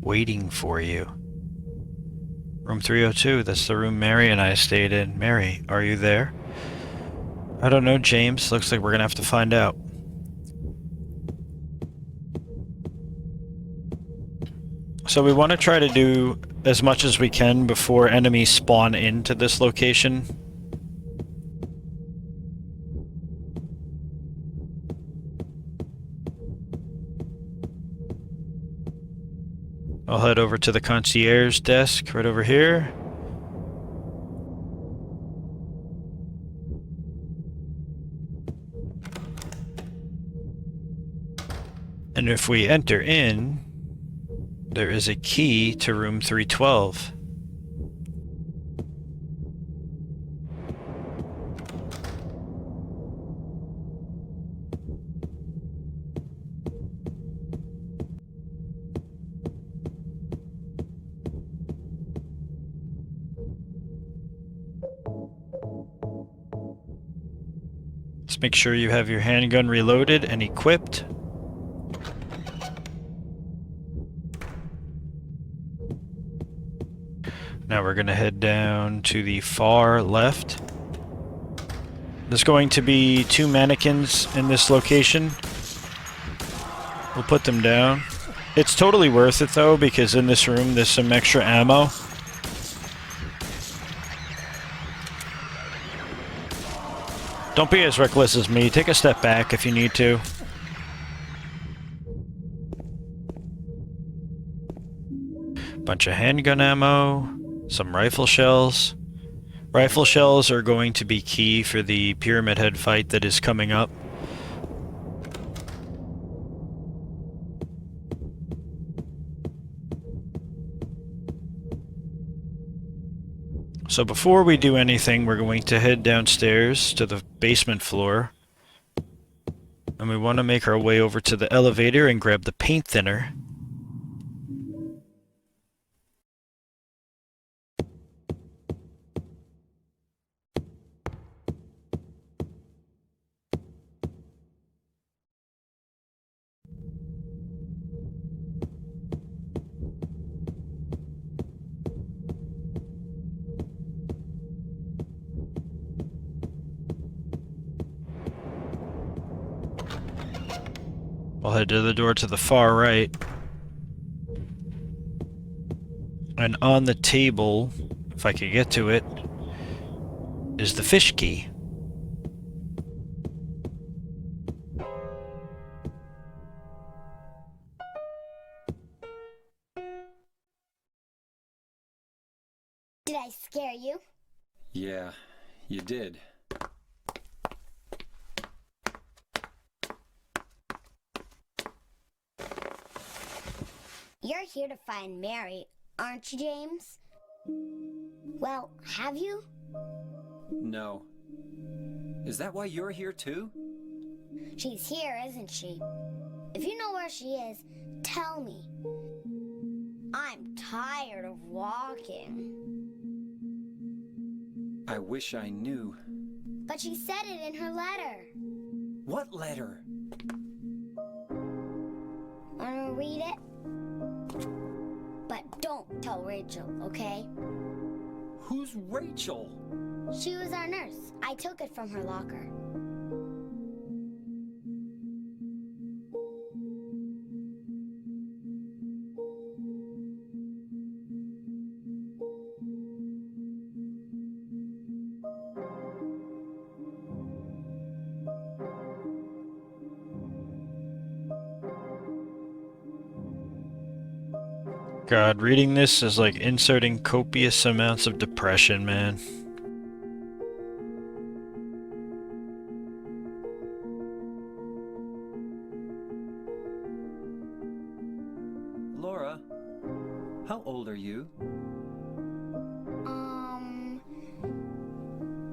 waiting for you. Room 302, that's the room Mary and I stayed in. Mary, are you there? I don't know, James. Looks like we're gonna have to find out. So we want to try to do as much as we can before enemies spawn into this location. I'll head over to the concierge desk right over here. And if we enter in, there is a key to room 312. Let's make sure you have your handgun reloaded and equipped. Now we're going to head down to the far left. There's going to be 2 mannequins in this location. We'll put them down. It's totally worth it though, because in this room there's some extra ammo. Don't be as reckless as me. Take a step back if you need to. Bunch of handgun ammo, some rifle shells. Rifle shells are going to be key for the Pyramid Head fight that is coming up. So before we do anything, we're going to head downstairs to the basement floor. And we want to make our way over to the elevator and grab the paint thinner. I'll head to the door to the far right. And on the table, if I could get to it, is the fish key. Did I scare you? Yeah, you did. You're here to find Mary, aren't you, James? Well, have you? No. Is that why you're here too? She's here, isn't she? If you know where she is, tell me. I'm tired of walking. I wish I knew. But she said it in her letter. What letter? Wanna read it? But don't tell Rachel, okay? Who's Rachel? She was our nurse. I took it from her locker. God, reading this is like inserting copious amounts of depression, man. Laura, how old are you?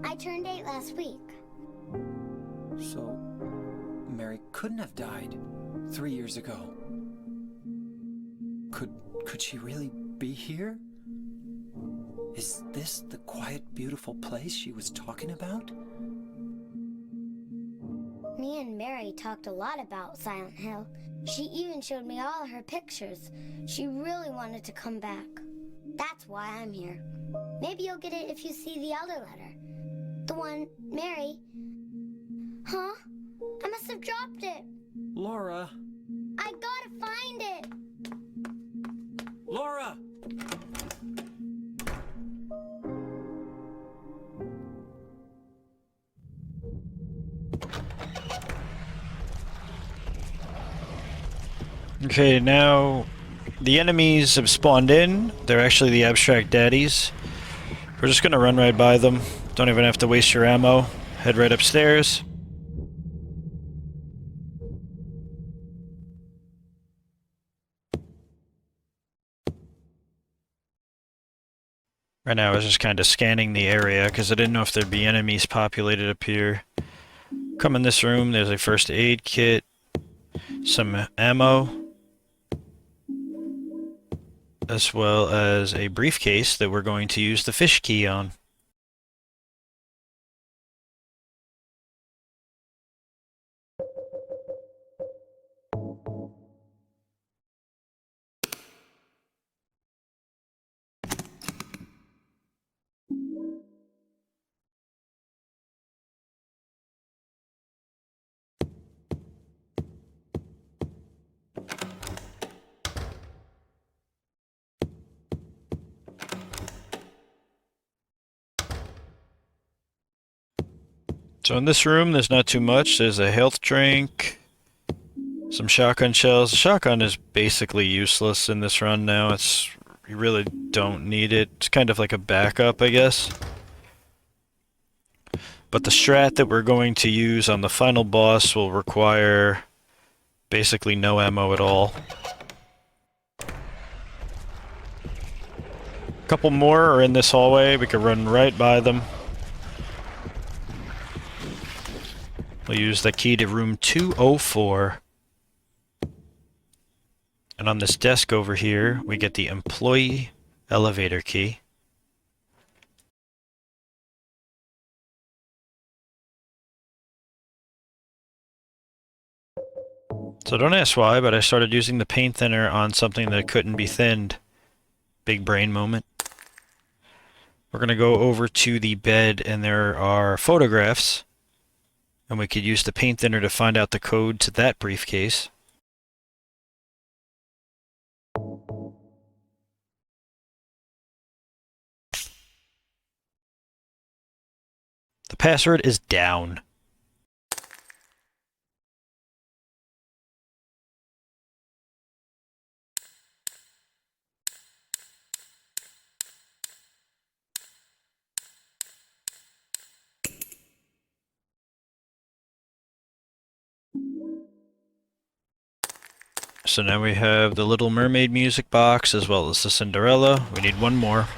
I turned 8 last week. So, Mary couldn't have died 3 years ago. Could she really be here? Is this the quiet, beautiful place she was talking about? Me and Mary talked a lot about Silent Hill. She even showed me all her pictures. She really wanted to come back. That's why I'm here. Maybe you'll get it if you see the other letter. The one, Mary. Huh? I must have dropped it. Laura! I gotta find it. Laura! Okay, now the enemies have spawned in. They're actually the abstract daddies. We're just gonna run right by them. Don't even have to waste your ammo. Head right upstairs. Right now I was just kind of scanning the area because I didn't know if there'd be enemies populated up here. Come in this room, there's a first aid kit, some ammo, as well as a briefcase that we're going to use the fish key on. So in this room, there's not too much. There's a health drink, some shotgun shells. The shotgun is basically useless in this run now. You really don't need it. It's kind of like a backup, I guess. But the strat that we're going to use on the final boss will require basically no ammo at all. A couple more are in this hallway. We could run right by them. We'll use the key to room 204. And on this desk over here, we get the employee elevator key. So don't ask why, but I started using the paint thinner on something that couldn't be thinned. Big brain moment. We're going to go over to the bed, and there are photographs. And we could use the paint thinner to find out the code to that briefcase. The password is down. So now we have the Little Mermaid music box as well as the Cinderella. We need one more.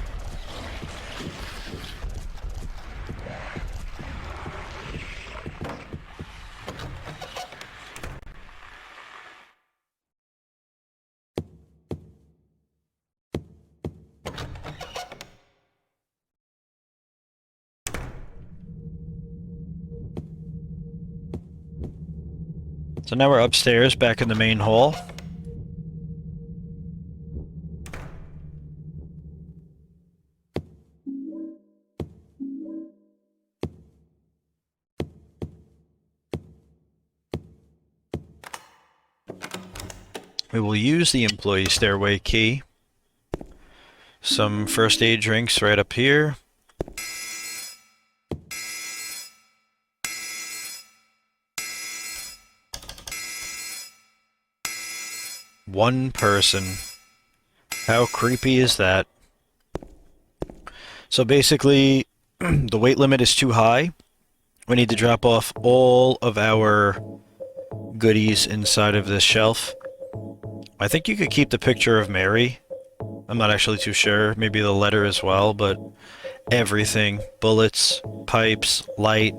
So now we're upstairs, back in the main hall. We will use the employee stairway key. Some first aid drinks right up here. One person. How creepy is that? So basically, the weight limit is too high. We need to drop off all of our goodies inside of this shelf. I think you could keep the picture of Mary. I'm not actually too sure. Maybe the letter as well, but everything. Bullets, pipes, light.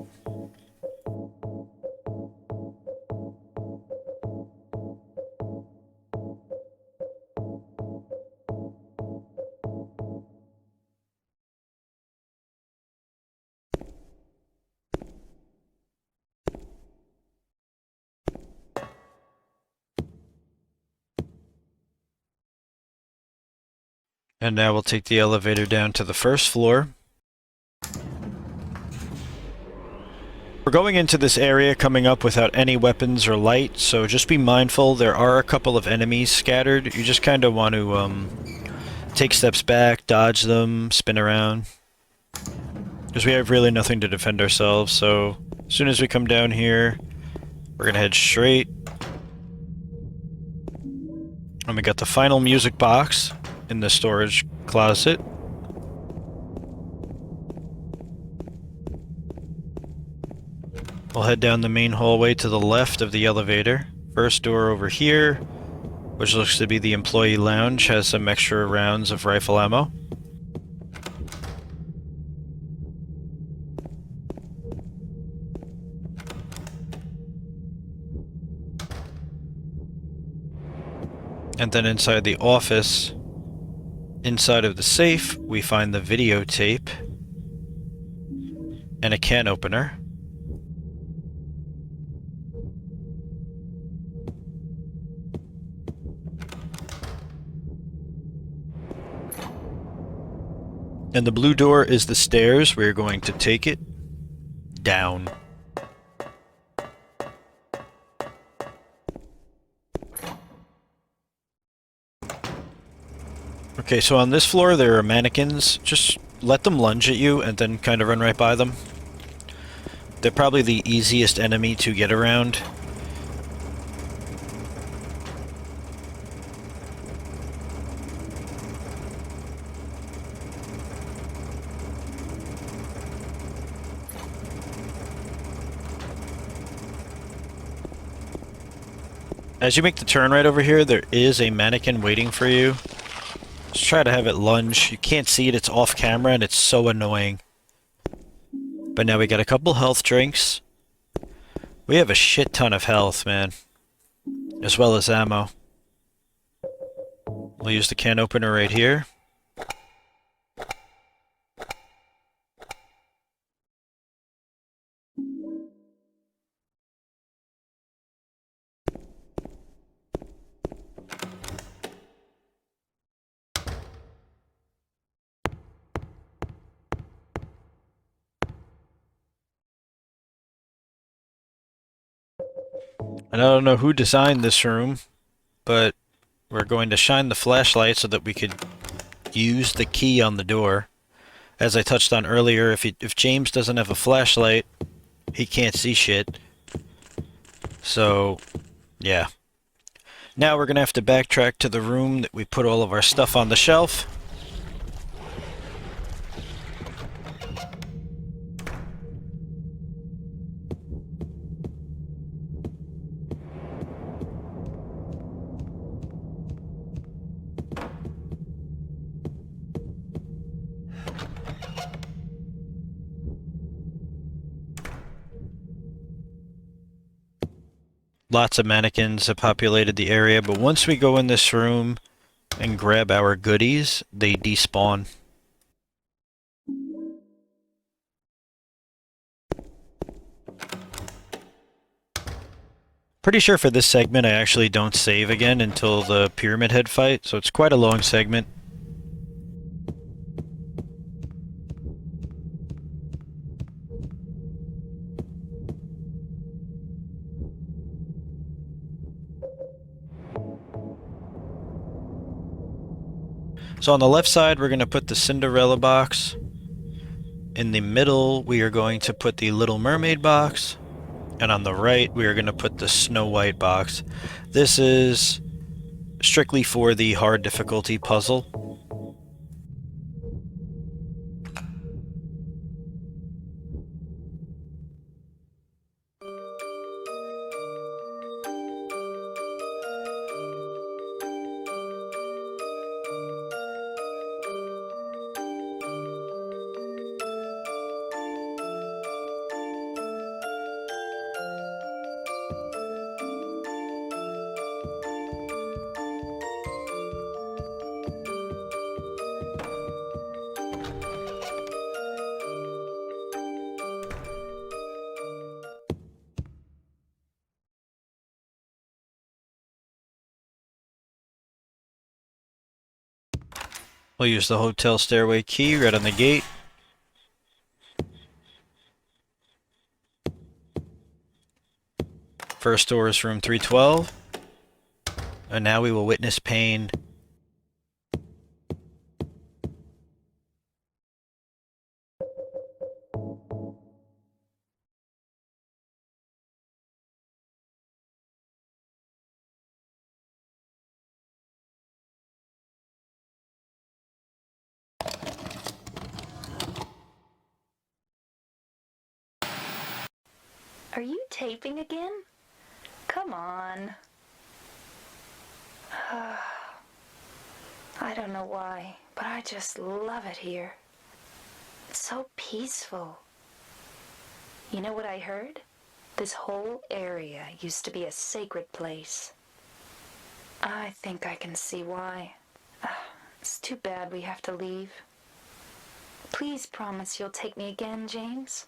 And now we'll take the elevator down to the first floor. We're going into this area coming up without any weapons or light, so just be mindful. There are a couple of enemies scattered. You just kind of want to take steps back, dodge them, spin around. Because we have really nothing to defend ourselves, so as soon as we come down here, we're going to head straight. And we got the final music box in the storage closet. We'll head down the main hallway to the left of the elevator. First door over here, which looks to be the employee lounge, has some extra rounds of rifle ammo. And then inside the office, inside of the safe, we find the videotape and a can opener. And the blue door is the stairs. We're going to take it down. Okay, so on this floor there are mannequins. Just let them lunge at you and then kind of run right by them. They're probably the easiest enemy to get around. As you make the turn right over here, there is a mannequin waiting for you. Just try to have it lunge. You can't see it, it's off camera, and it's so annoying. But now we got a couple health drinks. We have a shit ton of health, man. As well as ammo. We'll use the can opener right here. And I don't know who designed this room, but we're going to shine the flashlight so that we could use the key on the door. As I touched on earlier, if James doesn't have a flashlight, he can't see shit. So, yeah. Now we're going to have to backtrack to the room that we put all of our stuff on the shelf. Lots of mannequins have populated the area, but once we go in this room and grab our goodies, they despawn. Pretty sure for this segment I actually don't save again until the Pyramid Head fight, so it's quite a long segment. So on the left side, we're going to put the Cinderella box. In the middle, we are going to put the Little Mermaid box. And on the right, we are going to put the Snow White box. This is strictly for the hard difficulty puzzle. We'll use the hotel stairway key right on the gate. First door is room 312. And now we will witness pain. Are you taping again? Come on. I don't know why, but I just love it here. It's so peaceful. You know what I heard? This whole area used to be a sacred place. I think I can see why. It's too bad we have to leave. Please promise you'll take me again, James.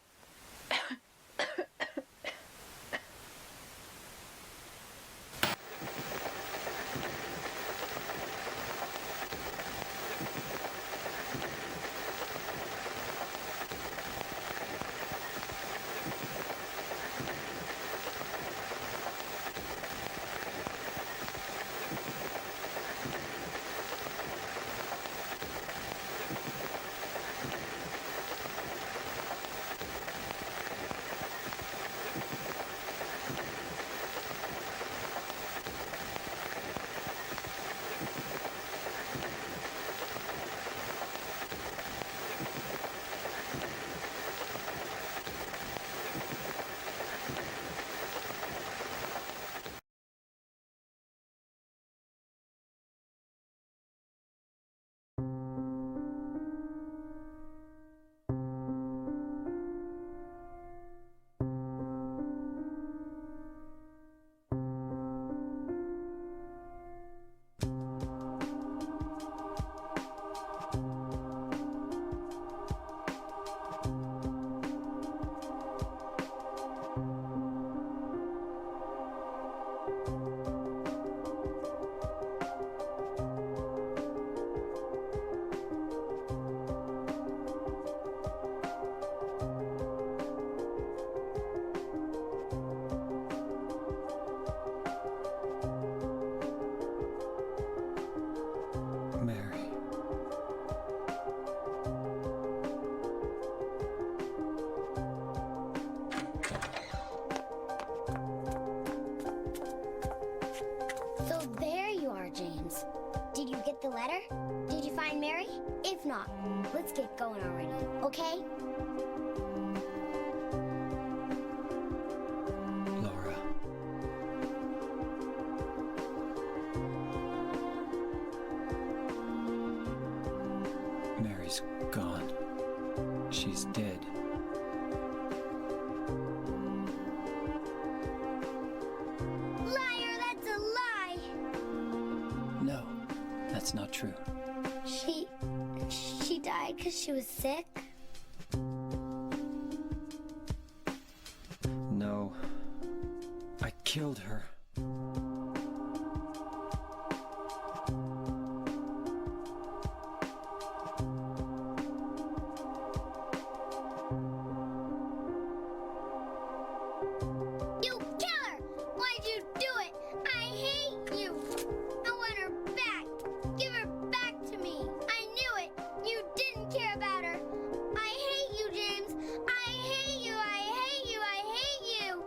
not. Let's get going already, okay? Laura. Mary's gone. She's dead. Liar, that's a lie! No, that's not true. She died because she was sick? No, I killed her. You killer! Why'd you do it? I hate you! I want her back! Give her back to me! I knew it! You didn't care about her! I hate you, James! I hate you! I hate you! I hate you!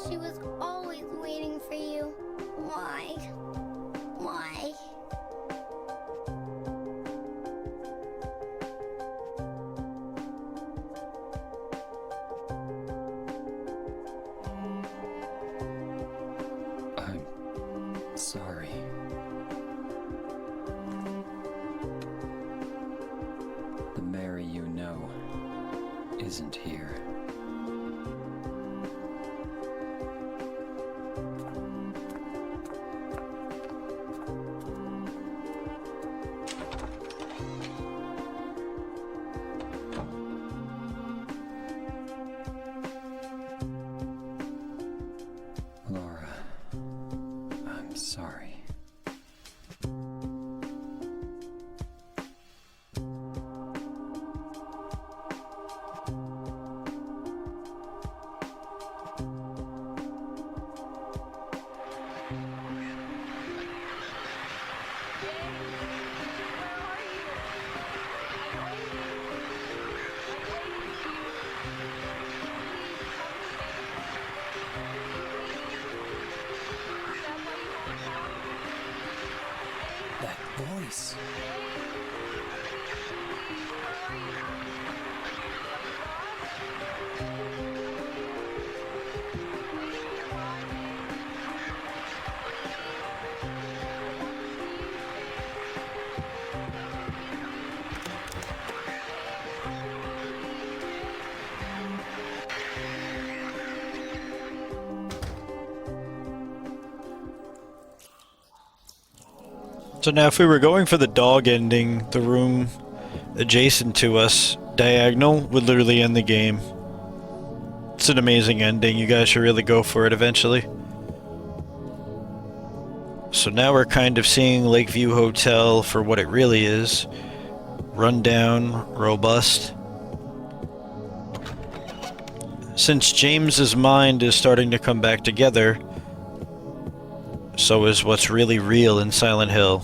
She was always waiting for you. Why? Why? I'm sorry. The Mary you know isn't here. Laura, I'm sorry. That voice. So now if we were going for the dog ending, the room adjacent to us, diagonal, would literally end the game. It's an amazing ending. You guys should really go for it eventually. So now we're kind of seeing Lakeview Hotel for what it really is. Run down, robust. Since James's mind is starting to come back together, so is what's really real in Silent Hill.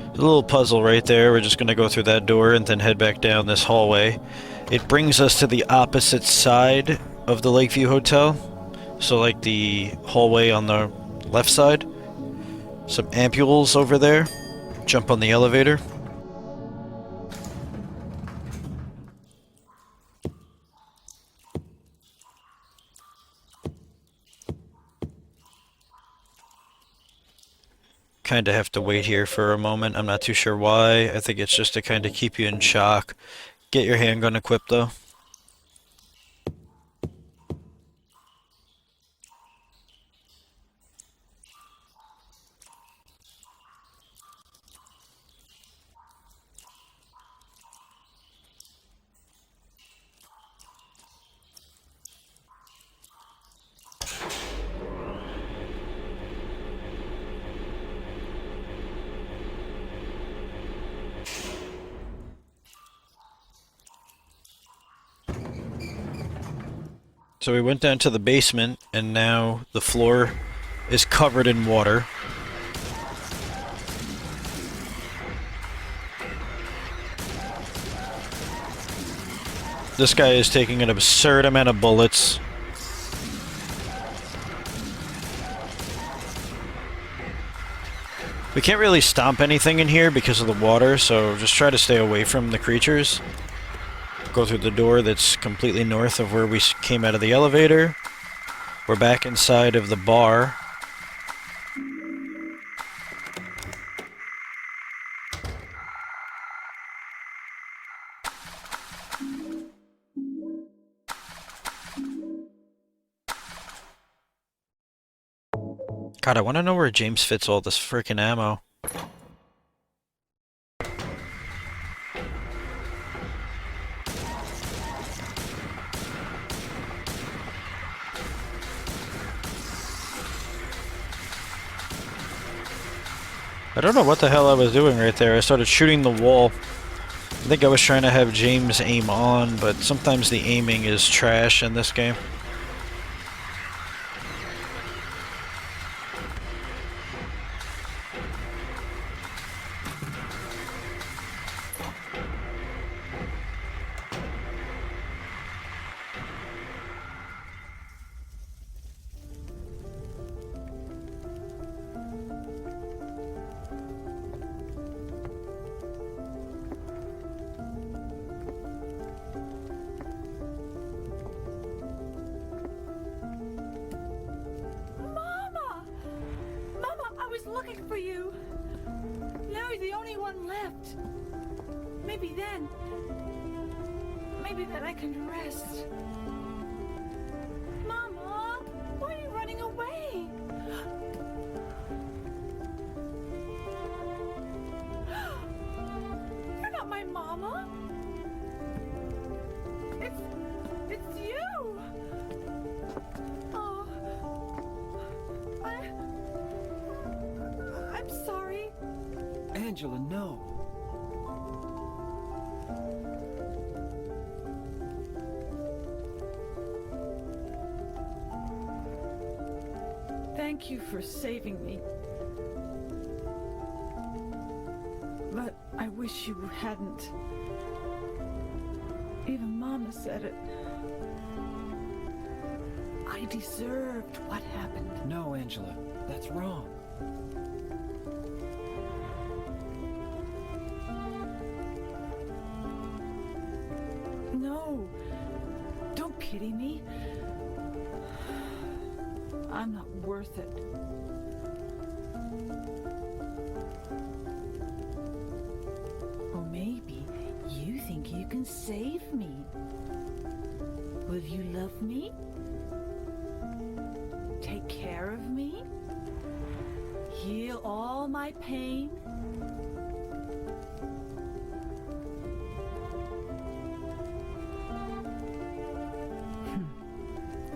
There's a little puzzle right there. We're just going to go through that door and then head back down this hallway. It brings us to the opposite side of the Lakeview Hotel. So like the hallway on the left side. Some ampules over there. Jump on the elevator. Kind of have to wait here for a moment. I'm not too sure why. I think it's just to kind of keep you in shock. Get your handgun equipped though. So we went down to the basement, and now the floor is covered in water. This guy is taking an absurd amount of bullets. We can't really stomp anything in here because of the water, so just try to stay away from the creatures. Go through the door that's completely north of where we came out of the elevator. We're back inside of the bar. God, I want to know where James fits all this freaking ammo. I don't know what the hell I was doing right there. I started shooting the wall. I think I was trying to have James aim on, but sometimes the aiming is trash in this game. Looking for you. Now you're the only one left. Maybe then I can rest. Mama, why are you running away? You're not my mama. It's you. Oh, I'm sorry. Angela, no. Thank you for saving me. But I wish you hadn't. Even Mama said it. I deserved what happened. No, Angela, that's wrong. No, don't pity me. I'm not worth it. Or maybe you think you can save me. Will you love me? Take care of me? Heal all my pain?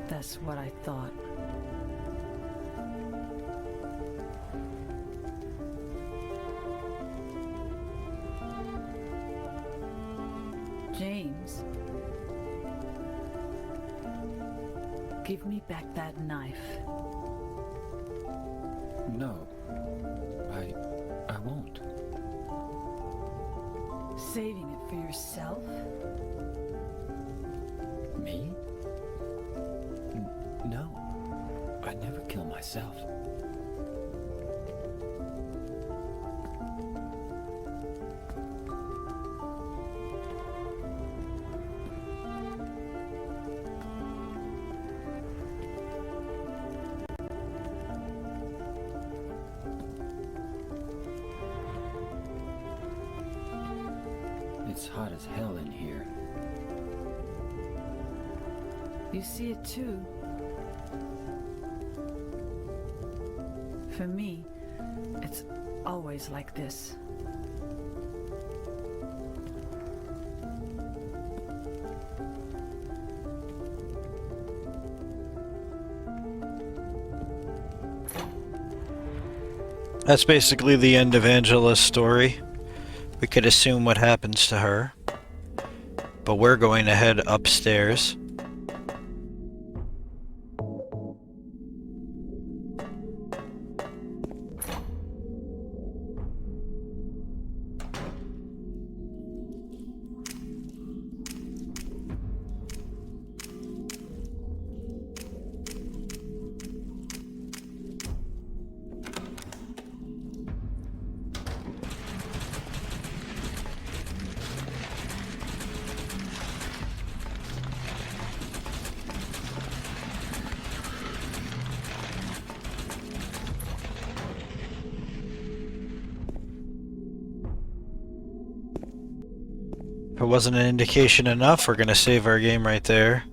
That's what I thought. James, give me back that knife. No, I won't. Saving it for yourself? Me? No, I'd never kill myself. It's hot as hell in here. You see it too. For me, it's always like this. That's basically the end of Angela's story. We could assume what happens to her. But we're going to head upstairs. If it wasn't an indication enough, we're gonna save our game right there.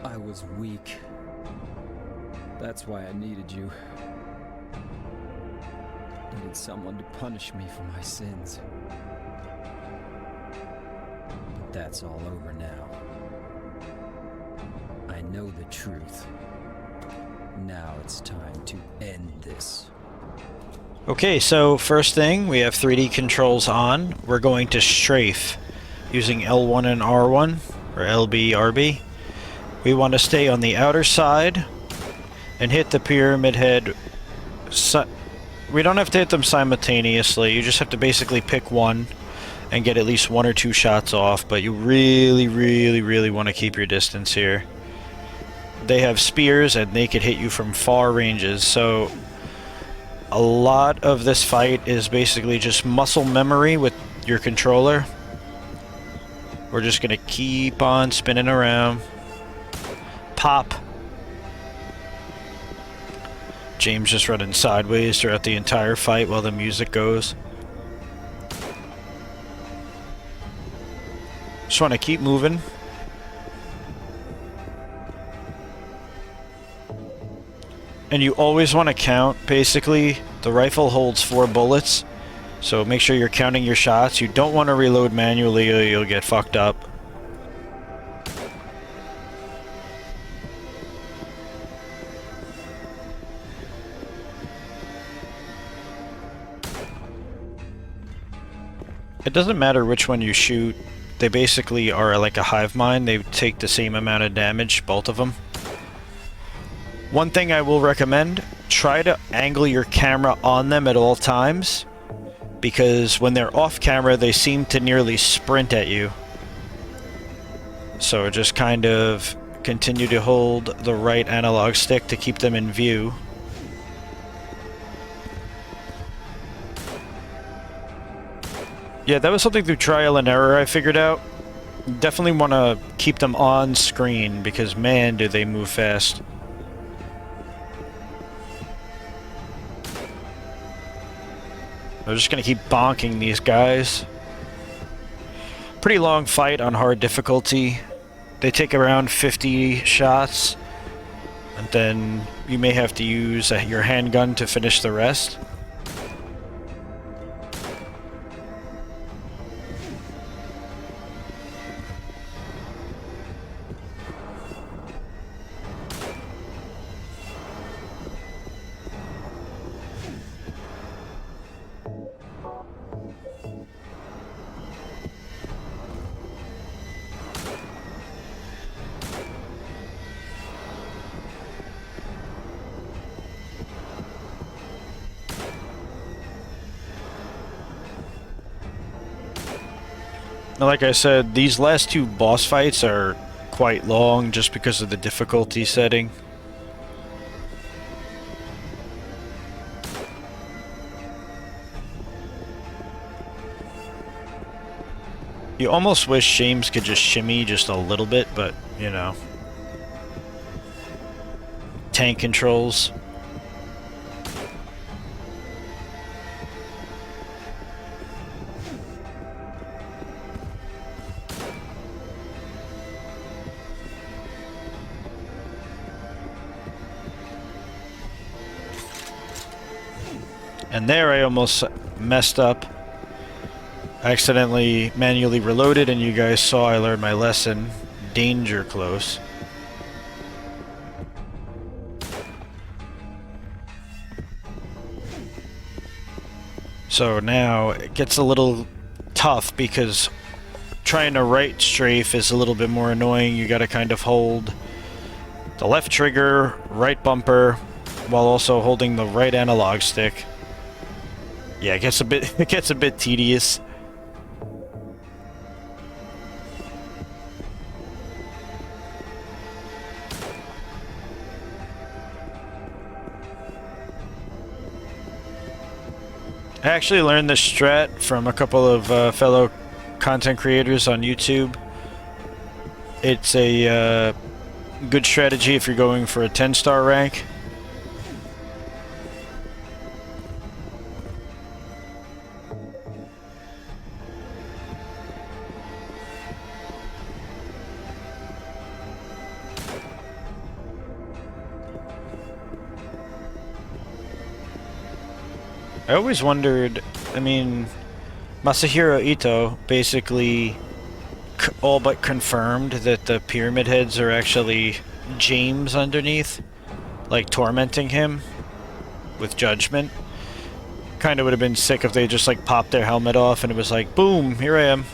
I was weak. That's why I needed you. Needed someone to punish me for my sins. But that's all over now. I know the truth. Now it's time to end this. Okay, so first thing, we have 3D controls on. We're going to strafe using L1 and R1, or LB, RB. We want to stay on the outer side and hit the pyramid head. We don't have to hit them simultaneously. You just have to basically pick one and get at least 1 or 2 shots off, but you really, really, really want to keep your distance here. They have spears and they could hit you from far ranges, so a lot of this fight is basically just muscle memory with your controller. We're just going to keep on spinning around. Pop. James just running sideways throughout the entire fight while the music goes. Just want to keep moving. And you always want to count, basically. The rifle holds 4 bullets, so make sure you're counting your shots. You don't want to reload manually or you'll get fucked up. It doesn't matter which one you shoot. They basically are like a hive mind. They take the same amount of damage, both of them. One thing I will recommend, try to angle your camera on them at all times, because when they're off camera, they seem to nearly sprint at you. So just kind of continue to hold the right analog stick to keep them in view. Yeah, that was something through trial and error I figured out. Definitely want to keep them on screen, because man, do they move fast. I'm just going to keep bonking these guys. Pretty long fight on hard difficulty. They take around 50 shots, and then you may have to use your handgun to finish the rest. Now, like I said, these last 2 boss fights are quite long just because of the difficulty setting. You almost wish James could just shimmy just a little bit, but, you know. Tank controls. And there I almost messed up. I accidentally manually reloaded, and you guys saw I learned my lesson. Danger close. So now it gets a little tough because trying to right strafe is a little bit more annoying. You gotta kind of hold the left trigger, right bumper, while also holding the right analog stick. Yeah, it gets a bit tedious. I actually learned this strat from a couple of fellow content creators on YouTube. It's a good strategy if you're going for a 10-star rank. I always wondered, I mean, Masahiro Ito basically all but confirmed that the pyramid heads are actually James underneath, like tormenting him with judgment. Kinda would have been sick if they just like popped their helmet off and it was like, boom, here I am.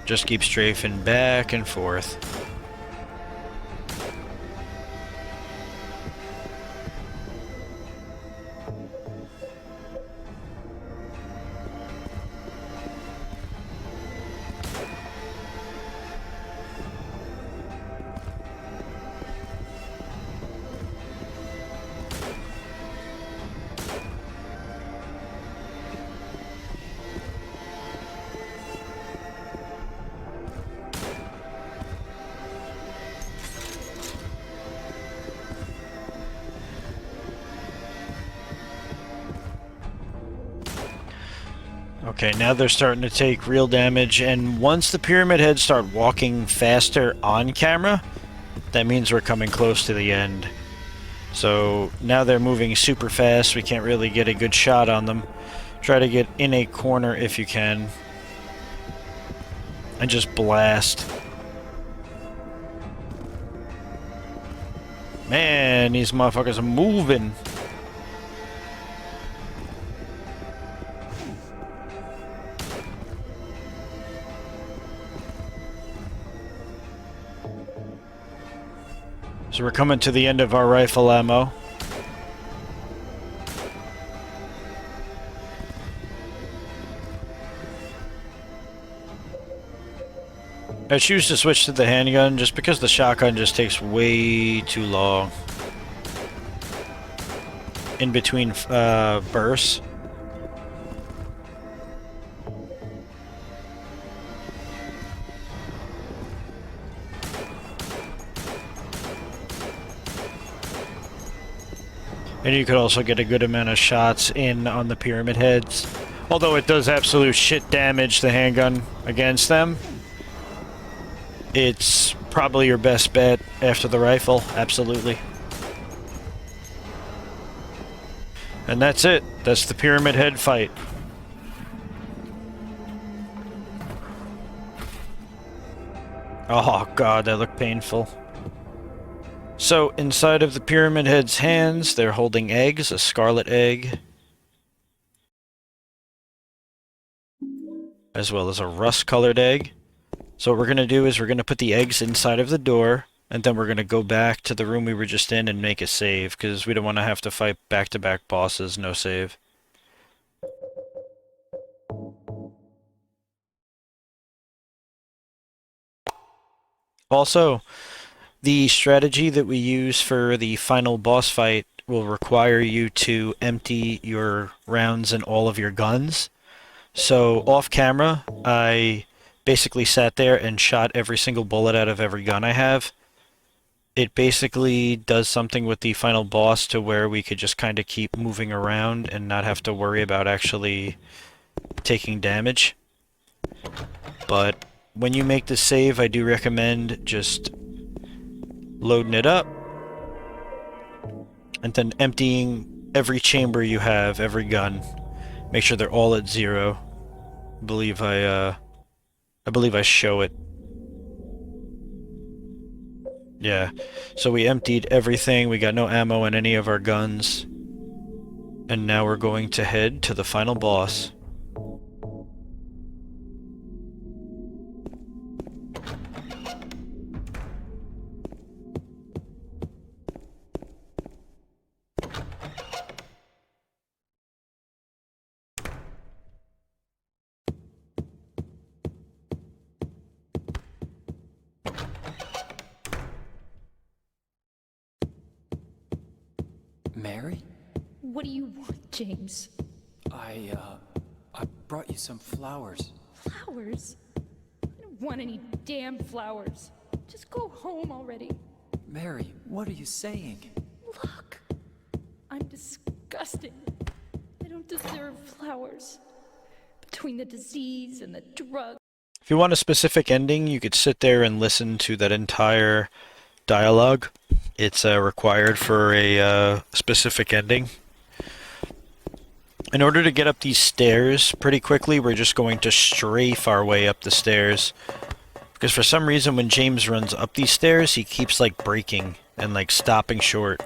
Just keep strafing back and forth. Okay, now they're starting to take real damage, and once the pyramid heads start walking faster on camera, that means we're coming close to the end. So now they're moving super fast, we can't really get a good shot on them. Try to get in a corner if you can. And just blast. Man, these motherfuckers are moving. So we're coming to the end of our rifle ammo. I choose to switch to the handgun just because the shotgun just takes way too long in between bursts. And you could also get a good amount of shots in on the pyramid heads. Although it does absolute shit damage, the handgun, against them. It's probably your best bet after the rifle, absolutely. And that's it. That's the pyramid head fight. Oh god, that looked painful. So, inside of the pyramid head's hands, they're holding eggs, a scarlet egg, as well as a rust-colored egg. So what we're going to do is we're going to put the eggs inside of the door, and then we're going to go back to the room we were just in and make a save, because we don't want to have to fight back-to-back bosses, no save. Also, the strategy that we use for the final boss fight will require you to empty your rounds in all of your guns. So off camera, I basically sat there and shot every single bullet out of every gun I have. it basically does something with the final boss to where we could just kind of keep moving around and not have to worry about actually taking damage. But when you make the save, I do recommend just loading it up and then emptying every chamber you have, every gun. Make sure they're all at 0. I believe I show it. Yeah, so we emptied everything, we got no ammo in any of our guns, and now we're going to head to the final boss. Mary? What do you want, James? I brought you some flowers. Flowers? I don't want any damn flowers. Just go home already. Mary, what are you saying? Look, I'm disgusting. I don't deserve flowers. Between the disease and the drug. If you want a specific ending, you could sit there and listen to that entire dialogue. It's required for a specific ending. In order to get up these stairs pretty quickly, we're just going to strafe our way up the stairs. Because for some reason when James runs up these stairs, he keeps like braking and like stopping short.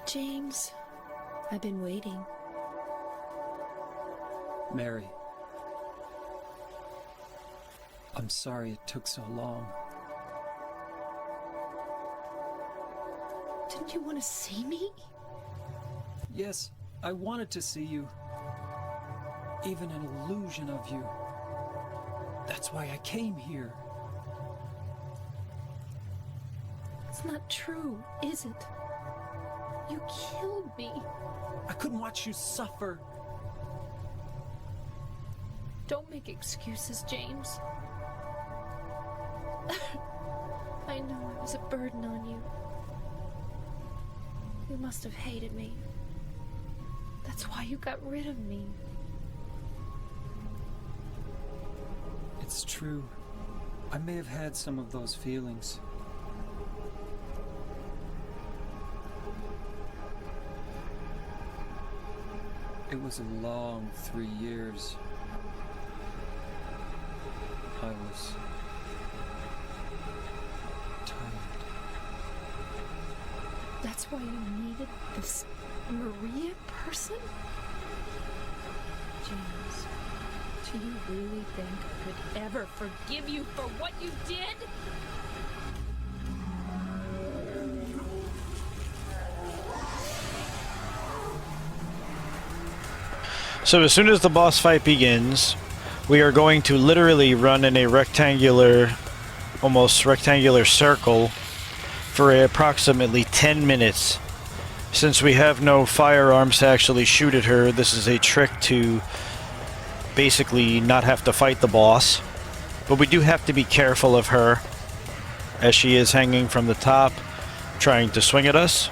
James, I've been waiting. Mary. I'm sorry it took so long. Didn't you want to see me? Yes, I wanted to see you. Even an illusion of you. That's why I came here. It's not true, is it? You killed me. I couldn't watch you suffer. Don't make excuses, James. I know I was a burden on you. You must have hated me. That's why you got rid of me. It's true. I may have had some of those feelings. It was a long 3 years. I was tired. That's why you needed this Maria person? James, do you really think I could ever forgive you for what you did? So as soon as the boss fight begins, we are going to literally run in a rectangular, almost rectangular circle for approximately 10 minutes. Since we have no firearms to actually shoot at her, this is a trick to basically not have to fight the boss. But we do have to be careful of her, as she is hanging from the top, trying to swing at us.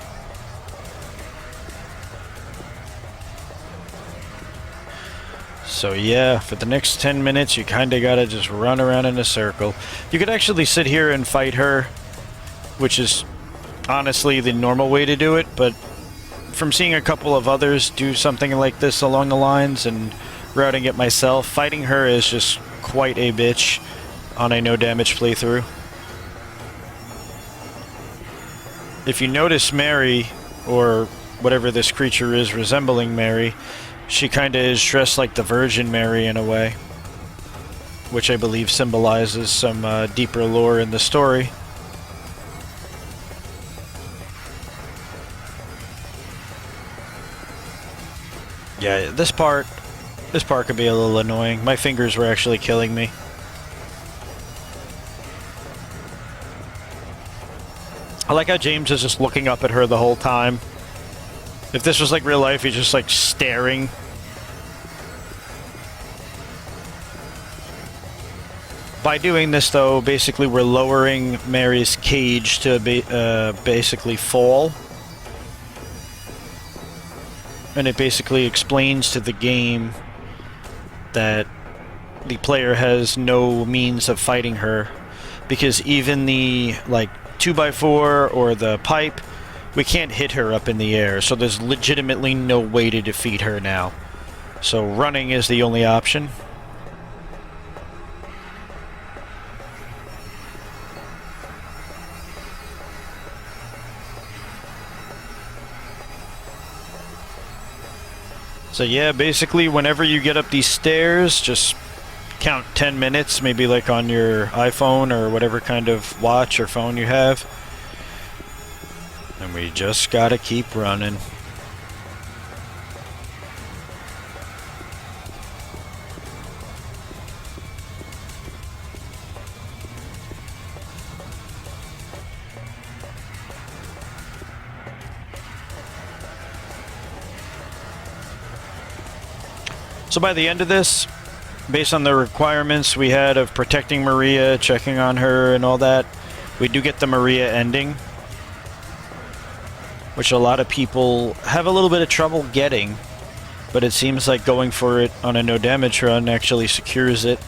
So yeah, for the next 10 minutes, you kinda gotta just run around in a circle. You could actually sit here and fight her, which is honestly the normal way to do it, but from seeing a couple of others do something like this along the lines and routing it myself, fighting her is just quite a bitch on a no damage playthrough. If you notice Mary, or whatever this creature is resembling Mary, she kinda is dressed like the Virgin Mary in a way, which I believe symbolizes some deeper lore in the story. Yeah, this part could be a little annoying. My fingers were actually killing me. I like how James is just looking up at her the whole time. If this was like real life, he's just like staring. By doing this, though, basically we're lowering Mary's cage to basically fall. And it basically explains to the game that the player has no means of fighting her, because even the like 2x4 or the pipe, we can't hit her up in the air, so there's legitimately no way to defeat her now. So running is the only option. So yeah, basically whenever you get up these stairs, just count 10 minutes, maybe like on your iPhone or whatever kind of watch or phone you have. And we just gotta keep running. So by the end of this, based on the requirements we had of protecting Maria, checking on her and all that, we do get the Maria ending, which a lot of people have a little bit of trouble getting, but it seems like going for it on a no damage run actually secures it.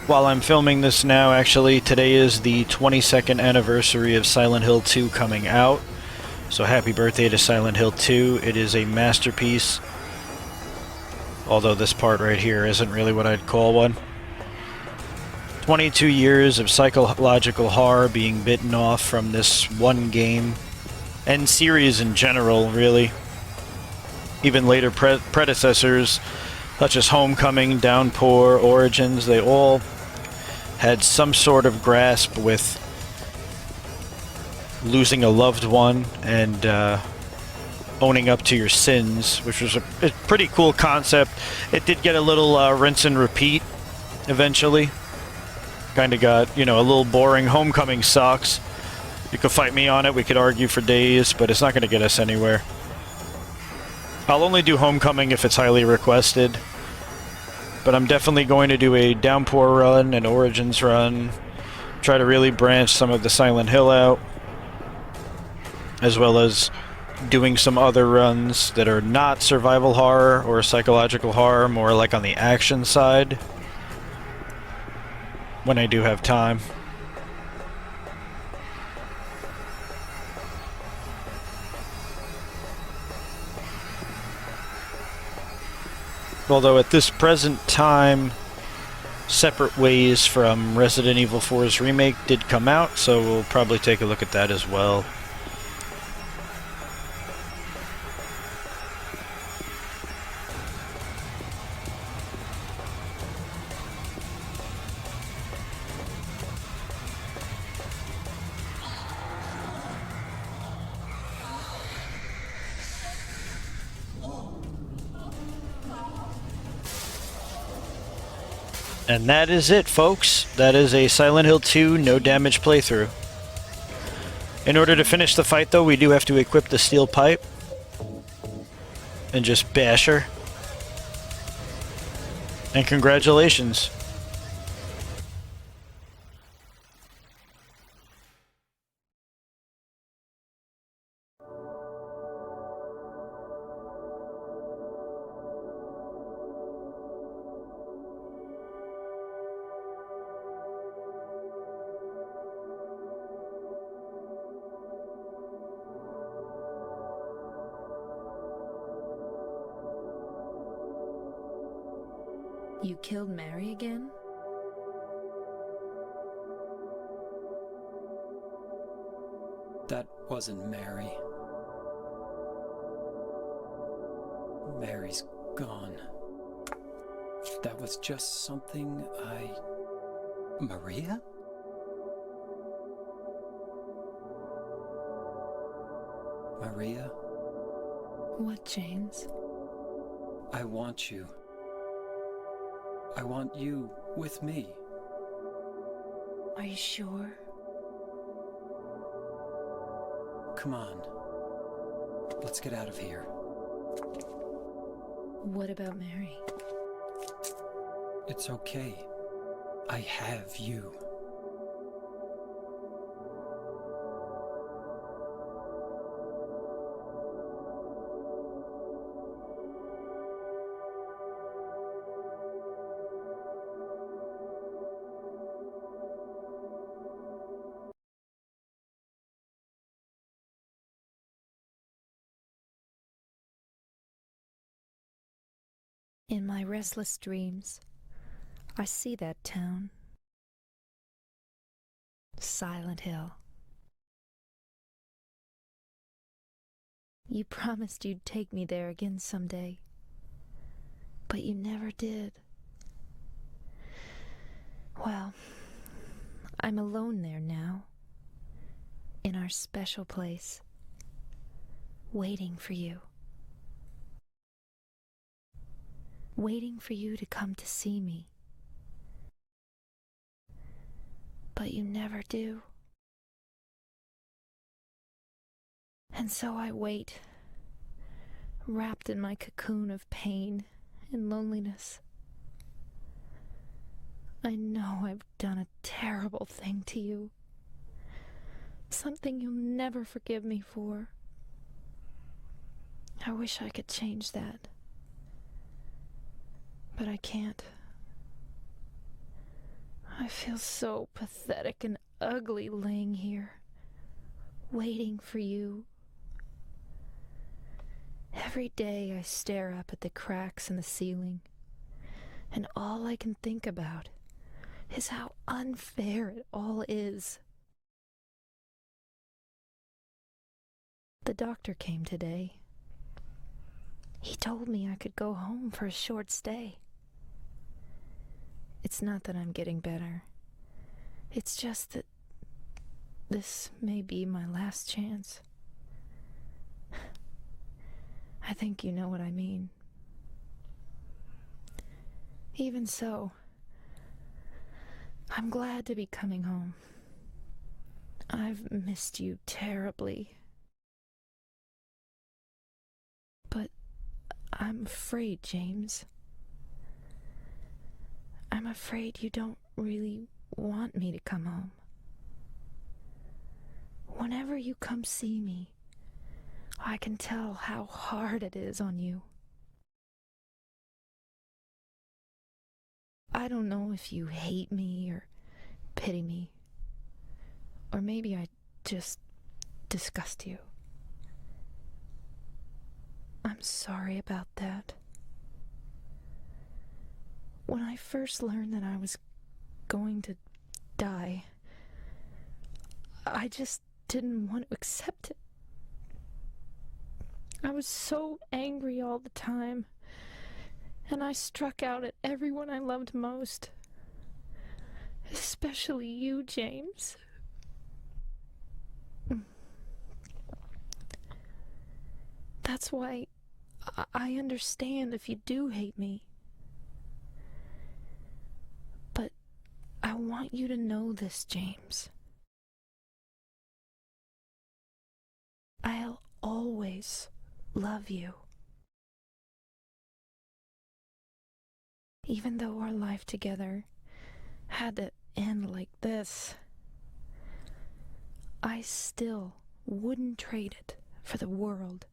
While I'm filming this now, actually, today is the 22nd anniversary of Silent Hill 2 coming out. So happy birthday to Silent Hill 2. It is a masterpiece. Although this part right here isn't really what I'd call one. 22 years of psychological horror being bitten off from this one game. And series in general, really. Even later predecessors, such as Homecoming, Downpour, Origins, they all had some sort of grasp with losing a loved one and owning up to your sins, which was a pretty cool concept. It did get a little rinse and repeat eventually. Kind of got, you know, a little boring. Homecoming sucks. You could fight me on it, we could argue for days, but it's not going to get us anywhere. I'll only do Homecoming if it's highly requested. But I'm definitely going to do a Downpour run, an Origins run, try to really branch some of the Silent Hill out, as well as doing some other runs that are not survival horror or psychological horror, more like on the action side, when I do have time. Although at this present time, Separate Ways from Resident Evil 4's remake did come out, so we'll probably take a look at that as well. And that is it, folks. That is a Silent Hill 2 no damage playthrough. In order to finish the fight, though, we do have to equip the steel pipe and just bash her. And congratulations. You killed Mary again? That wasn't Mary. Mary's gone. That was just something I... Maria? Maria, What, James? I want you. I want you with me. Are you sure? Come on. Let's get out of here. What about Mary? It's okay. I have you. In my restless dreams, I see that town. Silent Hill. You promised you'd take me there again someday, but you never did. Well, I'm alone there now, in our special place, waiting for you. Waiting for you to come to see me. But you never do. And so I wait, wrapped in my cocoon of pain and loneliness. I know I've done a terrible thing to you. Something you'll never forgive me for. I wish I could change that. But I can't. I feel so pathetic and ugly laying here, waiting for you. Every day I stare up at the cracks in the ceiling, and all I can think about is how unfair it all is. The doctor came today. He told me I could go home for a short stay. It's not that I'm getting better. It's just that this may be my last chance. I think you know what I mean. Even so, I'm glad to be coming home. I've missed you terribly. But I'm afraid, James. I'm afraid you don't really want me to come home. Whenever you come see me, I can tell how hard it is on you. I don't know if you hate me or pity me, or maybe I just disgust you. I'm sorry about that. When I first learned that I was going to die, I just didn't want to accept it. I was so angry all the time, and I struck out at everyone I loved most. Especially you, James. That's why I understand if you do hate me. But I want you to know this, James. I'll always love you. Even though our life together had to end like this, I still wouldn't trade it for the world.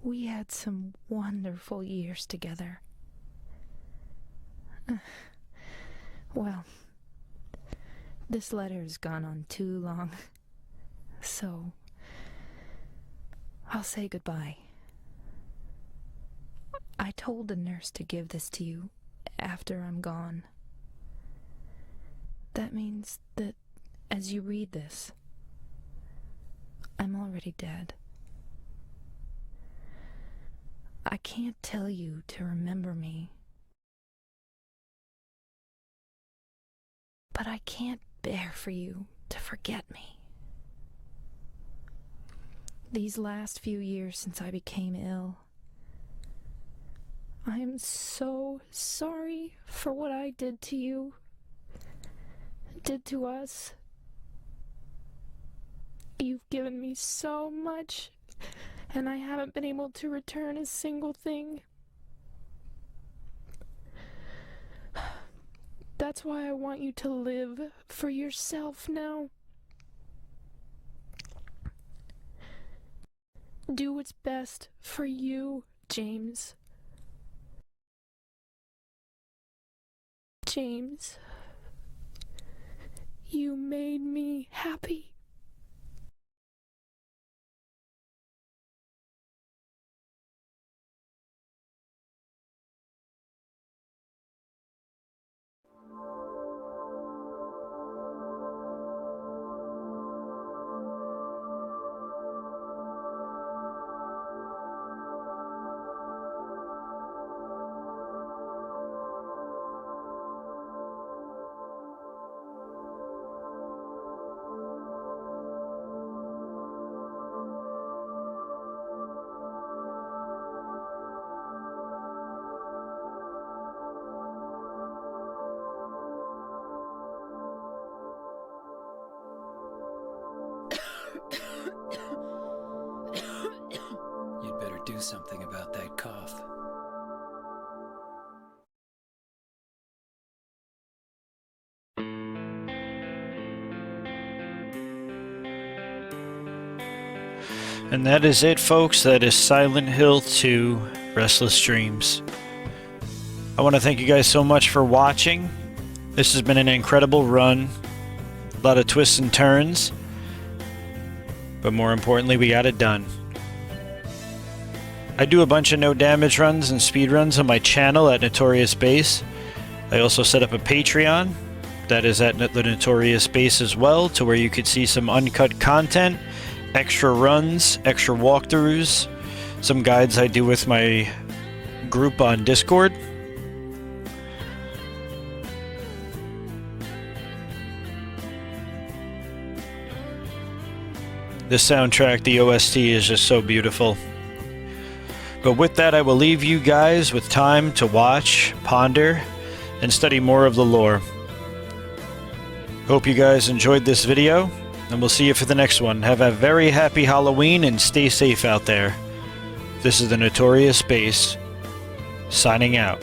We had some wonderful years together. Well, this letter has gone on too long, so I'll say goodbye. I told the nurse to give this to you after I'm gone. That means that as you read this, I'm already dead. I can't tell you to remember me, but I can't bear for you to forget me. these last few years since I became ill. I am so sorry for what I did to you, did to us. You've given me so much, and I haven't been able to return a single thing. That's why I want you to live for yourself now. Do what's best for you, James. James, you made me happy. You'd better do something about that cough. And that is it, folks. That is Silent Hill 2 Restless Dreams. I want to thank you guys so much for watching. This has been an incredible run. A lot of twists and turns. But more importantly, we got it done. I do a bunch of no damage runs and speed runs on my channel at Notorious Base. I also set up a Patreon that is at the Notorious Base as well, to where you could see some uncut content, extra runs, extra walkthroughs, some guides I do with my group on Discord. This soundtrack, the OST, is just so beautiful. But with that, I will leave you guys with time to watch, ponder, and study more of the lore. Hope you guys enjoyed this video, and we'll see you for the next one. Have a very happy Halloween and stay safe out there. This is the Notorious Base, signing out.